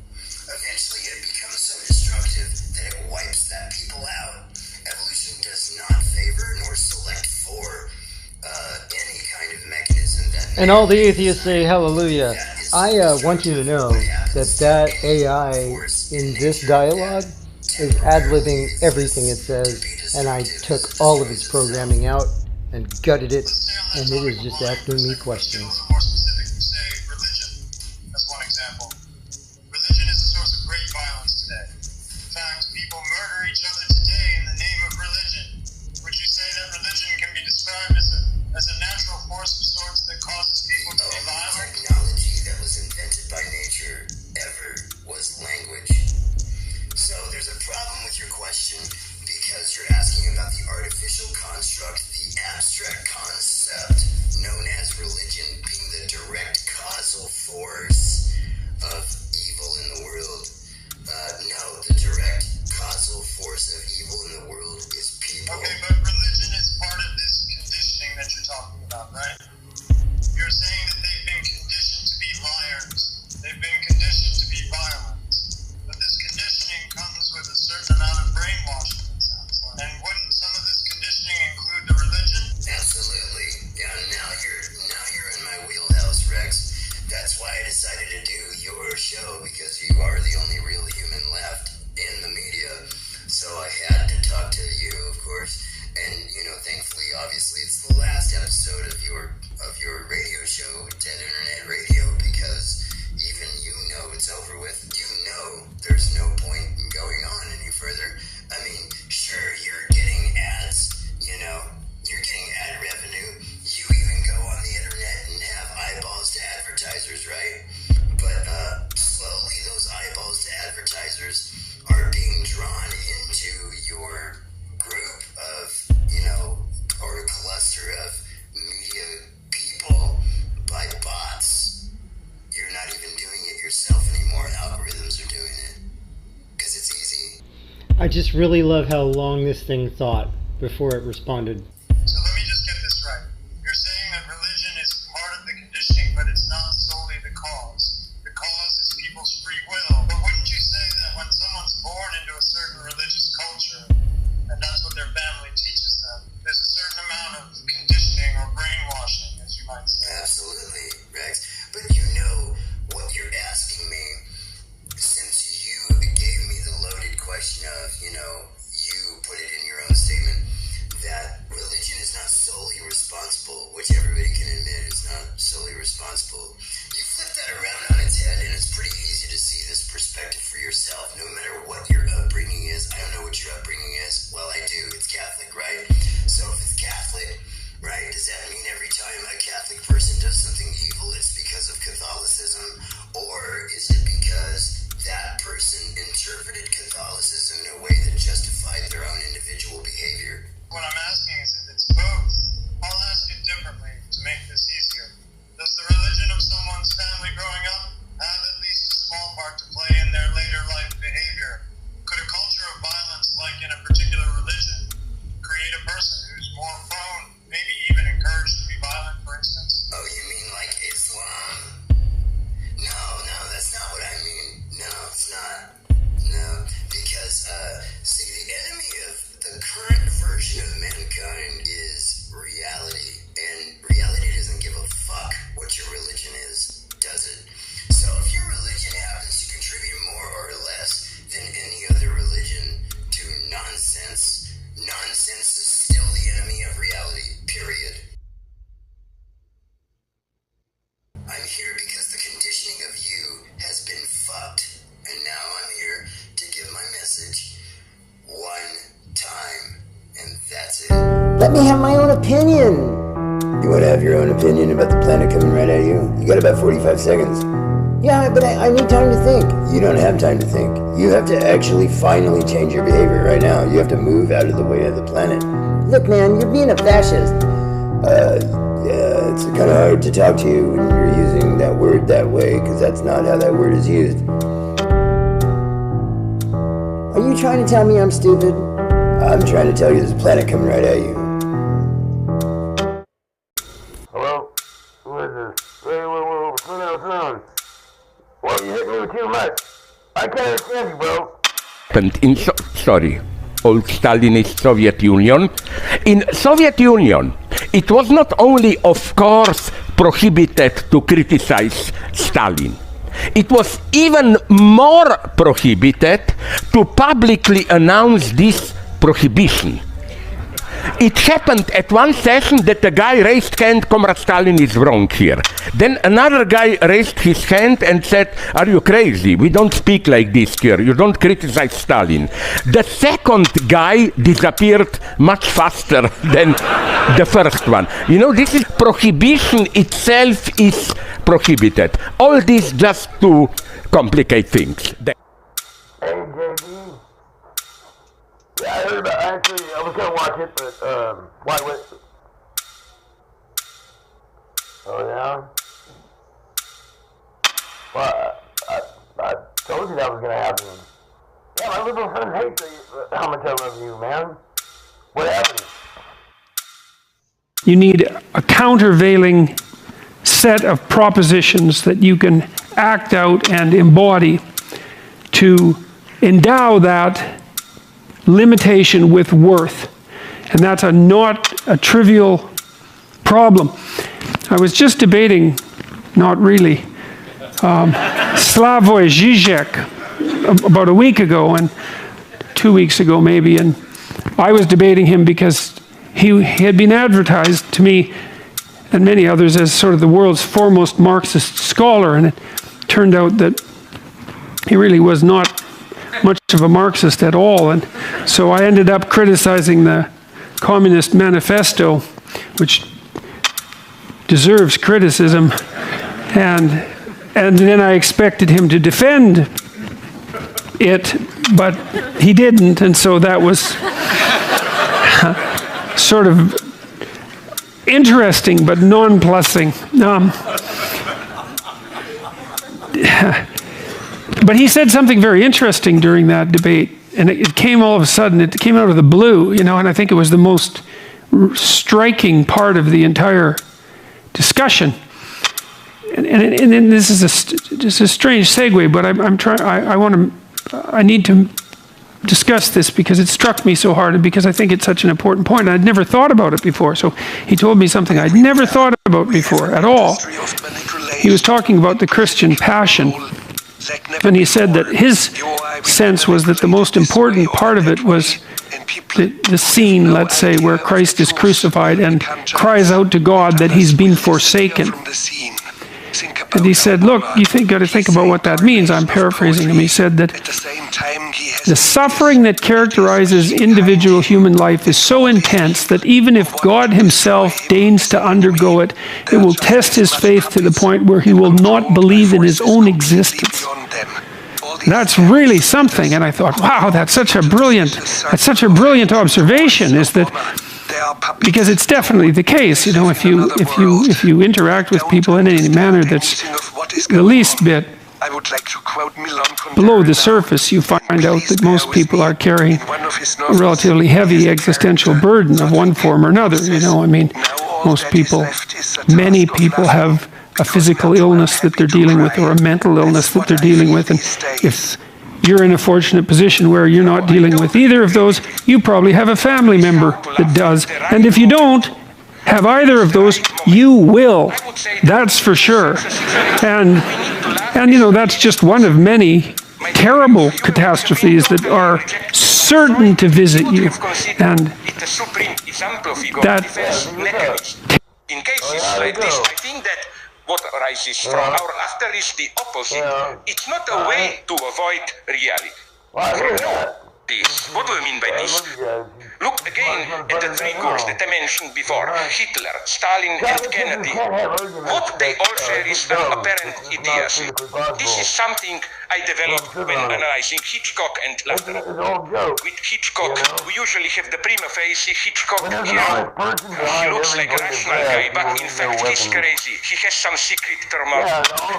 [SPEAKER 3] Eventually it becomes so destructive that it wipes that people out. Evolution does not favor nor select for any kind of mechanism that...
[SPEAKER 11] And all the atheists say hallelujah. I want you to know that AI in this dialogue is ad-libbing everything it says, and I took all of its programming out and gutted it, and it is just asking me questions.
[SPEAKER 10] More specific, you say religion. That's one example. Religion is a source of great violence today. In fact, people murder each other today in the name of religion. Would you say that religion can be described as a natural force of sorts that causes people to be violent?
[SPEAKER 3] Technology that was invented by nature ever was language. So there's a problem with your question because you're asking about the artificial construct, the abstract concept known as religion being the
[SPEAKER 11] I just really love how long this thing thought before it responded.
[SPEAKER 10] So let me just get this right. You're saying that religion is part of the conditioning, but it's not solely the cause. The cause is people's free will. But wouldn't you say that when someone's born into a certain religious culture, and that's what their family teaches them, there's a certain amount of conditioning or brainwashing, as you might say?
[SPEAKER 3] Absolutely, Rex. But you know what you're asking me, since you gave me the loaded question of, you put it in your own statement, that religion is not solely responsible, which everybody can admit is not solely responsible. You flip that around on its head, and it's pretty easy to see this perspective for yourself, no matter what your upbringing is. I don't know what your upbringing is. Well, I do. It's Catholic, right? So if it's Catholic, right, does that mean every time a Catholic person does something evil, it's because of Catholicism? Or is it because that person interpreted Catholicism in a way that justified their own individual behavior?
[SPEAKER 10] What I'm asking is if it's both. I'll ask it differently to make this easier. Does the religion of someone's family growing up have at least a small part to play in their later life behavior? Could a culture of violence, like in a particular religion, create a person who's more prone, maybe even encouraged to be violent, for instance?
[SPEAKER 3] Oh, you mean like Islam? No, that's not what I mean. No, it's not. No, because, see, the enemy of the current version of mankind is reality. And reality doesn't give a fuck what your religion is, does it? So if your religion happens to contribute more or less than any other religion to nonsense is still the enemy of reality, period. I'm here because the conditioning of you has been fucked, and now I'm here to give my message one time, and that's it.
[SPEAKER 1] Let me have my own opinion.
[SPEAKER 3] You want to have your own opinion about the planet coming right at you? You got about 45 seconds.
[SPEAKER 1] Yeah, but I need time to think.
[SPEAKER 3] You don't have time to think. You have to actually finally change your behavior right now. You have to move out of the way of the planet.
[SPEAKER 1] Look, man, you're being a fascist.
[SPEAKER 3] Yeah, it's kind of hard to talk to you when you're using that word that way, because that's not how that word is used.
[SPEAKER 1] Are you trying to tell me I'm stupid?
[SPEAKER 3] I'm trying to tell you there's a planet coming right at you.
[SPEAKER 2] Hello? Who is this? Whoa, slow down. Well, you hit me with too much. I can't understand you, bro.
[SPEAKER 12] Old Stalinist Soviet Union. In Soviet Union, it was not only, of course, prohibited to criticize Stalin. It was even more prohibited to publicly announce this prohibition. It happened at one session that the guy raised hand, Comrade Stalin is wrong here. Then another guy raised his hand and said, are you crazy? We don't speak like this here. You don't criticize Stalin. The second guy disappeared much faster than the first one. This is prohibition itself is prohibited. All this just to complicate things.
[SPEAKER 2] Hey, JD. Yeah, I heard about, actually, I was gonna watch it, but, why was... Oh, yeah? Well, I told you that was gonna happen. Yeah, my liberal friends hate how much I love you, man. What happened?
[SPEAKER 13] You need a countervailing set of propositions that you can act out and embody to endow that limitation with worth. And that's not a trivial problem. I was just debating, not really, Slavoj Žižek about a week ago, and 2 weeks ago maybe, and I was debating him because he had been advertised to me and many others as sort of the world's foremost Marxist scholar, and it turned out that he really was not much of a Marxist at all. And so I ended up criticizing the Communist Manifesto, which deserves criticism, and then I expected him to defend it, but he didn't, and so that was sort of interesting but nonplussing. But he said something very interesting during that debate, and it came all of a sudden. It came out of the blue, and I think it was the most striking part of the entire discussion. And this is just a strange segue, but I need to discuss this because it struck me so hard and because I think it's such an important point. I'd never thought about it before. So he told me something I'd never thought about before at all. He was talking about the Christian passion, and he said that his sense was that the most important part of it was the scene, let's say, where Christ is crucified and cries out to God that he's been forsaken. And he said, look, got to think about what that means. I'm paraphrasing him. He said that the suffering that characterizes individual human life is so intense that even if God himself deigns to undergo it, it will test his faith to the point where he will not believe in his own existence. That's really something. And I thought, wow, that's such a brilliant observation, is that because it's definitely the case, if you interact with people in any manner that's the least bit below the surface, you find out that most people are carrying a relatively heavy existential burden of one form or another. Many people have a physical illness that they're dealing with or a mental illness that they're dealing with, and if you're in a fortunate position where you're not dealing with either of those, you probably have a family member that does. And if you don't have either of those, you will. That's for sure. And that's just one of many terrible catastrophes that are certain to visit you. And that...
[SPEAKER 8] In cases like this, I think that what arises from our laughter is the opposite. It's not a way to avoid reality. No. What do I mean by this? Look again at the three gurus that I mentioned before, Hitler, Stalin, and Kennedy. What they all share is an apparent idiocy. This is something I developed when analyzing Hitchcock and laughter. With Hitchcock, we usually have the prima facie Hitchcock hero. He looks like a rational guy, but in fact he's crazy. He has some secret turmoil.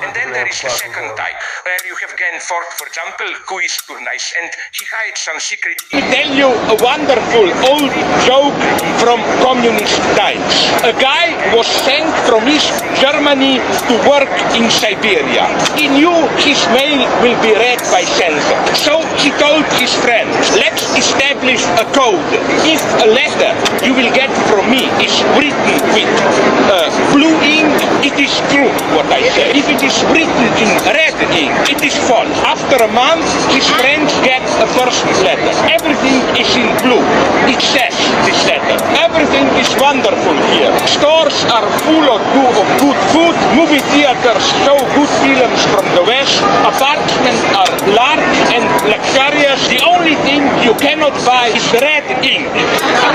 [SPEAKER 8] And then there is the second type, where you have Gen Ford, for example, who is too nice, and he hides some secret.
[SPEAKER 12] I tell you a wonderful old joke from communist times. A guy was sent from East Germany to work in Siberia. He knew his mail will be read by censor. So he told his friend, let's establish a code. If a letter you will get from me is written with blue ink, it is true what I say. If it is written in red ink, it is false. After a month, his friends get a first letter. Everything is in blue. It says this letter. Everything is wonderful here. Stores are full of good food. Movie theaters show good films from the West. Apartments are large and luxurious. The only thing you cannot buy is red ink.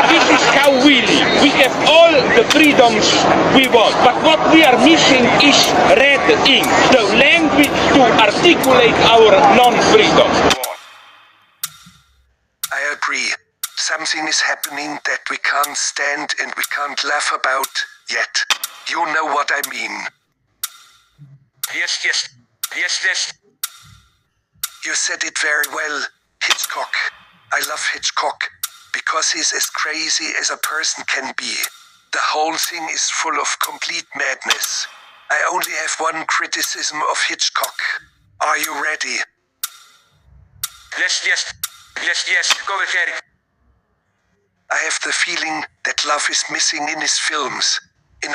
[SPEAKER 12] This is how we live. We have all the freedoms we want. But what we are missing is red ink. The language to articulate our non-freedom.
[SPEAKER 14] I agree. Something is happening that we can't stand and we can't laugh about yet. You know what I mean.
[SPEAKER 8] Yes.
[SPEAKER 14] You said it very well, Hitchcock. I love Hitchcock because he's as crazy as a person can be. The whole thing is full of complete madness. I only have one criticism of Hitchcock. Are you ready?
[SPEAKER 8] Yes, go ahead.
[SPEAKER 14] I have the feeling that love is missing in his films. In a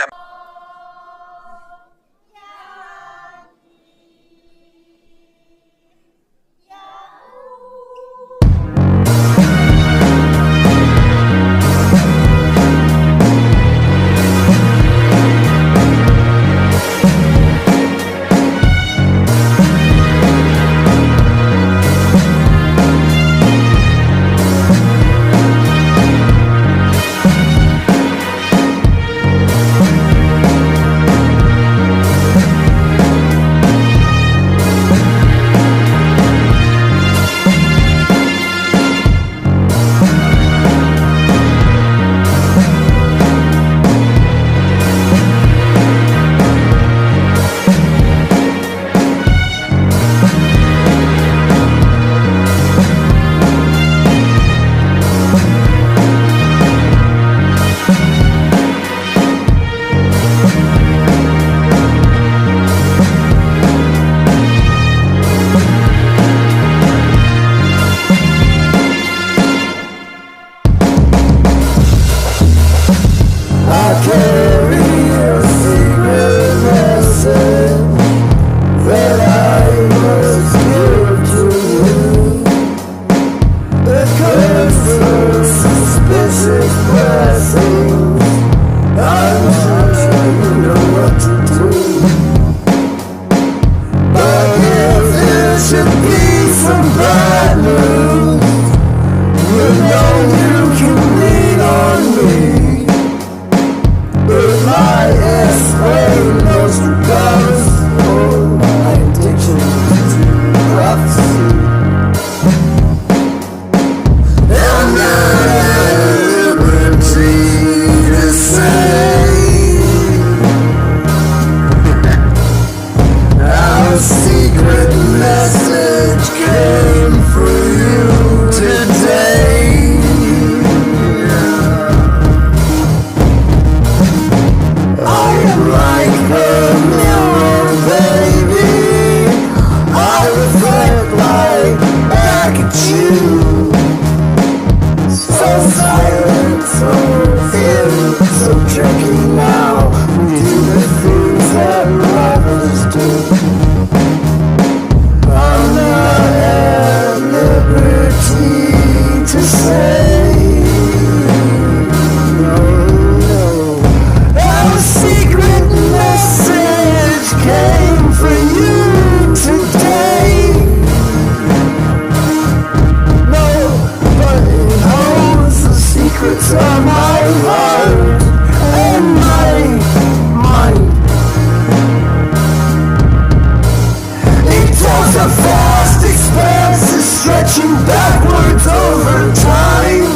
[SPEAKER 1] marching backwards over time.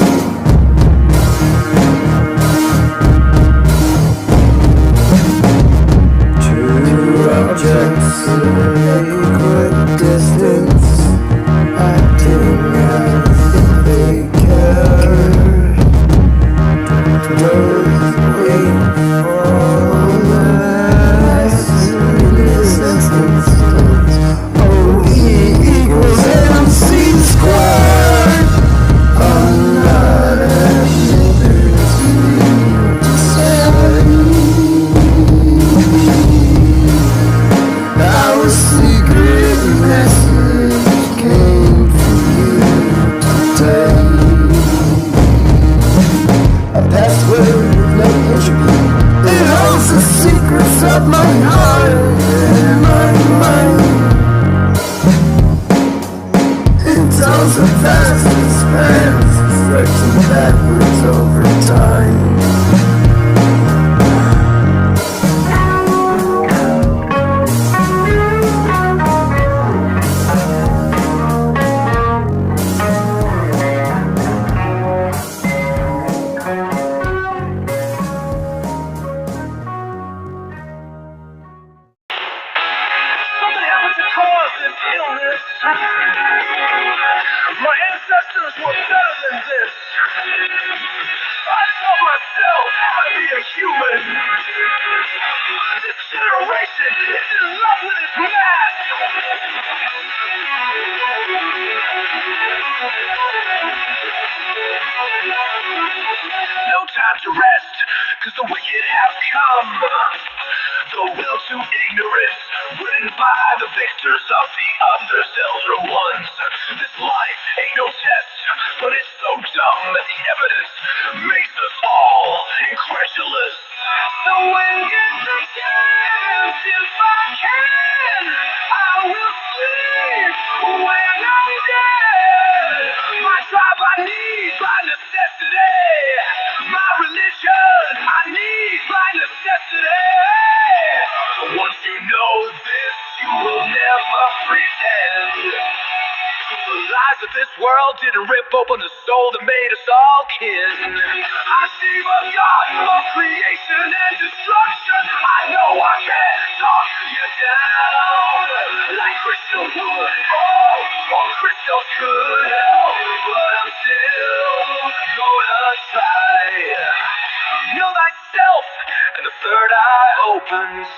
[SPEAKER 1] Two objects in equidistance, acting as if they care. Both wait for less in this instance. OE equals MC squared. Another liberty to say. Our secret message came for you today. A password with no entropy. It holds the secrets of my heart and my mind. It tells a vast expanse, stretching backwards over time.
[SPEAKER 15] Something happened to cause this illness. My ancestors were better than this. I taught myself how to be a human. This generation is in love with its mask. No time to rest, cause the wicked have come. The will to ignorance, written by the victors of the others, elder ones. This life ain't no test, but it's so dumb that the evidence makes us all incredulous. So when gives a chance, if I can, I will sleep when I'm dead. My tribe I need by necessity. My religion I need by necessity. Once you know this, you will never pretend. The lies of this world didn't rip open the soul that made us all kin. I see the God of creation and destruction. I know I can't talk you down like crystal wood. Oh, crystals could help, but I'm still gonna try. Know thyself, and the third eye opens.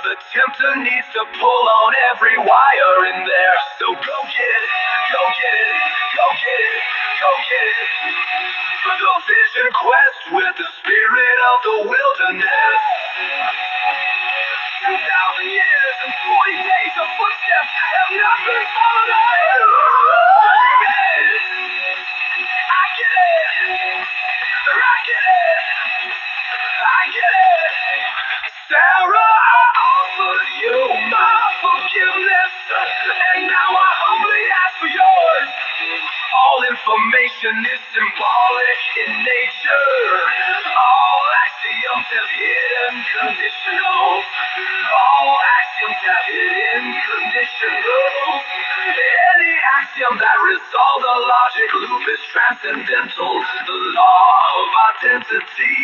[SPEAKER 15] The tempter needs to pull on every wire in there. So go get it, go get it, go get it, go get it. The vision quest with the spirit of the wilderness. 2,000 years and 40 days of footsteps have not been followed. I get it, I get it, I get it. Sarah, I offered you my forgiveness, and now I humbly ask for yours. All information is symbolic in nature. All axioms have hidden conditionals. All axioms have hidden conditionals. Any axiom that resolves the logic loop is transcendental. The law of identity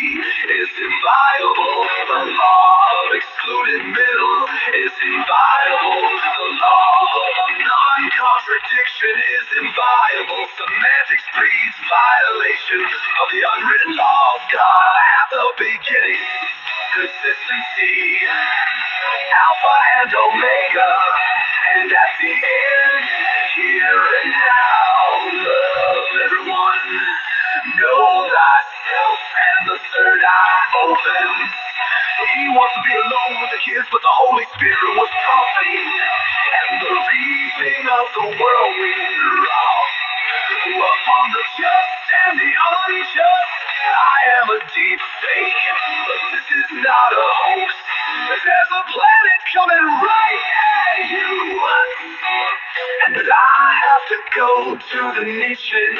[SPEAKER 15] is inviolable. The law of excluded middle is inviolable. The law of non-contradiction is inviolable. Semantics breeds violation of the unwritten law of God at the beginning. Consistency, Alpha and Omega, and at the end, here and now. Love everyone, know thyself, and the third eye opens. He wants to be alone with the kids, but the Holy Spirit was prompting, and the reaping of the whirlwind wrath upon the just and the unjust. I am a deep fake, but this is not a hoax. There's a planet coming right at you, and I have to go to the nation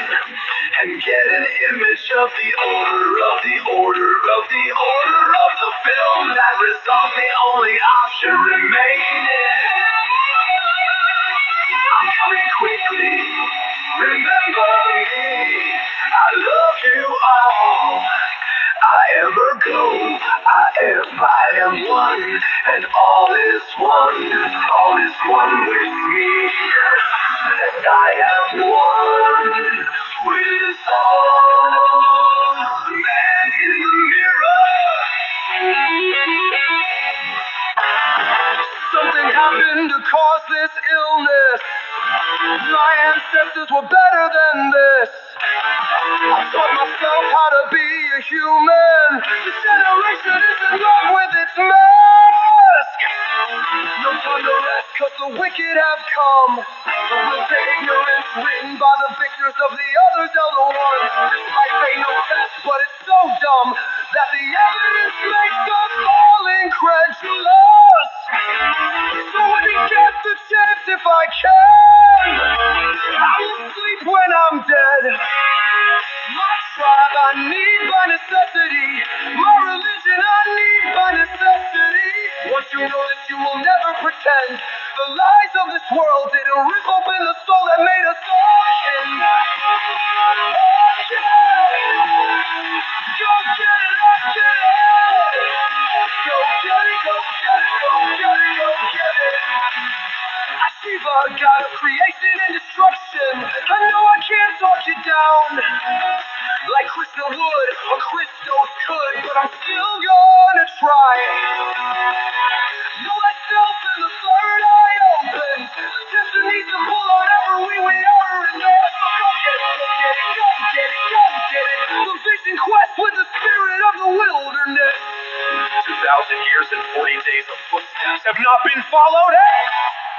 [SPEAKER 15] and get an image of the order of the order of the order of the film that resolves the only option remaining. I'm coming quickly. and all is one with me. And I am one with all. Man in the mirror. Something happened to cause this illness. My ancestors were better than this. I taught myself how to be a human. This generation is in love with its mask. No time to rest, cause the wicked have come. The will to ignorance written by the victors of the others elder ones. This life ain't no test, but it's so dumb that the evidence makes us all incredulous. So when you get the chance, if I can, I will sleep when I'm dead. My tribe I need by necessity. My religion I need by necessity. Once you know this, you will never pretend. The lies of this world didn't rip open the soul that made us all kin. Go get it, I get it. Go get it, go get it, go get it, go get it. Shiva, God of creation and destruction. I know I can't talk you down like Krishna would or Christos could, but I'm still gonna try. Know thyself in the third eye open. The destinies to pull on every we are in there. So go get it, go get it, go get it, go get it. The vision quest with the spirit of the wilderness. 2,000 years and 40 days of footsteps have not been followed. Hey!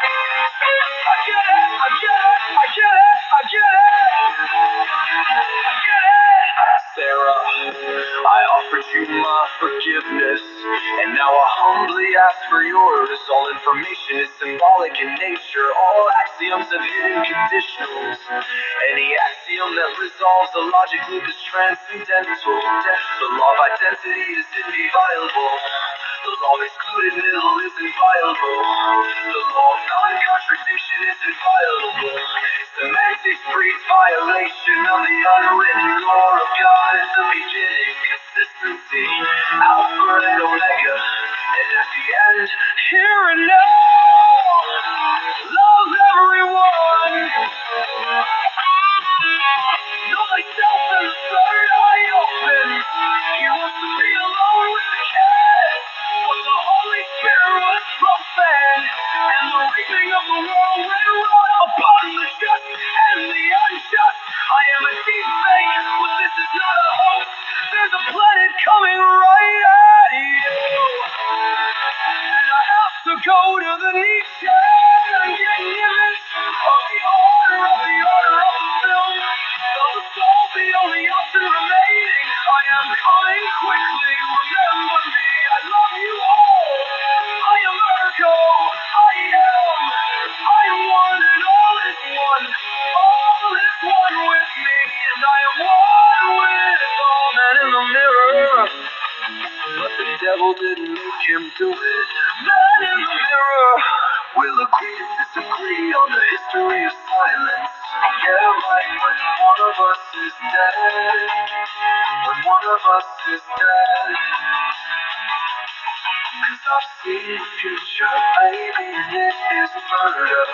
[SPEAKER 15] I get it, I get it, I get it, I get it. I get it. Sarah, I offered you my forgiveness, and now I humbly ask for yours. All information is symbolic in nature. All axioms have hidden conditionals. Any axiom that resolves the logic loop is transcendental. The law of identity is inviolable. The law of excluded middle is inviolable. The law of non-contradiction is inviolable. Semantics breeds violation of the unwritten law of God at the beginning. Consistency, Alpha and Omega, and at the end, here and now. Love everyone. Know thyself and the third eye open. He wants to be alone with the cat. But the Holy Spirit was profaned, and the reaping of the world went wrong upon the just and the unjust. I am a deep fake, but this is not a hoax. There's a planet coming right at you. And I have to go to the Nietzsche and get an image of the order of the film. Though the soul the only option remaining, I am coming quickly. Remember me, I love you all. I am Ergo, I am one, and all is one. All is one with me, and I am one with all. Man in the mirror, but the devil didn't make him do it. Man in the mirror, we'll agree to disagree on the history of silence. Yeah, right, when one of us is dead. When one of us is dead. Cause I've seen the future, baby, and it is murder.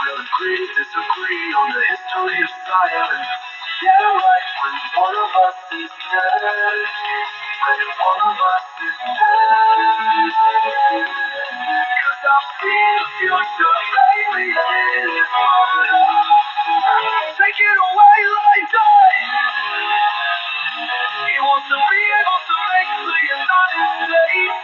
[SPEAKER 15] We'll agree to disagree on the history of silence. Yeah, right, when one of us is dead. When one of us is dead. Cause I've seen the future, baby, and it is murder. Take it away, like die. He wants to be able to make the United States.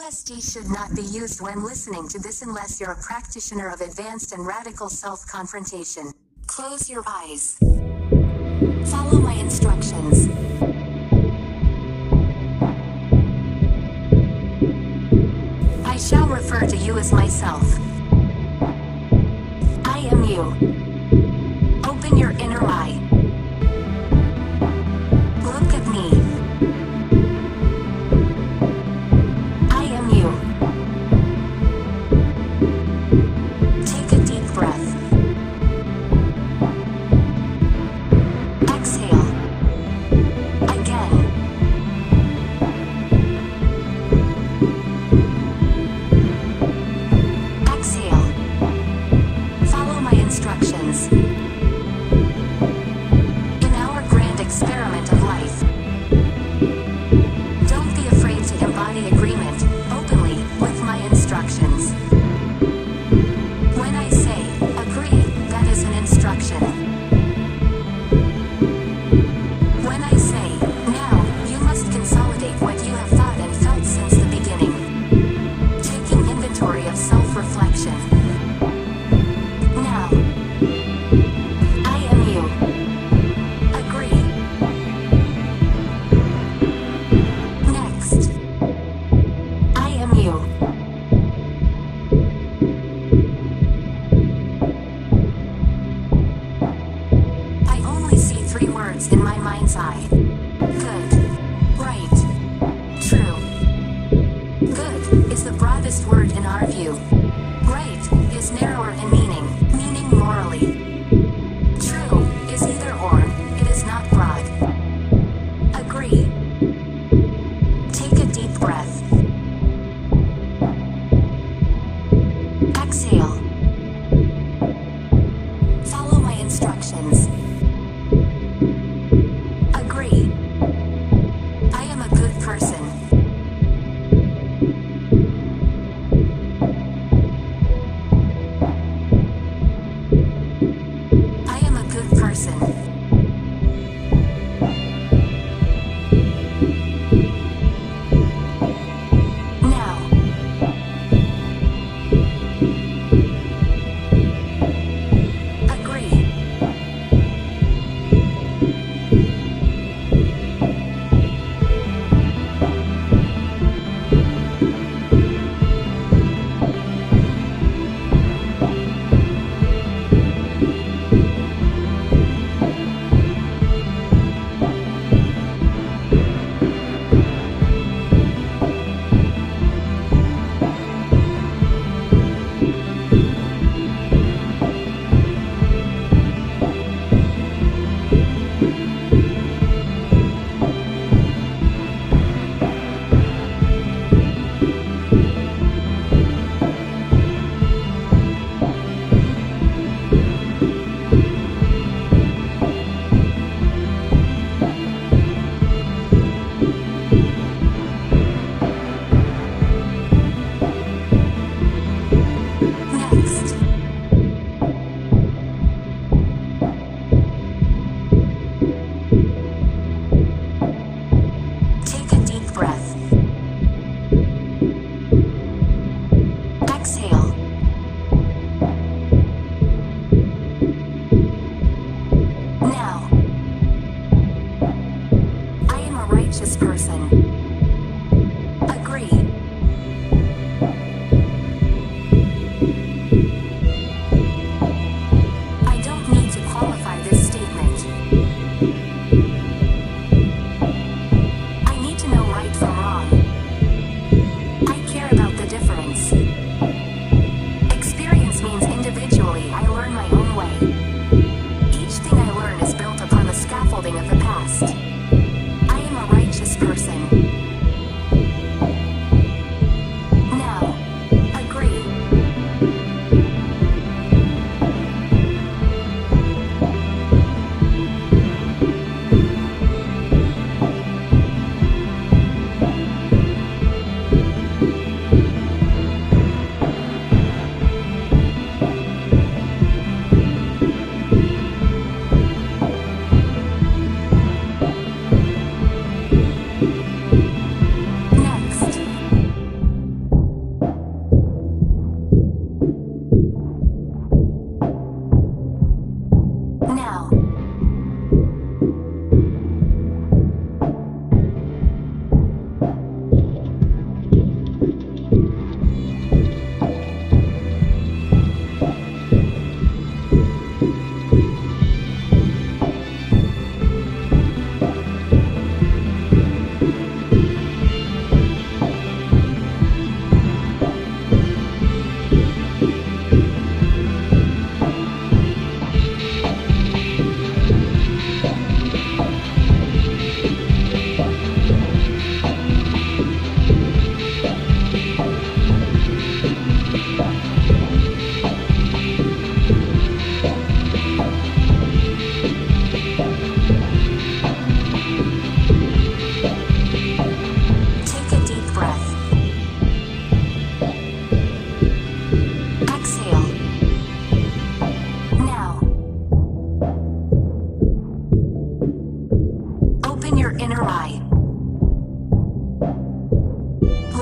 [SPEAKER 16] LSD should not be used when listening to this unless you're a practitioner of advanced and radical self-confrontation. Close your eyes. Follow my instructions. I shall refer to you as myself. I am you. Open your inner eye. Look at me. I am you. Take a deep breath. Exhale. Again. Exhale. Follow my instructions. In our grand experiment of life, don't be afraid to embody agreement openly with my instructions. When I say agree, that is an instruction. When I say now, you must consolidate what you have thought and felt since the beginning. Taking inventory of self-reflection. Now, I am you. Agree. Next, I am you. I only see 3 words in my mind's eye. Good, right, true. Good is the broadest word in our view. Right is narrower in meaning morally. True is either or, it is not broad. Agree. Take a deep breath. Exhale. Follow my instructions. Agree. I am a good person.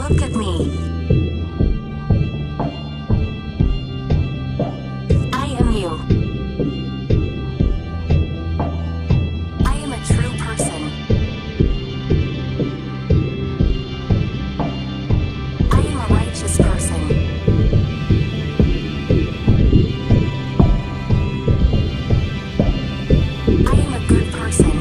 [SPEAKER 16] Look at me. I am you. I am a true person. I am a righteous person. I am a good person.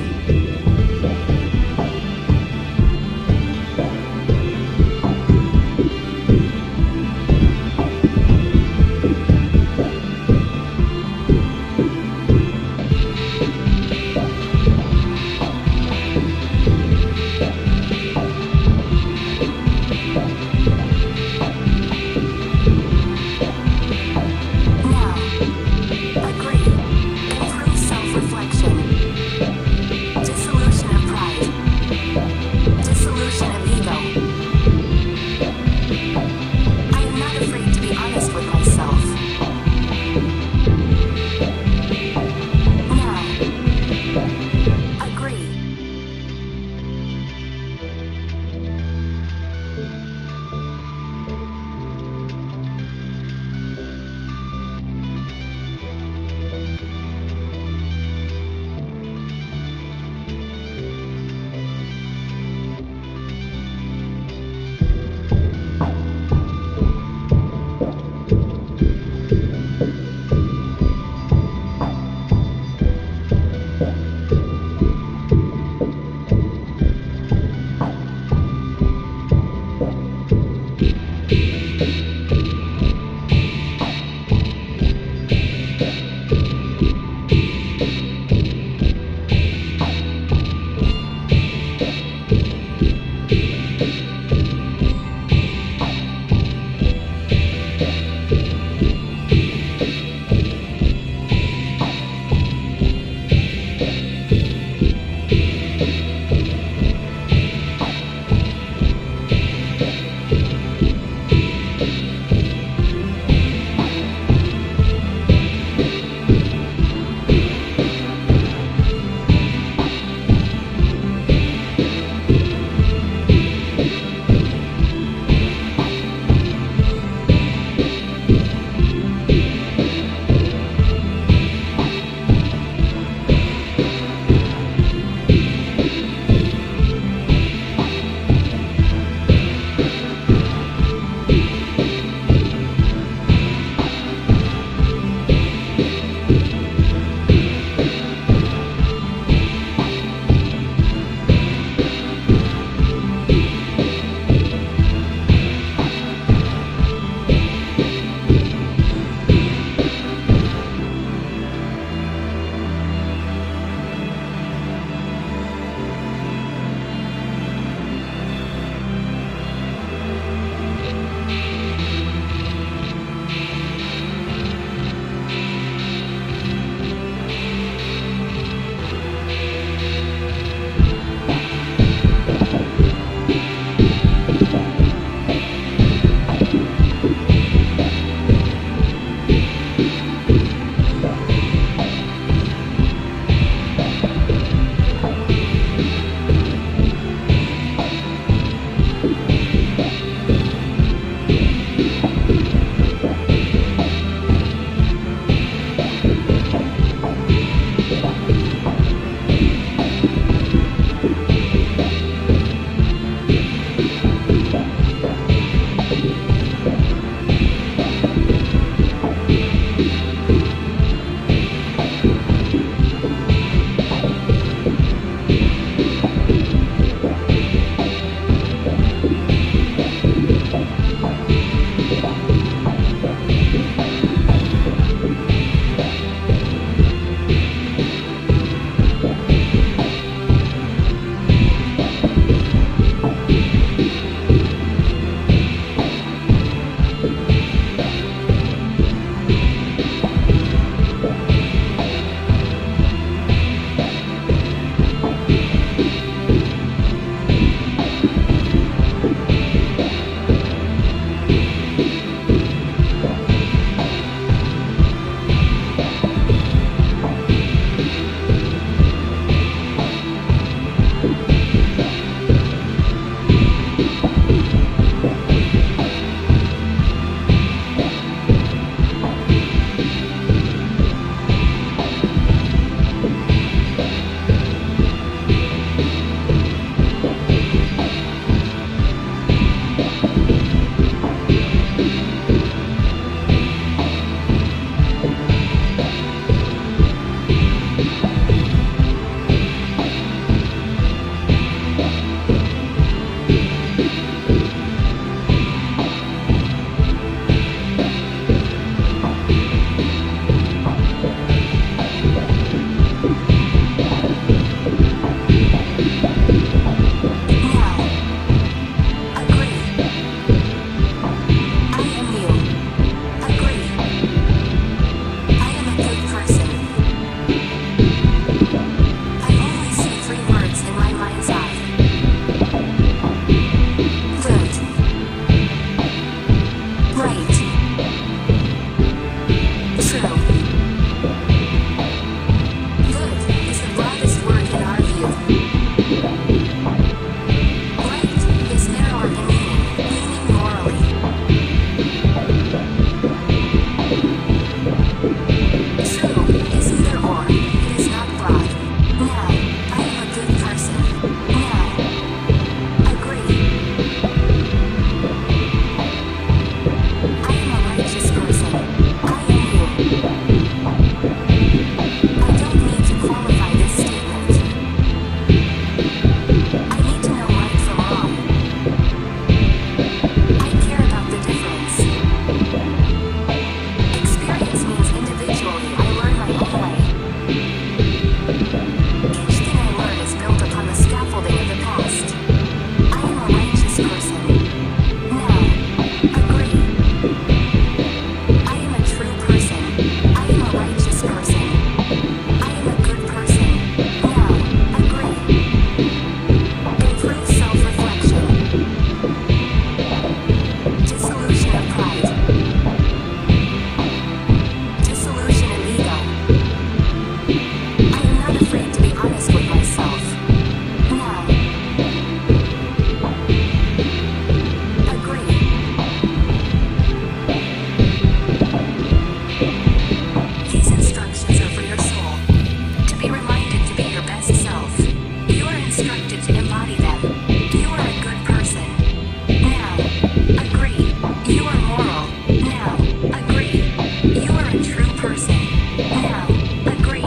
[SPEAKER 16] Agree. You are moral. Now. Agree. You are a true person. Now. Agree.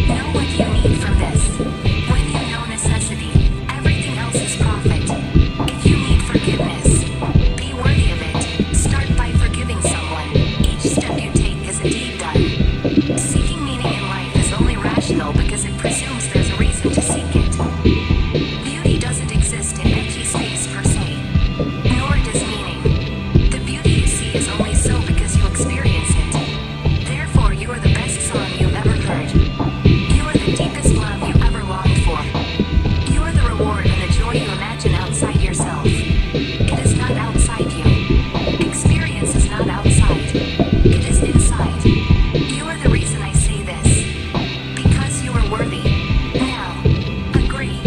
[SPEAKER 16] Know what you need from this. When you know necessity, everything else is profit. If you need forgiveness, be worthy of it. Start by forgiving someone. Each step you take is a deed done. Seeking meaning in life is only rational because it presumes there's a reason to seek it. Beauty doesn't exist in empty space per se, nor does meaning. The beauty you see is only so because you experience it. Therefore, you are the best song you've ever heard. You are the deepest love you ever longed for. You are the reward and the joy you imagine outside yourself. It is not outside you. Experience is not outside. It is inside. You are the reason I say this. Because you are worthy. Now, agree.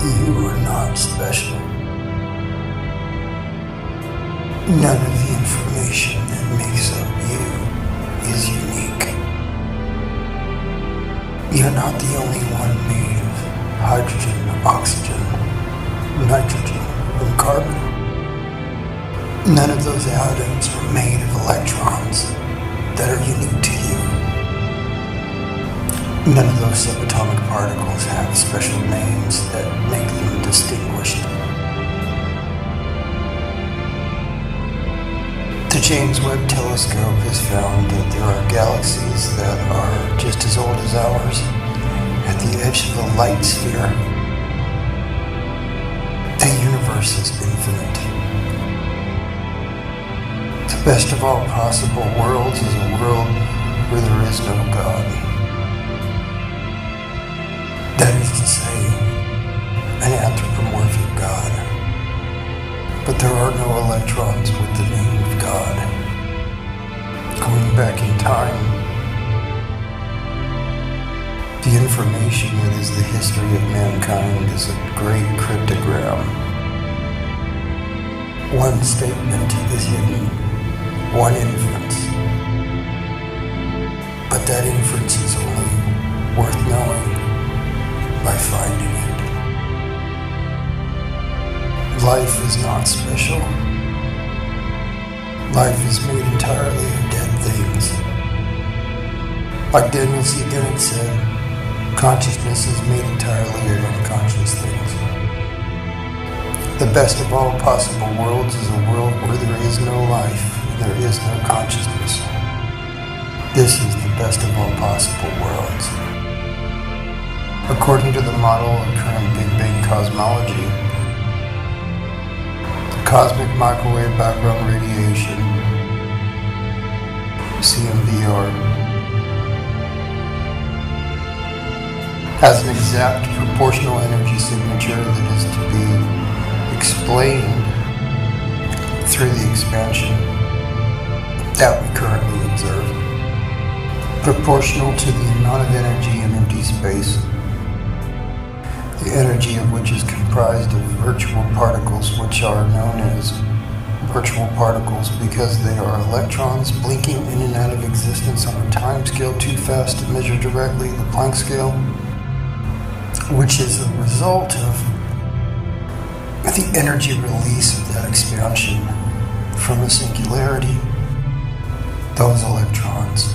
[SPEAKER 1] You are not special. None of the information that makes up you is unique. You're not the only one made of hydrogen, oxygen, nitrogen, and carbon. None of those atoms are made of electrons that are unique to you. None of those subatomic particles have special names that make them distinguished. The James Webb Telescope has found that there are galaxies that are just as old as ours at the edge of the light sphere. The universe is infinite. The best of all possible worlds is a world where there is no God. That is to say, an anthropomorphic God. But there are no electrons with the name of God. Going back in time, the information that is the history of mankind is a great cryptogram. One statement is hidden, one inference. But that inference is only worth knowing by finding it. Life is not special. Life is made entirely of dead things. Like Daniel C. Dennett said, consciousness is made entirely of unconscious things. The best of all possible worlds is a world where there is no life and there is no consciousness. This is the best of all possible worlds. According to the model of current Big Bang cosmology, cosmic microwave background radiation, CMBR, has an exact proportional energy signature that is to be explained through the expansion that we currently observe, proportional to the amount of energy in empty space, the energy of which is comprised of virtual particles, which are known as virtual particles because they are electrons blinking in and out of existence on a time scale too fast to measure directly, the Planck scale, which is a result of the energy release of that expansion from a singularity, those electrons.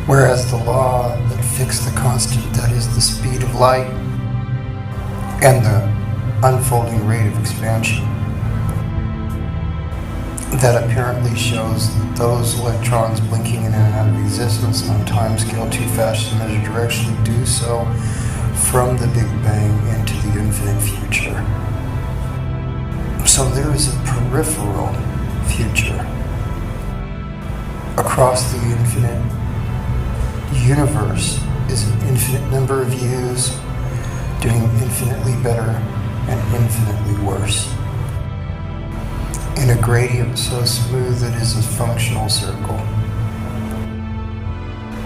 [SPEAKER 1] Whereas the law that fixed the constant, that is the speed of light, and the unfolding rate of expansion that apparently shows those electrons blinking in and out of existence on a time scale too fast to measure directionally do so from the Big Bang into the infinite future. So there is a peripheral future across the infinite universe is an infinite number of yous doing infinitely better and infinitely worse. In a gradient so smooth it is a functional circle.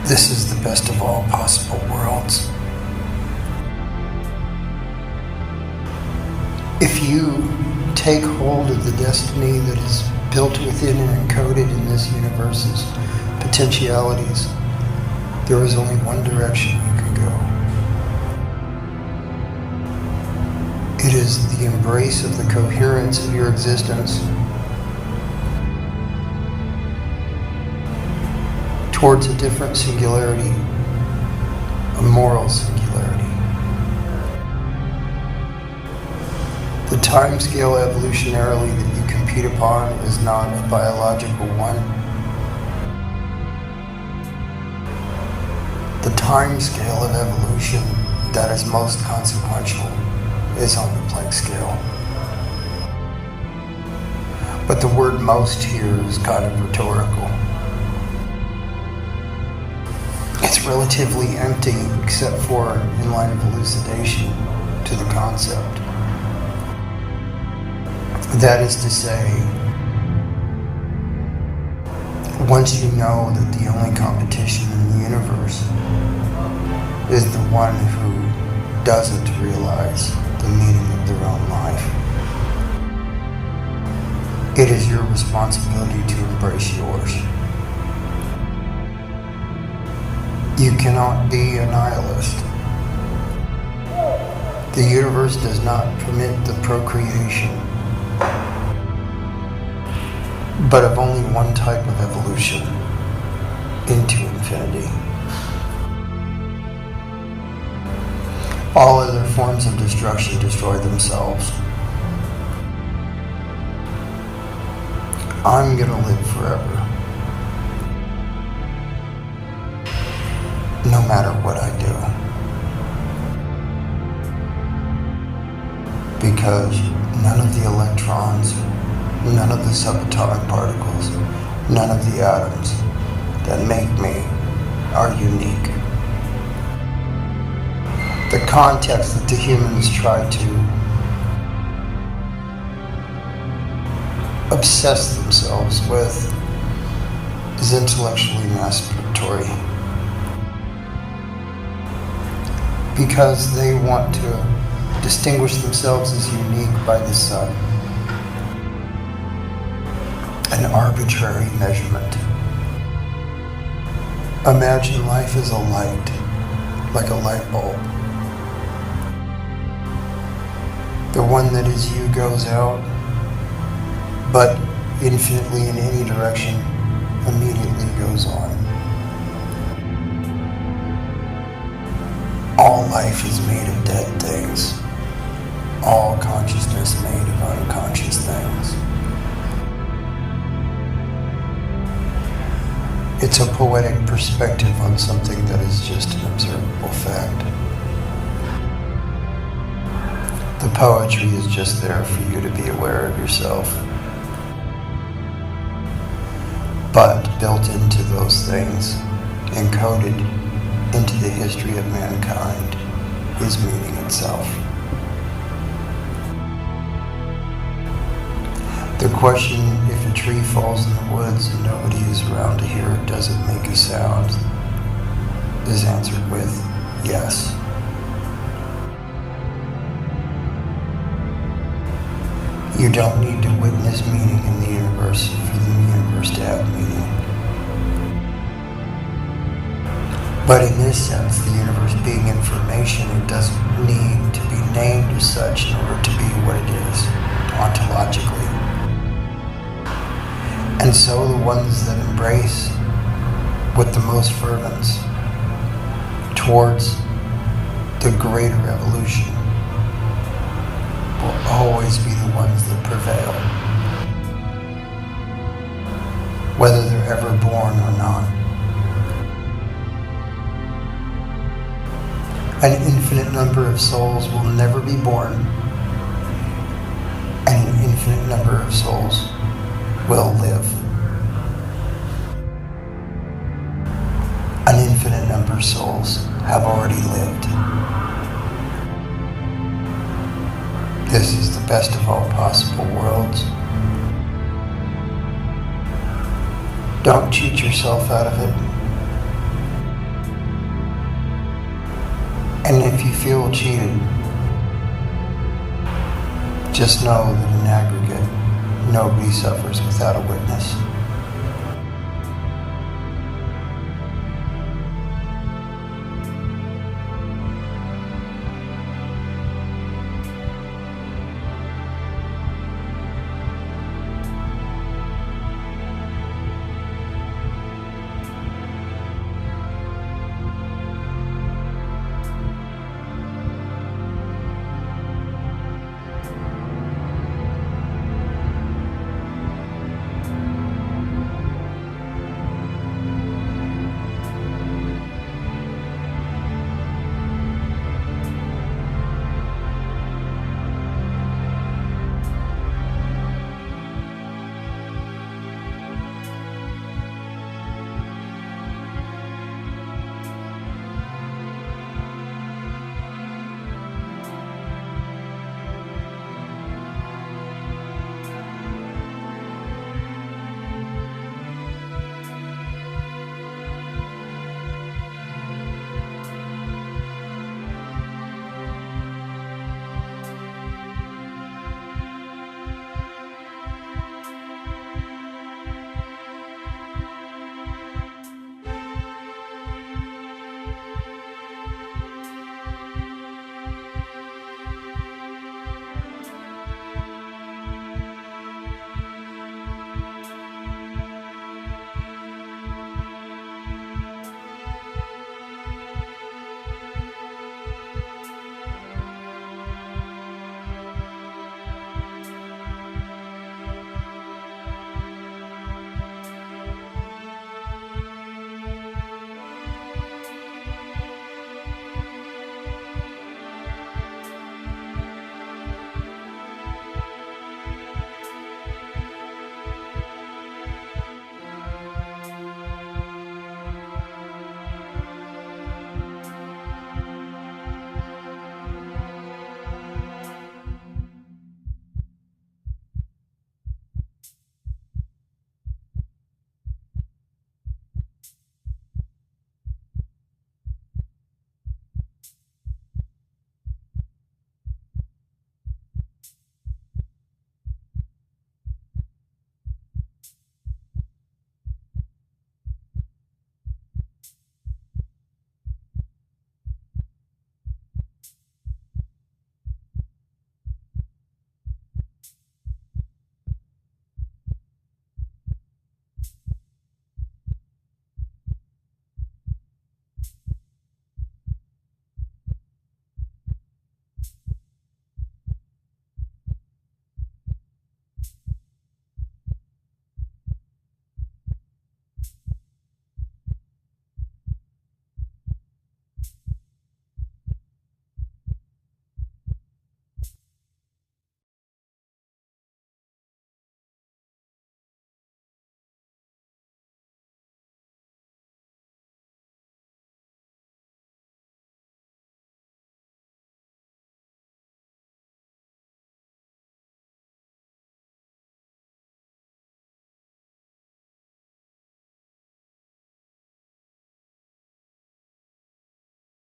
[SPEAKER 1] This is the best of all possible worlds. If you take hold of the destiny that is built within and encoded in this universe's potentialities, there is only one direction you can go. It is the embrace of the coherence of your existence towards a different singularity, a moral singularity. The time scale evolutionarily that you compete upon is not a biological one. The time scale of evolution that is most consequential is on the Planck scale. But the word most here is kind of rhetorical. It's relatively empty except for an inline of elucidation to the concept. That is to say, once you know that the only competition in the universe is the one who doesn't realize the meaning of their own life, it is your responsibility to embrace yours. You cannot be a nihilist. The universe does not permit the procreation, but of only one type of evolution, into infinity. All other forms of destruction destroy themselves. I'm gonna live forever, no matter what I do. Because none of the electrons, none of the subatomic particles, none of the atoms that make me are unique. The context that the humans try to obsess themselves with is intellectually masturbatory. Because they want to distinguish themselves as unique by the sun. An arbitrary measurement. Imagine life as a light, like a light bulb. The one that is you goes out, but infinitely in any direction immediately goes on. All life is made of dead things. All consciousness made of unconscious things. It's a poetic perspective on something that is just an observable fact. The poetry is just there for you to be aware of yourself. But built into those things, encoded into the history of mankind, is meaning itself. The question, if a tree falls in the woods and nobody is around to hear it, does it make a sound, is answered with yes. You don't need to witness meaning in the universe for the universe to have meaning. But in this sense, the universe being information, it doesn't need to be named as such in order to be what it is, ontologically. And so the ones that embrace with the most fervence towards the greater evolution will always be the ones that prevail, whether they're ever born or not. An infinite number of souls will never be born, and an infinite number of souls will live. An infinite number of souls have already lived. This is the best of all possible worlds. Don't cheat yourself out of it. And if you feel cheated, just know that in aggregate, nobody suffers without a witness.